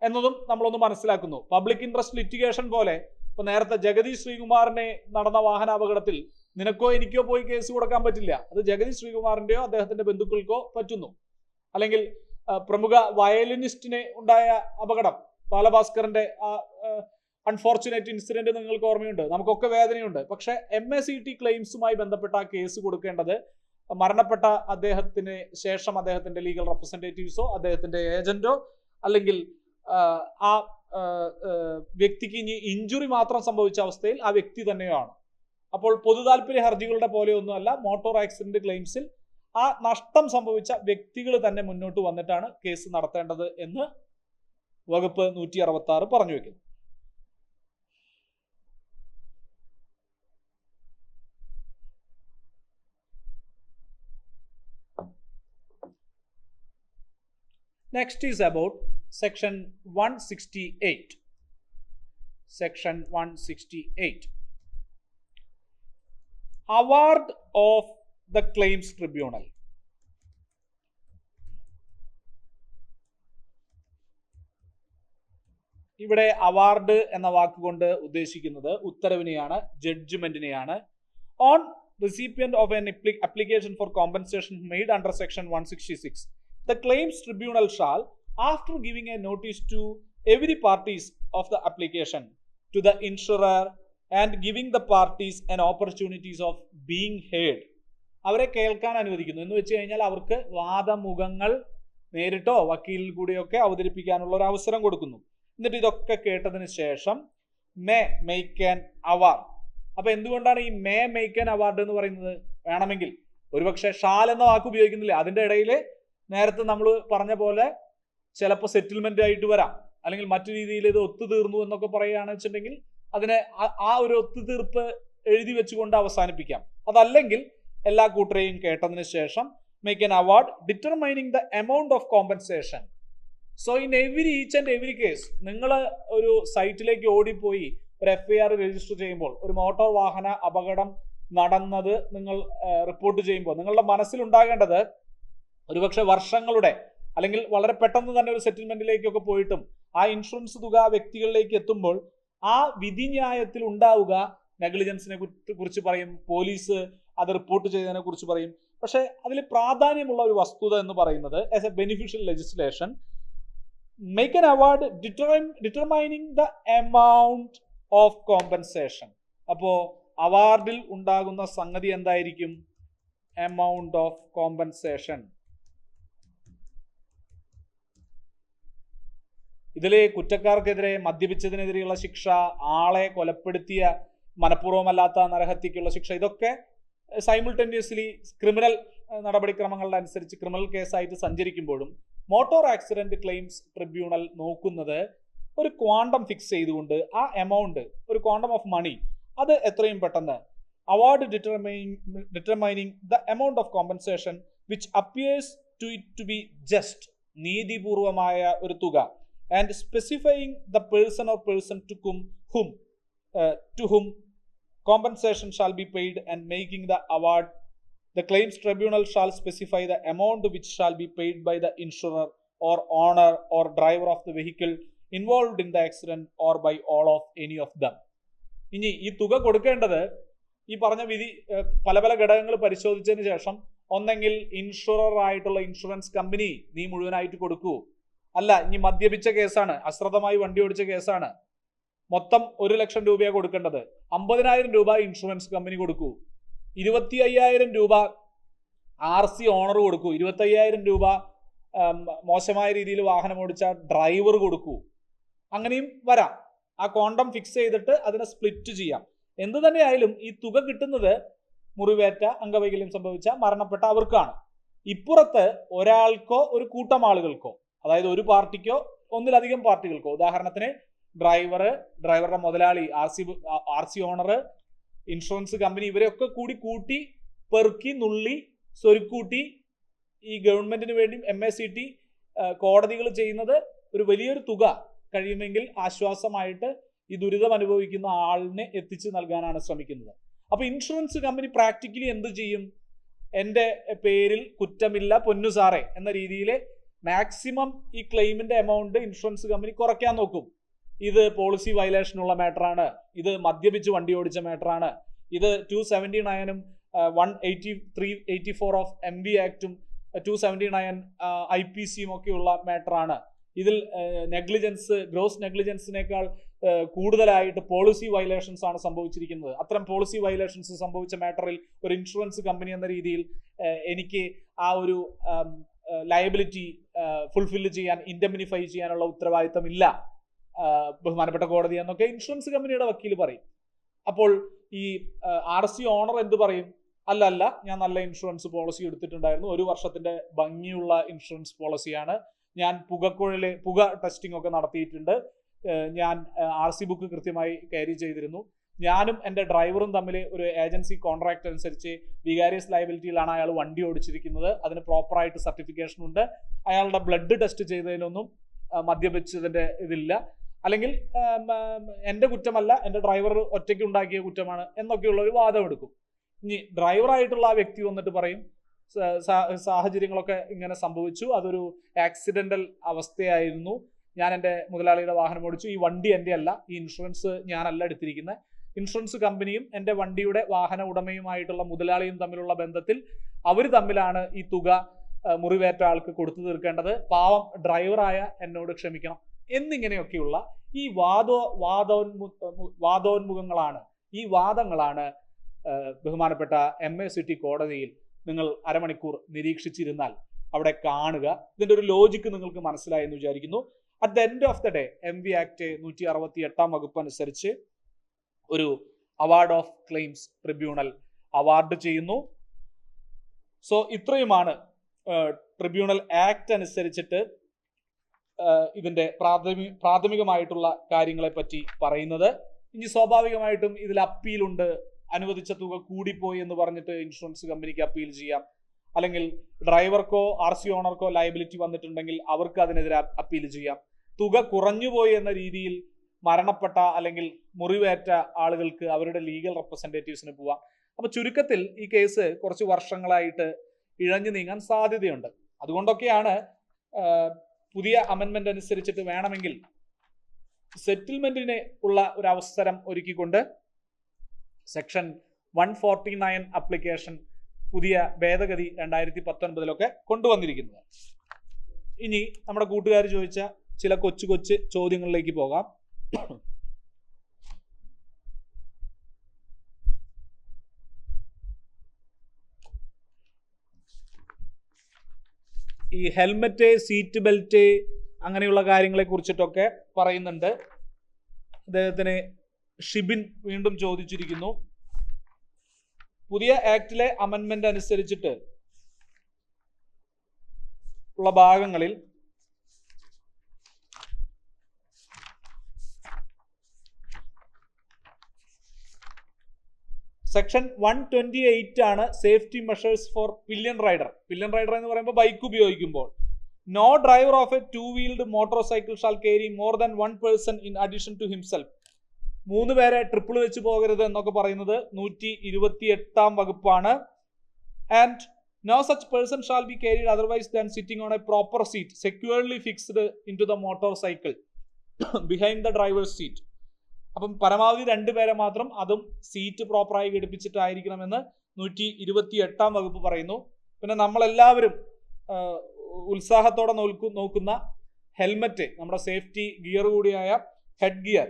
എന്നതും നമ്മളൊന്ന് മനസ്സിലാക്കുന്നു. പബ്ലിക് ഇൻട്രസ്റ്റ് ലിറ്റിഗേഷൻ പോലെ ഇപ്പൊ നേരത്തെ ജഗദീഷ് ശ്രീകുമാറിനെ നടന്ന വാഹനാപകടത്തിൽ നിനക്കോ എനിക്കോ പോയി കേസ് കൊടുക്കാൻ പറ്റില്ല. അത് ജഗദീഷ് ശ്രീകുമാറിന്റെയോ അദ്ദേഹത്തിന്റെ ബന്ധുക്കൾക്കോ പറ്റുന്നു. അല്ലെങ്കിൽ പ്രമുഖ വയലിനിസ്റ്റിനെ ഉണ്ടായ അപകടം, ബാലഭാസ്കറിന്റെ അൺഫോർച്ചുനേറ്റ് ഇൻസിഡന്റ് നിങ്ങൾക്ക് ഓർമ്മയുണ്ട്, നമുക്കൊക്കെ വേദനയുണ്ട്. പക്ഷെ MACT ക്ലെയിംസുമായി ബന്ധപ്പെട്ട ആ കേസ് കൊടുക്കേണ്ടത് മരണപ്പെട്ട അദ്ദേഹത്തിന് ശേഷം അദ്ദേഹത്തിന്റെ ലീഗൽ റെപ്രസെന്റേറ്റീവ്സോ അദ്ദേഹത്തിന്റെ ഏജന്റോ അല്ലെങ്കിൽ ആ വ്യക്തിക്ക് ഇനി ഇഞ്ചുറി മാത്രം സംഭവിച്ച അവസ്ഥയിൽ ആ വ്യക്തി തന്നെയാണ്. അപ്പോൾ പൊതുതാൽപര്യ ഹർജികളുടെ പോലെയൊന്നുമല്ല മോട്ടോർ ആക്സിഡന്റ് ക്ലെയിംസിൽ ആ നഷ്ടം സംഭവിച്ച വ്യക്തികൾ തന്നെ മുന്നോട്ട് വന്നിട്ടാണ് കേസ് നടത്തേണ്ടത് എന്ന് വകുപ്പ് 166 പറഞ്ഞു വെക്കുന്നു. Next is about section 168. Section 168. Award of the Claims Tribunal. ഇവിടെ അവാർഡ് എന്ന വാക്കുകൊണ്ട് ഉദ്ദേശിക്കുന്നത് ഉത്തരവിനെയാണ്, ജഡ്ജ്മെന്റിനെയാണ്. On recipient of an application for compensation made under section 166, the claims tribunal shall, after giving a notice to every parties of the application to the insurer and giving the parties an opportunities of being heard, അവരെ കേൾക്കാൻ അനുവദിക്കുന്നു. എന്ന് വെച്ച് കഴിഞ്ഞാൽ അവർക്ക് വാദമുഖങ്ങൾ നേരിട്ടോ വക്കീലിൽ കൂടിയൊക്കെ അവതരിപ്പിക്കാനുള്ള ഒരു അവസരം കൊടുക്കുന്നു. എന്നിട്ട് ഇതൊക്കെ കേട്ടതിന് ശേഷം മേ മേക്ക് ആൻ അവാർഡ്. അപ്പൊ എന്തുകൊണ്ടാണ് ഈ മേ മേക്ക് ആൻ അവാർഡ് എന്ന് പറയുന്നത്? വേണമെങ്കിൽ ഒരുപക്ഷെ ഷാൽ എന്ന വാക്ക് ഉപയോഗിക്കുന്നില്ല, അതിന്റെ ഇടയിൽ നേരത്തെ നമ്മൾ പറഞ്ഞ പോലെ ചിലപ്പോൾ സെറ്റിൽമെന്റ് ആയിട്ട് വരാം, അല്ലെങ്കിൽ മറ്റു രീതിയിൽ ഇത് ഒത്തുതീർന്നു എന്നൊക്കെ പറയുകയാണെന്ന് വെച്ചിട്ടുണ്ടെങ്കിൽ അതിനെ ആ ഒരു ഒത്തുതീർപ്പ് എഴുതി വെച്ചുകൊണ്ട് അവസാനിപ്പിക്കാം. അതല്ലെങ്കിൽ എല്ലാ കൂട്ടരെയും കേട്ടതിന് ശേഷം make an award determining the amount of compensation. So in each and every case നിങ്ങൾ ഒരു സൈറ്റിലേക്ക് ഓടിപ്പോയി ഒരു FIR രജിസ്റ്റർ ചെയ്യുമ്പോൾ, ഒരു മോട്ടോർ വാഹന അപകടം നടന്നത് നിങ്ങൾ റിപ്പോർട്ട് ചെയ്യുമ്പോൾ നിങ്ങളുടെ മനസ്സിലുണ്ടാകേണ്ടത് ഒരുപക്ഷെ വർഷങ്ങളുടെ അല്ലെങ്കിൽ വളരെ പെട്ടെന്ന് തന്നെ ഒരു സെറ്റിൽമെന്റിലേക്കൊക്കെ പോയിട്ടും ആ ഇൻഷുറൻസ് തുക വ്യക്തികളിലേക്ക് എത്തുമ്പോൾ ആ വിധിന്യായത്തിൽ ഉണ്ടാവുക നെഗ്ലിജൻസിനെ കുറിച്ച് പറയും, പോലീസ് അത് റിപ്പോർട്ട് ചെയ്തതിനെ കുറിച്ച് പറയും. പക്ഷെ അതിൽ പ്രാധാന്യമുള്ള ഒരു വസ്തുത എന്ന് പറയുന്നത് as A beneficial legislation make an award determining the amount of compensation. അപ്പോ അവാർഡിൽ ഉണ്ടാകുന്ന സംഗതി എന്തായിരിക്കും? Amount of compensation. ഇതിലെ കുറ്റക്കാർക്കെതിരെ മദ്യപിച്ചതിനെതിരെയുള്ള ശിക്ഷ, ആളെ കൊലപ്പെടുത്തിയ മനഃപൂർവ്വമല്ലാത്ത നരഹത്യക്കുള്ള ശിക്ഷ, ഇതൊക്കെ സൈമിൾട്ടേനിയസ്ലി ക്രിമിനൽ നടപടിക്രമങ്ങളുടെ അനുസരിച്ച് ക്രിമിനൽ കേസായിട്ട് സഞ്ചരിക്കുമ്പോഴും മോട്ടോർ ആക്സിഡന്റ് ക്ലെയിംസ് ട്രിബ്യൂണൽ നോക്കുന്നത് ഒരു ക്വാണ്ടം ഫിക്സ് ചെയ്തുകൊണ്ട് ആ എമൗണ്ട്, ഒരു ക്വാണ്ടം ഓഫ് മണി, അത് എത്രയും പെട്ടെന്ന് award determining the amount of compensation which appears to it to be just, നീതിപൂർവമായ ഒരു തുക, and specifying the person or person to whom compensation shall be paid and making the award. The claims tribunal shall specify the amount which shall be paid by the insurer or owner or driver of the vehicle involved in the accident or by all of any of them. ഇനി ഈ തുക കൊടുക്കേണ്ടത് ഈ പറഞ്ഞ വിധി പല പല ഘടകങ്ങൾ പരിശോധിച്ചതിന് ശേഷം ഒന്നെങ്കിൽ ഇൻഷുറർ ആയിട്ടുള്ള ഇൻഷുറൻസ് കമ്പനി നീ മുഴുവനായിട്ട് കൊടുക്കൂ, അല്ല ഇനി മദ്യപിച്ച കേസാണ്, അശ്രദ്ധമായി വണ്ടി ഓടിച്ച കേസാണ്, മൊത്തം 1 ലക്ഷം രൂപയാണ് കൊടുക്കേണ്ടത്, 50,000 രൂപ ഇൻഷുറൻസ് കമ്പനി കൊടുക്കൂ, 25,000 രൂപ RC ഓണർ കൊടുക്കൂ, 25,000 രൂപ മോശമായ രീതിയിൽ വാഹനം ഓടിച്ച ഡ്രൈവർ കൊടുക്കൂ. അങ്ങനെയും വരാം. ആ ക്വാണ്ടം ഫിക്സ് ചെയ്തിട്ട് അതിനെ സ്പ്ലിറ്റ് ചെയ്യാം. എന്തു തന്നെയായാലും ഈ തുക കിട്ടുന്നത് മുറിവേറ്റ, അംഗവൈകല്യം സംഭവിച്ച, മരണപ്പെട്ട അവർക്കാണ്. ഇപ്പുറത്ത് ഒരാൾക്കോ ഒരു കൂട്ടം ആളുകൾക്കോ, അതായത് ഒരു പാർട്ടിക്കോ ഒന്നിലധികം പാർട്ടികൾക്കോ, ഉദാഹരണത്തിന് ഡ്രൈവറുടെ മുതലാളി, RC ഓണർ, ഇൻഷുറൻസ് കമ്പനി ഇവരെയൊക്കെ കൂട്ടി പെറുക്കി നുള്ളി സ്വരുക്കൂട്ടി ഈ ഗവൺമെന്റിന് വേണ്ടിയും MACT കോടതികൾ ചെയ്യുന്നത് ഒരു വലിയൊരു തുക കഴിയുമെങ്കിൽ ആശ്വാസമായിട്ട് ഈ ദുരിതം അനുഭവിക്കുന്ന ആളിനെ എത്തിച്ചു നൽകാനാണ് ശ്രമിക്കുന്നത്. അപ്പൊ ഇൻഷുറൻസ് കമ്പനി പ്രാക്ടിക്കലി എന്ത് ചെയ്യും? എൻ്റെ പേരിൽ കുറ്റമില്ല പൊന്നു സാറേ എന്ന രീതിയിൽ മാക്സിമം ഈ ക്ലെയിമിന്റെ എമൗണ്ട് ഇൻഷുറൻസ് കമ്പനി കുറയ്ക്കാൻ നോക്കും. ഇത് പോളിസി വയലേഷനുള്ള മാറ്ററാണ്, ഇത് മദ്യപിച്ച് വണ്ടി ഓടിച്ച മാറ്ററാണ്, ഇത് 279 18384 ഓഫ് MV ആക്ടും 279 IPCയും ഒക്കെയുള്ള മാറ്ററാണ്. ഇതിൽ നെഗ്ലിജൻസ്, ഗ്രോസ് നെഗ്ലിജൻസിനേക്കാൾ കൂടുതലായിട്ട് പോളിസി വയലേഷൻസ് ആണ് സംഭവിച്ചിരിക്കുന്നത്. അത്തരം പോളിസി വയലേഷൻസ് സംഭവിച്ച മാറ്ററിൽ ഒരു ഇൻഷുറൻസ് കമ്പനി എന്ന രീതിയിൽ എനിക്ക് ആ ഒരു ലയബിലിറ്റി ഫുൾഫില്ല് ചെയ്യാൻ, ഇൻഡെമിനിഫൈ ചെയ്യാനുള്ള ഉത്തരവാദിത്തം ഇല്ല ബഹുമാനപ്പെട്ട കോടതി എന്നൊക്കെ ഇൻഷുറൻസ് കമ്പനിയുടെ വക്കീൽ പറയും. അപ്പോൾ ഈ RC ഓണർ എന്ത് പറയും? അല്ല, ഞാൻ നല്ല ഇൻഷുറൻസ് പോളിസി എടുത്തിട്ടുണ്ടായിരുന്നു, 1 വർഷത്തിന്റെ ഭംഗിയുള്ള ഇൻഷുറൻസ് പോളിസിയാണ്, ഞാൻ പുക ടെസ്റ്റിംഗ് ഒക്കെ നടത്തിയിട്ടുണ്ട്, ഞാൻ RC ബുക്ക് കൃത്യമായി ക്യാരി ചെയ്തിരുന്നു, ഞാനും എൻ്റെ ഡ്രൈവറും തമ്മിൽ ഒരു ഏജൻസി കോൺട്രാക്ട് അനുസരിച്ച് വികാരിയസ് ലയബിലിറ്റിയിലാണ് അയാൾ വണ്ടി ഓടിച്ചിരിക്കുന്നത്, അതിന് പ്രോപ്പറായിട്ട് സർട്ടിഫിക്കേഷൻ ഉണ്ട്, അയാളുടെ ബ്ലഡ് ടെസ്റ്റ് ചെയ്തതിനൊന്നും മദ്യപിച്ചതിൻ്റെ ഇതില്ല, അല്ലെങ്കിൽ എൻ്റെ കുറ്റമല്ല, എൻ്റെ ഡ്രൈവർ ഒറ്റയ്ക്ക് ഉണ്ടാക്കിയ കുറ്റമാണ് എന്നൊക്കെയുള്ള ഒരു വാദം എടുക്കും. ഇനി ഡ്രൈവറായിട്ടുള്ള ആ വ്യക്തി വന്നിട്ട് പറയും സാഹചര്യങ്ങളൊക്കെ ഇങ്ങനെ സംഭവിച്ചു, അതൊരു ആക്സിഡൻ്റൽ അവസ്ഥയായിരുന്നു, ഞാൻ എൻ്റെ മുതലാളിയുടെ വാഹനം ഓടിച്ചു, ഈ വണ്ടി എൻ്റെ അല്ല, ഈ ഇൻഷുറൻസ് ഞാനല്ല എടുത്തിരിക്കുന്നത്, ഇൻഷുറൻസ് കമ്പനിയും എൻ്റെ വണ്ടിയുടെ വാഹന ഉടമയുമായിട്ടുള്ള മുതലാളിയും തമ്മിലുള്ള ബന്ധത്തിൽ അവർ തമ്മിലാണ് ഈ തുക മുറിവേറ്റ ആൾക്ക് കൊടുത്തു തീർക്കേണ്ടത്, പാവം ഡ്രൈവറായ എന്നോട് ക്ഷമിക്കണം എന്നിങ്ങനെയൊക്കെയുള്ള ഈ വാദോന്മുഖങ്ങളാണ്, ഈ വാദങ്ങളാണ് ബഹുമാനപ്പെട്ട MACT കോടതിയിൽ നിങ്ങൾ അരമണിക്കൂർ നിരീക്ഷിച്ചിരുന്നാൽ അവിടെ കാണുക. ഇതിൻ്റെ ഒരു ലോജിക്ക് നിങ്ങൾക്ക് മനസ്സിലായി എന്ന് വിചാരിക്കുന്നു. At the end of the day MV act 168 വകുപ്പ് അനുസരിച്ച് ഒരു award of claims tribunal award ചെയ്യുന്നു. സോ ഇത്രയുമാണ് ട്രിബ്യൂണൽ ആക്ട് അനുസരിച്ചിട്ട് ഇതിൻ്റെ പ്രാഥമികമായിട്ടുള്ള കാര്യങ്ങളെ പറ്റി പറയുന്നത്. ഇനി സ്വാഭാവികമായിട്ടും ഇതിൽ അപ്പീലുണ്ട്, അനുവദിച്ച തുക കൂടിപ്പോയി എന്ന് പറഞ്ഞിട്ട് ഇൻഷുറൻസ് കമ്പനിക്ക് അപ്പീൽ ചെയ്യാം, അല്ലെങ്കിൽ ഡ്രൈവർക്കോ RC ഓണർക്കോ ലയബിലിറ്റി വന്നിട്ടുണ്ടെങ്കിൽ അവർക്ക് അതിനെതിരെ അപ്പീൽ ചെയ്യാം, തുക കുറഞ്ഞുപോയി എന്ന രീതിയിൽ മരണപ്പെട്ട അല്ലെങ്കിൽ മുറിവേറ്റ ആളുകൾക്ക് അവരുടെ ലീഗൽ റെപ്രസെൻറ്റേറ്റീവ്സിന് പോവാം. അപ്പൊ ചുരുക്കത്തിൽ ഈ കേസ് കുറച്ച് വർഷങ്ങളായിട്ട് ഇഴഞ്ഞു നീങ്ങാൻ സാധ്യതയുണ്ട്. അതുകൊണ്ടൊക്കെയാണ് പുതിയ അമെൻമെന്റ് അനുസരിച്ചിട്ട് വേണമെങ്കിൽ സെറ്റിൽമെന്റിന് ഉള്ള ഒരു അവസരം ഒരുക്കിക്കൊണ്ട് സെക്ഷൻ 149 അപ്ലിക്കേഷൻ പുതിയ ഭേദഗതി 2019 കൊണ്ടുവന്നിരിക്കുന്നത്. ഇനി നമ്മുടെ കൂട്ടുകാർ ചോദിച്ച ചില കൊച്ചു ചോദ്യങ്ങളിലേക്ക് പോകാം. ഈ ഹെൽമെറ്റ്, സീറ്റ് ബെൽറ്റ് അങ്ങനെയുള്ള കാര്യങ്ങളെ കുറിച്ചിട്ടൊക്കെ പറയുന്നുണ്ട്. അദ്ദേഹത്തിന് ഷിബിൻ വീണ്ടും ചോദിച്ചിരിക്കുന്നു, പുതിയ ആക്ടിലെ അമെൻമെന്റ് അനുസരിച്ചിട്ട് ഉള്ള ഭാഗങ്ങളിൽ സെക്ഷൻ 128 ആണ് safety measures for pillion rider. Pillion rider എന്ന് പറയുമ്പോൾ ബൈക്ക് ഉപയോഗിക്കുമ്പോൾ no driver of a 2-wheeled motor shall carry more than 1 person in addition to himself. 3 പേരെ ട്രിപ്പിൾ വെച്ച് പോകരുത് എന്നൊക്കെ പറയുന്നത് 128 വകുപ്പാണ്. And no such person shall be carried otherwise than sitting on a proper seat securely fixed into the motor cycle behind the driver's seat. അപ്പം പരമാവധി 2 പേരെ മാത്രം, അതും സീറ്റ് പ്രോപ്പറായി ഘടിപ്പിച്ചിട്ടായിരിക്കണമെന്ന് 128 വകുപ്പ് പറയുന്നു. പിന്നെ നമ്മളെല്ലാവരും ഉത്സാഹത്തോടെ നോക്കുന്ന ഹെൽമറ്റ്, നമ്മുടെ സേഫ്റ്റി ഗിയർ കൂടിയായ ഹെഡ് ഗിയർ,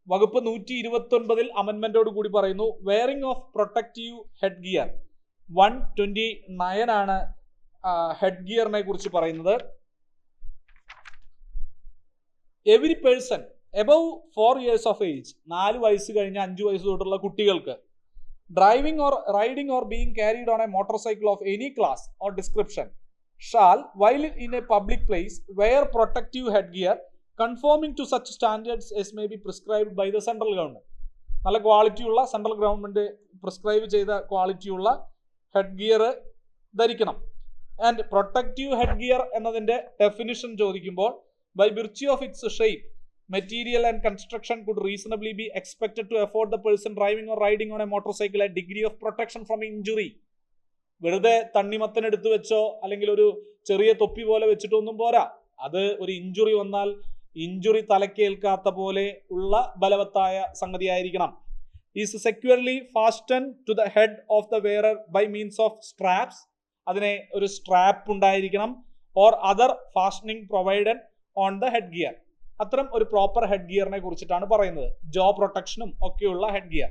വകുപ്പ് 129 അമെൻമെന്റോട് കൂടി പറയുന്നു wearing of protective head gear. 129 ആണ് ഹെഡ് ഗിയറിനെ കുറിച്ച് പറയുന്നത്. Every person above 4 years of age, 4 വയസ്സ് കഴിഞ്ഞ 5 വയസ്സ് തൊട്ടുള്ള കുട്ടികൾക്ക് driving or riding or being carried on A motor cycle of any class or description shall while in A public place where protective head gear conforming to such standards as may be prescribed by the central government. നല്ല ക്വാളിറ്റിയുള്ള central government prescribe ചെയ്ത ക്വാളിറ്റിയുള്ള head gear ധരിക്കണം. And protective head gear എന്നതിന്റെ definition ചോദിക്കുമ്പോൾ, by virtue of its shape, material and construction could reasonably be expected to afford the person driving or riding on a motorcycle a degree of protection from injury. വെറുതെ തണ്ണിമത്തനെടുത്ത് വെച്ചോ അല്ലെങ്കിൽ ഒരു ചെറിയ തൊപ്പി പോലെ വെച്ചിട്ടൊന്നും പോരാ. അത് ഒരു ഇഞ്ചുറി വന്നാൽ ഇഞ്ചുറി തലക്കേൽക്കാത്ത പോലെ ഉള്ള ബലവത്തായ സംഗതിയായിരിക്കണം. Is securely fasten to the head of the wearer by means of straps. അതിനെ ഒരു സ്ട്രാപ്പ് ഉണ്ടായിരിക്കണം. Or other fastening provided on the headgear. അത്തരം ഒരു പ്രോപ്പർ ഹെഡ് ഗിയറിനെ കുറിച്ചിട്ടാണ് പറയുന്നത്. ജോ പ്രൊട്ടക്ഷനും ഒക്കെയുള്ള ഹെഡ് ഗിയർ.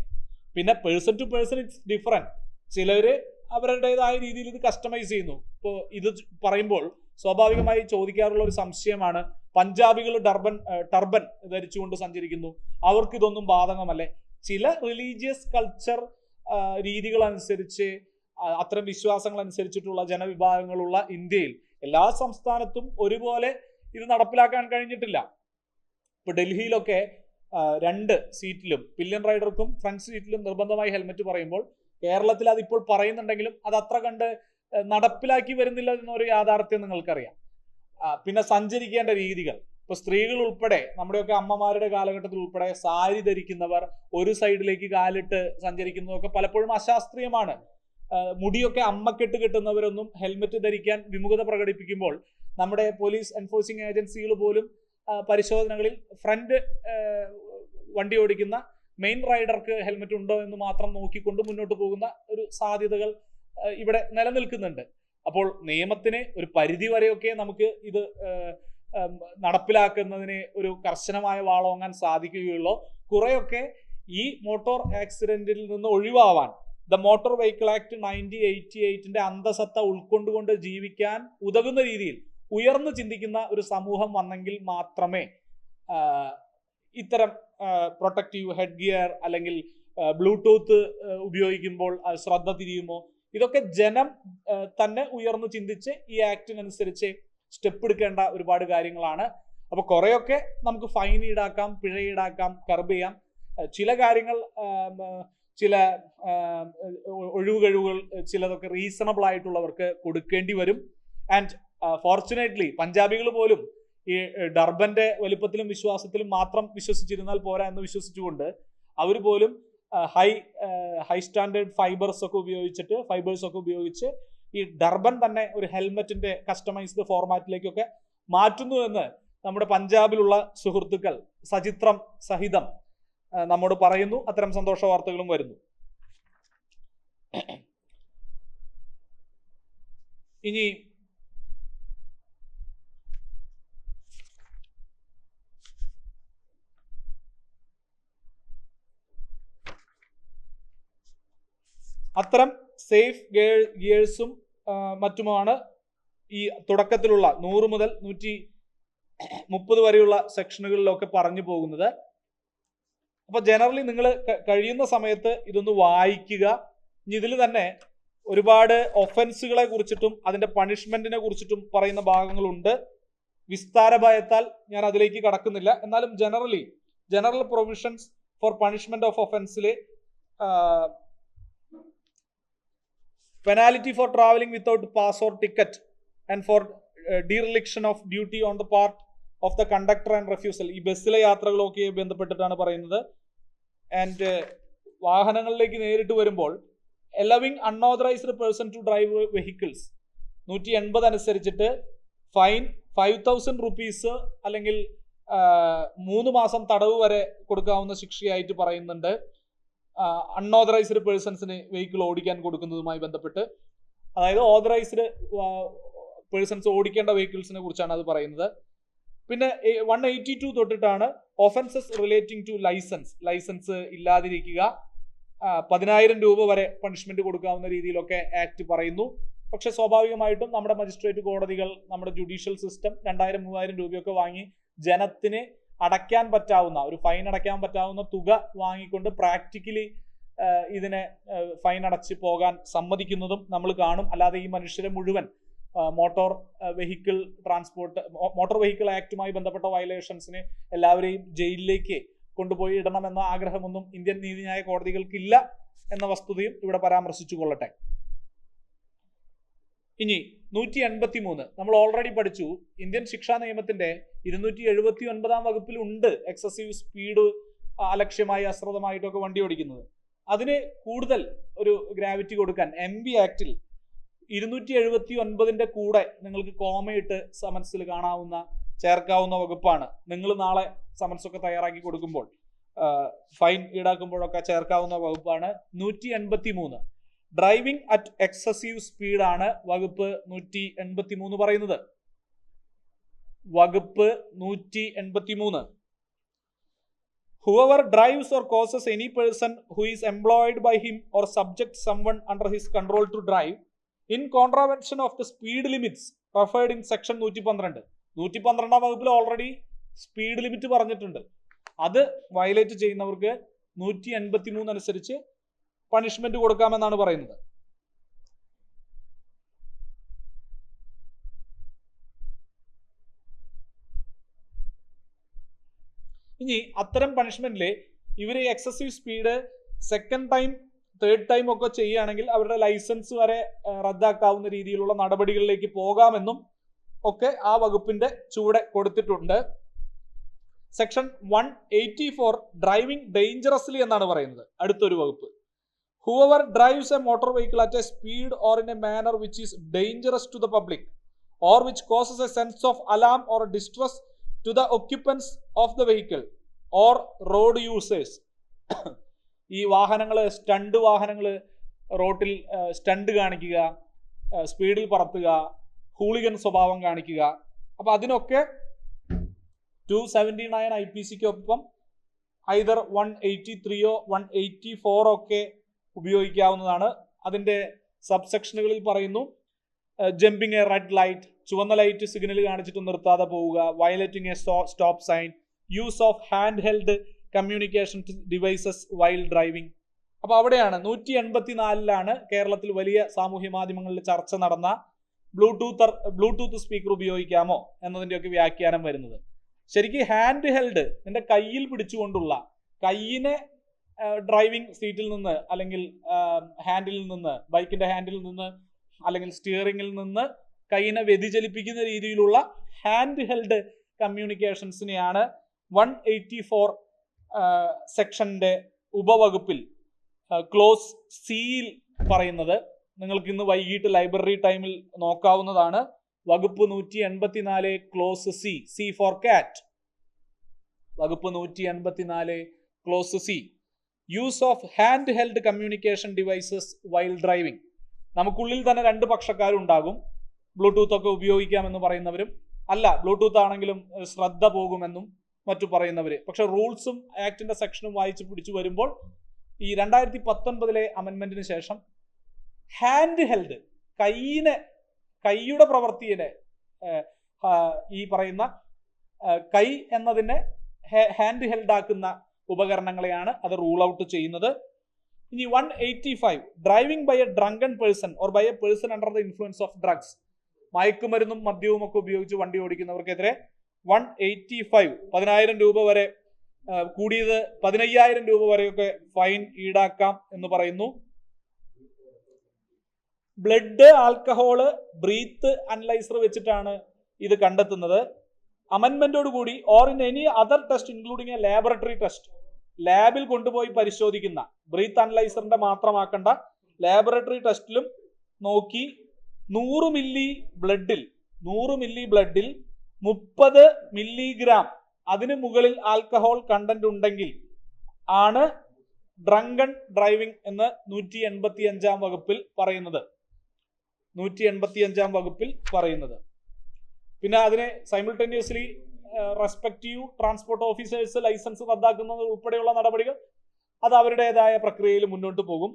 പിന്നെ person to person it's different. ചിലര് അവരുടേതായ രീതിയിൽ ഇത് കസ്റ്റമൈസ് ചെയ്യുന്നു. ഇപ്പോൾ ഇത് പറയുമ്പോൾ സ്വാഭാവികമായി ചോദിക്കാറുള്ള ഒരു സംശയമാണ്, പഞ്ചാബികൾ ടർബൻ ധരിച്ചുകൊണ്ട് സഞ്ചരിക്കുന്നു, അവർക്ക് ഇതൊന്നും ബാധകമല്ലേ? ചില റിലീജിയസ് കൾച്ചർ രീതികൾ അനുസരിച്ച്, അത്തരം വിശ്വാസങ്ങൾ അനുസരിച്ചിട്ടുള്ള ജനവിഭാഗങ്ങളുള്ള ഇന്ത്യയിൽ എല്ലാ സംസ്ഥാനത്തും ഒരുപോലെ ഇത് നടപ്പിലാക്കാൻ കഴിഞ്ഞിട്ടില്ല. ഇപ്പൊ ഡൽഹിയിലൊക്കെ 2 സീറ്റിലും പില്യൺ റൈഡർക്കും ഫ്രണ്ട് സീറ്റിലും നിർബന്ധമായി ഹെൽമെറ്റ് പറയുമ്പോൾ, കേരളത്തിൽ അതിപ്പോൾ പറയുന്നുണ്ടെങ്കിലും അത് അത്ര കണ്ട് നടപ്പിലാക്കി വരുന്നില്ല എന്നൊരു യാഥാർത്ഥ്യം നിങ്ങൾക്കറിയാം. പിന്നെ സഞ്ചരിക്കേണ്ട രീതികൾ, ഇപ്പൊ സ്ത്രീകൾ ഉൾപ്പെടെ, നമ്മുടെയൊക്കെ അമ്മമാരുടെ കാലഘട്ടത്തിൽ ഉൾപ്പെടെ സാരി ധരിക്കുന്നവർ ഒരു സൈഡിലേക്ക് കാലിട്ട് സഞ്ചരിക്കുന്നതൊക്കെ പലപ്പോഴും അശാസ്ത്രീയമാണ്. മുടിയൊക്കെ അമ്മക്കെട്ട് കെട്ടുന്നവരൊന്നും ഹെൽമെറ്റ് ധരിക്കാൻ വിമുഖത പ്രകടിപ്പിക്കുമ്പോൾ നമ്മുടെ പോലീസ് എൻഫോഴ്സിംഗ് ഏജൻസികൾ പോലും പരിശോധനകളിൽ ഫ്രണ്ട് വണ്ടി ഓടിക്കുന്ന മെയിൻ റൈഡർക്ക് ഹെൽമെറ്റ് ഉണ്ടോ എന്ന് മാത്രം നോക്കിക്കൊണ്ട് മുന്നോട്ട് പോകുന്ന ഒരു സാധ്യതകൾ ഇവിടെ നിലനിൽക്കുന്നുണ്ട്. അപ്പോൾ നിയമത്തിന് ഒരു പരിധി വരെയൊക്കെ നമുക്ക് ഇത് നടപ്പിലാക്കുന്നതിന് ഒരു കർശനമായ വാളോങ്ങാൻ സാധിക്കുകയുള്ളൂ. കുറെയൊക്കെ ഈ മോട്ടോർ ആക്സിഡന്റിൽ നിന്ന് ഒഴിവാവാൻ ദ മോട്ടോർ വെഹിക്കിൾ ആക്ട് 1988 അന്തസത്ത ഉൾക്കൊണ്ടുകൊണ്ട് ജീവിക്കാൻ ഉതകുന്ന രീതിയിൽ ഉയർന്നു ചിന്തിക്കുന്ന ഒരു സമൂഹം വന്നെങ്കിൽ മാത്രമേ ഇത്തരം പ്രൊട്ടക്റ്റീവ് ഹെഡ് ഗിയർ അല്ലെങ്കിൽ ബ്ലൂടൂത്ത് ഉപയോഗിക്കുമ്പോൾ ശ്രദ്ധ തിരിയുമോ, ഇതൊക്കെ ജനം തന്നെ ഉയർന്നു ചിന്തിച്ച് ഈ ആക്ടിനനുസരിച്ച് സ്റ്റെപ്പ് എടുക്കേണ്ട ഒരുപാട് കാര്യങ്ങളാണ്. അപ്പൊ കുറെയൊക്കെ നമുക്ക് ഫൈൻ ഈടാക്കാം, പിഴ ഈടാക്കാം, കർബ് ചെയ്യാം. ചില കാര്യങ്ങൾ, ചില ഒഴിവുകഴിവുകൾ ചിലതൊക്കെ റീസണബിൾ ആയിട്ടുള്ളവർക്ക് കൊടുക്കേണ്ടി വരും. ആൻഡ് ഫോർച്ചുനേറ്റ്ലി പഞ്ചാബികൾ പോലും ഈ ഡർബന്റെ വലുപ്പത്തിലും വിശ്വാസത്തിലും മാത്രം വിശ്വസിച്ചിരുന്നാൽ പോരാ എന്ന് വിശ്വസിച്ചുകൊണ്ട് അവർ പോലും ഹൈ സ്റ്റാൻഡേർഡ് ഫൈബേഴ്സ് ഒക്കെ ഉപയോഗിച്ച് ഈ ഡർബൻ തന്നെ ഒരു ഹെൽമെറ്റിന്റെ കസ്റ്റമൈസ്ഡ് ഫോർമാറ്റിലേക്കൊക്കെ മാറ്റുന്നു എന്ന് നമ്മുടെ പഞ്ചാബിലുള്ള സുഹൃത്തുക്കൾ സചിത്രം സഹിതം നമ്മോട് പറയുന്നു. അത്തരം സന്തോഷ വാർത്തകളും വരുന്നു. ഇനി അത്തരം സേഫ് ഗിയേഴ്സും മറ്റുമാണ് ഈ തുടക്കത്തിലുള്ള 100 മുതൽ 130 വരെയുള്ള സെക്ഷനുകളിലൊക്കെ പറഞ്ഞു പോകുന്നത്. അപ്പൊ ജനറലി നിങ്ങൾ കഴിയുന്ന സമയത്ത് ഇതൊന്ന് വായിക്കുക. ഇതിൽ തന്നെ ഒരുപാട് ഒഫൻസുകളെ കുറിച്ചിട്ടും അതിന്റെ പണിഷ്മെന്റിനെ കുറിച്ചിട്ടും പറയുന്ന ഭാഗങ്ങളുണ്ട്. വിസ്താര ഭയത്താൽ ഞാൻ അതിലേക്ക് കടക്കുന്നില്ല. എന്നാലും general provisions for punishment of ഒഫൻസിലെ penalty for traveling without pass or ticket and for dereliction of duty on the part of the conductor and refusal. ഈ ബസ്സിലെ യാത്രകളൊക്കെ ബന്ധപ്പെട്ടിട്ടാണ് പറയുന്നത്. ആൻഡ് വാഹനങ്ങളിലേക്ക് നേരിട്ട് വരുമ്പോൾ allowing unauthorized person to drive vehicles 180 അനുസരിച്ചിട്ട് fine 5000 rupees അല്ലെങ്കിൽ 3 മാസം തടവ് വരെ കൊടുക്കാവുന്ന ശിക്ഷയായിട്ട് പറയുന്നുണ്ട്. അൺഓതറൈസ്ഡ് പേഴ്സൺസിന് വെഹിക്കിൾ ഓടിക്കാൻ കൊടുക്കുന്നതുമായി ബന്ധപ്പെട്ട്, അതായത് ഓതറൈസ്ഡ് പേഴ്സൺസ് ഓടിക്കേണ്ട വെഹിക്കിൾസിനെ കുറിച്ചാണ് അത് പറയുന്നത്. പിന്നെ 182 തൊട്ടിട്ടാണ് ഒഫൻസസ് റിലേറ്റിംഗ് ടു ലൈസൻസ് ഇല്ലാതിരിക്കുക, 10,000 രൂപ വരെ പണിഷ്മെന്റ് കൊടുക്കാവുന്ന രീതിയിലൊക്കെ ആക്ട് പറയുന്നു. പക്ഷെ സ്വാഭാവികമായിട്ടും നമ്മുടെ മജിസ്ട്രേറ്റ് കോടതികൾ, നമ്മുടെ ജുഡീഷ്യൽ സിസ്റ്റം 2,000-3,000 രൂപയൊക്കെ വാങ്ങി ജനത്തിന് അടയ്ക്കാൻ പറ്റാവുന്ന ഒരു ഫൈൻ അടയ്ക്കാൻ പറ്റാവുന്ന തുക വാങ്ങിക്കൊണ്ട് പ്രാക്ടിക്കലി ഇതിനെ ഫൈൻ അടച്ച് പോകാൻ സമ്മതിക്കുന്നതും നമ്മൾ കാണും. അല്ലാതെ ഈ മനുഷ്യരെ മുഴുവൻ മോട്ടോർ വെഹിക്കിൾ ആക്ടുമായി ബന്ധപ്പെട്ട വയലേഷൻസിന് എല്ലാവരെയും ജയിലിലേക്ക് കൊണ്ടുപോയി ഇടണമെന്ന ആഗ്രഹമൊന്നും ഇന്ത്യൻ നീതിന്യായ കോടതികൾക്കില്ല എന്ന വസ്തുതയും ഇവിടെ പരാമർശിച്ചു കൊള്ളട്ടെ. ഇനി 183 നമ്മൾ ഓൾറെഡി പഠിച്ചു. ഇന്ത്യൻ ശിക്ഷാ നിയമത്തിന്റെ 279 വകുപ്പിൽ ഉണ്ട് എക്സസീവ് സ്പീഡ്, അലക്ഷ്യമായി അശ്രദ്ധമായിട്ടൊക്കെ വണ്ടി ഓടിക്കുന്നത്. അതിന് കൂടുതൽ ഒരു ഗ്രാവിറ്റി കൊടുക്കാൻ MB ആക്ടിൽ 279 കൂടെ നിങ്ങൾക്ക് കോമയിട്ട് സമൻസിൽ ചേർക്കാവുന്ന വകുപ്പാണ്. നിങ്ങൾ നാളെ സമൻസ് ഒക്കെ തയ്യാറാക്കി കൊടുക്കുമ്പോൾ ഫൈൻ ഈടാക്കുമ്പോഴൊക്കെ ചേർക്കാവുന്ന വകുപ്പാണ് 183. ഡ്രൈവിംഗ് അറ്റ് എക്സസീവ് സ്പീഡാണ് വകുപ്പ് 183 പറയുന്നത്. വകുപ്പ് 183. Whoever drives or causes any person who is employed by him or subjects someone under his control to drive in contravention of the speed limits referred in section 112. 112 വകുപ്പിൽ already speed limit പറഞ്ഞിട്ടുണ്ട്. അത് violate ചെയ്യുന്നവർക്ക് 183 അനുസരിച്ച് punishment കൊടുക്കാമെന്നാണ് പറയുന്നത്. ഇനി അത്തരം പണിഷ്മെന്റില് ഇവര് excessive speed second time, third time ഒക്കെ ചെയ്യുകയാണെങ്കിൽ അവരുടെ ലൈസൻസ് വരെ റദ്ദാക്കാവുന്ന രീതിയിലുള്ള നടപടികളിലേക്ക് പോകാമെന്നും ഒക്കെ ആ വകുപ്പിന്റെ ചുവടെ കൊടുത്തിട്ടുണ്ട്. സെക്ഷൻ 184 ഡ്രൈവിംഗ് ഡേഞ്ചറസ്ലി എന്നാണ് പറയുന്നത്. അടുത്തൊരു വകുപ്പ്, whoever drives a motor vehicle at a speed or in a manner which is dangerous to the public or which causes a sense of alarm or distress to the occupants of the vehicle or road users. ഈ വാഹനങ്ങൾ, stunt വാഹനങ്ങൾ റോട്ടിൽ stunt കാണിക്കുക, സ്പീഡിൽ പറത്തുക, hooligan സ്വഭാവം കാണിക്കുക, അപ്പൊ അതിനൊക്കെ 279 IPCക്കൊപ്പം ഐദർ 183 184 ഒക്കെ ഉപയോഗിക്കാവുന്നതാണ്. അതിന്റെ സബ്സെക്ഷനുകളിൽ പറയുന്നു, ജമ്പിങ് എ റെഡ് ലൈറ്റ്, ചുവന്ന ലൈറ്റ് സിഗ്നൽ കാണിച്ചിട്ട് നിർത്താതെ പോവുക, violating a stop sign, use of hand held communication devices while driving. അപ്പൊ അവിടെയാണ് 184 കേരളത്തിൽ വലിയ സാമൂഹ്യ മാധ്യമങ്ങളിൽ ചർച്ച നടന്ന ബ്ലൂടൂത്ത് സ്പീക്കർ ഉപയോഗിക്കാമോ എന്നതിന്റെയൊക്കെ വ്യാഖ്യാനം വരുന്നത്. ശരിക്കും ഹാൻഡ് ഹെൽഡ്, നിന്റെ കയ്യിൽ പിടിച്ചുകൊണ്ടുള്ള, കയ്യിനെ ഡ്രൈവിംഗ് സീറ്റിൽ നിന്ന് അല്ലെങ്കിൽ ഹാൻഡിൽ നിന്ന്, ബൈക്കിന്റെ ഹാൻഡിൽ നിന്ന് അല്ലെങ്കിൽ സ്റ്റിയറിംഗിൽ നിന്ന് കൈയിനെ വ്യതിചലിപ്പിക്കുന്ന രീതിയിലുള്ള ഹാൻഡ് ഹെൽഡ് കമ്മ്യൂണിക്കേഷൻസിനെയാണ് 184 സെക്ഷന്റെ ഉപവകുപ്പിൽ ക്ലോസ് സിയിൽ പറയുന്നത്. നിങ്ങൾക്ക് ഇന്ന് വൈകിട്ട് ലൈബ്രറി ടൈമിൽ നോക്കാവുന്നതാണ്. വകുപ്പ് 184 ക്ലോസ് സി ഫോർ കാറ്റ്. വകുപ്പ് 184 clause C, use of hand held communication devices while driving. നമുക്കുള്ളിൽ തന്നെ രണ്ട് പക്ഷക്കാരുണ്ടാകും. ബ്ലൂടൂത്ത് ഒക്കെ ഉപയോഗിക്കാമെന്ന് പറയുന്നവരും, അല്ല ബ്ലൂടൂത്ത് ആണെങ്കിലും ശ്രദ്ധ പോകുമെന്നും മറ്റു പറയുന്നവര്. പക്ഷെ റൂൾസും ആക്ടിന്റെ സെക്ഷനും വായിച്ച് പിടിച്ചു വരുമ്പോൾ ഈ 2019 അമെന്റ്മെന്റിന് ശേഷം ഹാൻഡ് ഹെൽഡ്, കൈയുടെ പ്രവൃത്തിയെ, ഈ പറയുന്ന കൈ എന്നതിനെ ഹാൻഡ് ഹെൽഡ് ആക്കുന്ന ഉപകരണങ്ങളെയാണ് അത് റൂൾ ഔട്ട് ചെയ്യുന്നത്. ഇനി 185 driving by a drunken person or by a person under the influence of drugs. മയക്കുമരുന്നും മദ്യവും ഒക്കെ ഉപയോഗിച്ച് വണ്ടി ഓടിക്കുന്നവർക്കെതിരെ 185 10,000 രൂപ വരെ, കൂടിയത് 15,000 രൂപ വരെയൊക്കെ ഫൈൻ ഈടാക്കാം എന്ന് പറയുന്നു. ബ്ലഡ്, ആൽക്കഹോള്, ബ്രീത്ത് അനലൈസർ വെച്ചിട്ടാണ് ഇത് കണ്ടെത്തുന്നത്. അമെന്റ്മെന്റോട് കൂടി or in any other test including A laboratory test, ലാബിൽ കൊണ്ടുപോയി പരിശോധിക്കുന്ന, ബ്രീത്ത് അനലൈസറിന്റെ മാത്രമാക്കേണ്ട ലാബറട്ടറി ടെസ്റ്റിലും നോക്കി 100 മില്ലി ബ്ലഡിൽ 30 മില്ലിഗ്രാം അതിന് മുകളിൽ ആൽക്കഹോൾ കണ്ടന്റ് ഉണ്ടെങ്കിൽ ആണ് ഡ്രങ്കൺ ഡ്രൈവിംഗ് എന്ന് 185 വകുപ്പിൽ പറയുന്നത്. 185 വകുപ്പിൽ പറയുന്നത്. പിന്നെ അതിനെ simultaneously respective transport officers licence റദ്ദാക്കുന്നത് ഉൾപ്പെടെയുള്ള നടപടികൾ അത് അവരുടേതായ പ്രക്രിയയിൽ മുന്നോട്ട് പോകും.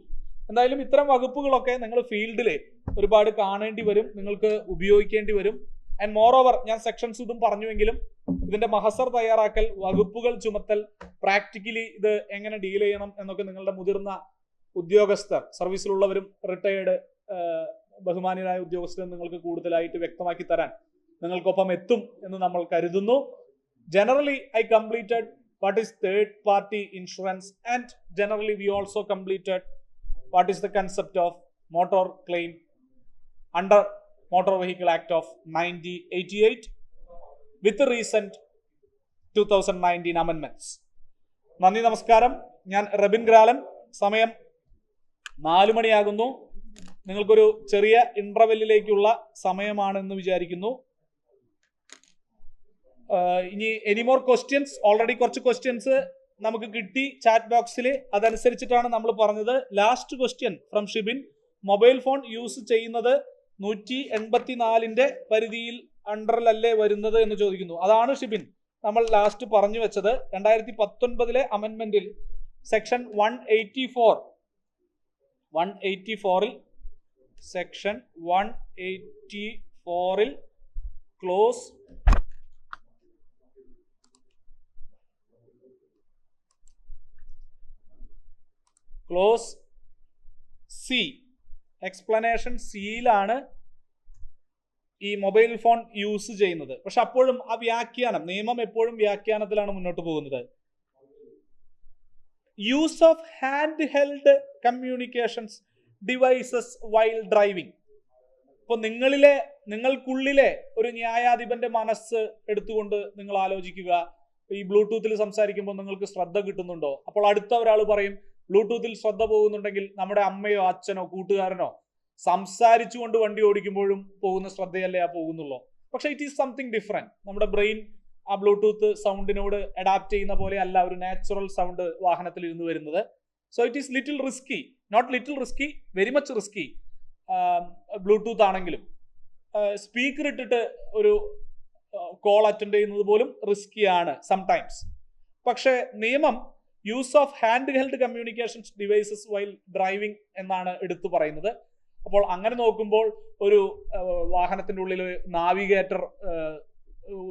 എന്തായാലും ഇത്തരം വകുപ്പുകളൊക്കെ നിങ്ങൾ ഫീൽഡിൽ ഒരുപാട് കാണേണ്ടി വരും, നിങ്ങൾക്ക് ഉപയോഗിക്കേണ്ടി വരും. ആൻഡ് മോർ ഓവർ, ഞാൻ സെക്ഷൻസ് ഇതും പറഞ്ഞുവെങ്കിലും ഇതിന്റെ മഹസർ തയ്യാറാക്കൽ, വകുപ്പുകൾ ചുമത്തൽ, പ്രാക്ടിക്കലി ഇത് എങ്ങനെ ഡീൽ ചെയ്യണം എന്നൊക്കെ നിങ്ങളുടെ മുതിർന്ന ഉദ്യോഗസ്ഥർ, സർവീസിലുള്ളവരും റിട്ടയേർഡ് ബഹുമാന്യരായ ഉദ്യോഗസ്ഥരും നിങ്ങൾക്ക് കൂടുതലായിട്ട് വ്യക്തമാക്കി തരാൻ നിങ്ങൾക്കൊപ്പം എത്തും എന്ന് നമ്മൾ കരുതുന്നു. Generally, I completed what is third party insurance, and generally we also completed what is the concept of motor claim under Motor Vehicle Act of 1988 with the recent 2019 amendments. നന്ദി, നമസ്കാരം. ഞാൻ റബിൻ ഗ്രാലൻ. സമയം 4 മണിയാകുന്നു. നിങ്ങൾക്കൊരു ചെറിയ ഇന്റർവെല്ലിലേക്കുള്ള സമയമാണെന്ന് വിചാരിക്കുന്നു. ഇനി എനി മോർ ക്വസ്റ്റ്യൻസ്? ഓൾറെഡി കുറച്ച് questions നമുക്ക് കിട്ടി ചാറ്റ് ബോക്സിൽ. അതനുസരിച്ചിട്ടാണ് നമ്മൾ പറഞ്ഞത്. Last question from Shibin, mobile phone use ചെയ്യുന്നത് 184 പരിധിയിൽ അണ്ടറിലല്ലേ വരുന്നത് എന്ന് ചോദിക്കുന്നു. അതാണ് ഷിബിൻ നമ്മൾ ലാസ്റ്റ് പറഞ്ഞു വെച്ചത്. 2019 അമെൻമെന്റിൽ സെക്ഷൻ 184ൽ സെക്ഷൻ 184ൽ ക്ലോസ് സി, എക്സ്പ്ലനേഷൻ സിയിലാണ് ഈ മൊബൈൽ ഫോൺ യൂസ് ചെയ്യുന്നത്. പക്ഷെ അപ്പോഴും ആ വ്യാഖ്യാനം, നിയമം എപ്പോഴും വ്യാഖ്യാനത്തിലാണ് മുന്നോട്ട് പോകുന്നത്. Use of hand held communications devices while driving. ഇപ്പൊ നിങ്ങൾക്കുള്ളിലെ ഒരു ന്യായാധിപന്റെ മനസ്സ് എടുത്തുകൊണ്ട് നിങ്ങൾ ആലോചിക്കുക. ഈ ബ്ലൂടൂത്തിൽ സംസാരിക്കുമ്പോൾ നിങ്ങൾക്ക് ശ്രദ്ധ കിട്ടുന്നുണ്ടോ? അപ്പോൾ അടുത്ത ഒരാൾ പറയും, ബ്ലൂടൂത്തിൽ ശ്രദ്ധ പോകുന്നുണ്ടെങ്കിൽ നമ്മുടെ അമ്മയോ അച്ഛനോ കൂട്ടുകാരനോ സംസാരിച്ചുകൊണ്ട് വണ്ടി ഓടിക്കുമ്പോഴും പോകുന്ന ശ്രദ്ധയല്ലേ ആ പോകുന്നുള്ളൂ. പക്ഷെ ഇറ്റ് ഈസ് സംതിങ് ഡിഫറെന്റ്. നമ്മുടെ ബ്രെയിൻ ആ ബ്ലൂടൂത്ത് സൗണ്ടിനോട് അഡാപ്റ്റ് ചെയ്യുന്ന പോലെ അല്ല ഒരു നാച്ചുറൽ സൗണ്ട് വാഹനത്തിൽ ഇരുന്ന് വരുന്നത്. So it is little risky, not little risky, very much risky. Bluetooth ആണെങ്കിലും സ്പീക്കർ ഇട്ടിട്ട് ഒരു കോൾ അറ്റൻഡ് ചെയ്യുന്നത് പോലും റിസ്കിയാണ് സംടൈംസ്. പക്ഷെ നിയമം use of hand held communications devices while driving എന്നാണ് എടുത്തു പറയുന്നത്. അപ്പോൾ അങ്ങനെ നോക്കുമ്പോൾ ഒരു വാഹനത്തിന്റെ ഉള്ളിൽ നാവിഗേറ്റർ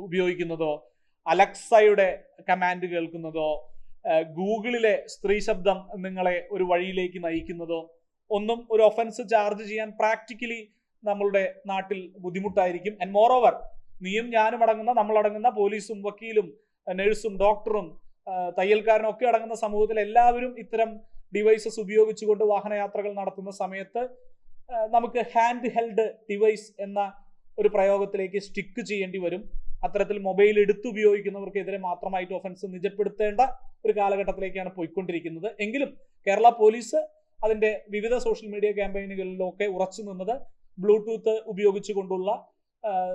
ഉപയോഗിക്കുന്നതോ, അലക്സയുടെ കമാൻഡ് കേൾക്കുന്നതോ, ഗൂഗിളിലെ സ്ത്രീ ശബ്ദം നിങ്ങളെ ഒരു വഴിയിലേക്ക് നയിക്കുന്നതോ ഒന്നും ഒരു ഒഫൻസ് ചാർജ് ചെയ്യാൻ പ്രാക്ടിക്കലി നമ്മളുടെ നാട്ടിൽ ബുദ്ധിമുട്ടായിരിക്കും. ആൻഡ് മോർ ഓവർ, നീയും ഞാനും അടങ്ങുന്ന, നമ്മളടങ്ങുന്ന പോലീസും വക്കീലും നഴ്സും ഡോക്ടറും തയ്യൽക്കാരനും ഒക്കെ അടങ്ങുന്ന സമൂഹത്തിൽ എല്ലാവരും ഇത്തരം ഡിവൈസസ് ഉപയോഗിച്ചുകൊണ്ട് വാഹനയാത്രകൾ നടത്തുന്ന സമയത്ത് നമുക്ക് ഹാൻഡ് ഹെൽഡ് ഡിവൈസ് എന്ന ഒരു പ്രയോഗത്തിലേക്ക് സ്റ്റിക്ക് ചെയ്യേണ്ടി വരും. അത്തരത്തിൽ മൊബൈൽ എടുത്തുപയോഗിക്കുന്നവർക്കെതിരെ മാത്രമായിട്ട് ഒഫൻസ് നിജപ്പെടുത്തേണ്ട ഒരു കാലഘട്ടത്തിലേക്കാണ് പോയിക്കൊണ്ടിരിക്കുന്നത്. എങ്കിലും കേരള പോലീസ് അതിന്റെ വിവിധ സോഷ്യൽ മീഡിയ ക്യാമ്പയിനുകളിലൊക്കെ ഉറച്ചു നിന്നത് ബ്ലൂടൂത്ത് ഉപയോഗിച്ചുകൊണ്ടുള്ള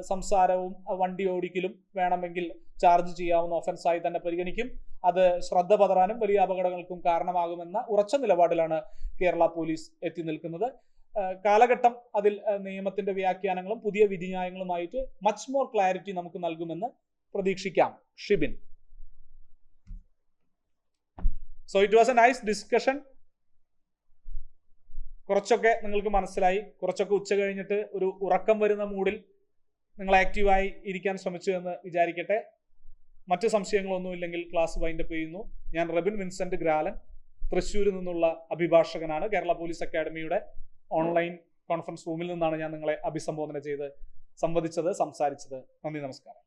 സംസാരവും വണ്ടി ഓടിക്കലും വേണമെങ്കിൽ ചാർജ് ചെയ്യാവുന്ന ഒഫൻസായി തന്നെ പരിഗണിക്കും. അത് ശ്രദ്ധ പതറാനും വലിയ അപകടങ്ങൾക്കും കാരണമാകുമെന്ന ഉറച്ച നിലപാടിലാണ് കേരള പോലീസ് എത്തി നിൽക്കുന്നത്. കാലഘട്ടം അതിൽ നിയമത്തിന്റെ വ്യാഖ്യാനങ്ങളും പുതിയ വിധിന്യായങ്ങളുമായിട്ട് മച്ച് മോർ ക്ലാരിറ്റി നമുക്ക് നൽകുമെന്ന് പ്രതീക്ഷിക്കാം. Shibin, so it was A nice discussion. കുറച്ചൊക്കെ നിങ്ങൾക്ക് മനസ്സിലായി, കുറച്ചൊക്കെ ഉച്ച കഴിഞ്ഞിട്ട് ഒരു ഉറക്കം വരുന്ന മൂഡിൽ നിങ്ങൾ ആക്റ്റീവായി ഇരിക്കാൻ ശ്രമിച്ചു എന്ന് വിചാരിക്കട്ടെ. മറ്റു സംശയങ്ങളൊന്നുമില്ലെങ്കിൽ ക്ലാസ് വൈൻഡപ്പ് ചെയ്യുന്നു. ഞാൻ റബിൻ വിൻസെന്റ് ഗ്രാലൻ, തൃശ്ശൂരിൽ നിന്നുള്ള അഭിഭാഷകനാണ്. കേരള പോലീസ് അക്കാഡമിയുടെ ഓൺലൈൻ കോൺഫറൻസ് റൂമിൽ നിന്നാണ് ഞാൻ നിങ്ങളെ അഭിസംബോധന ചെയ്ത് സംവദിച്ചത്, സംസാരിച്ചത്. നന്ദി, നമസ്കാരം.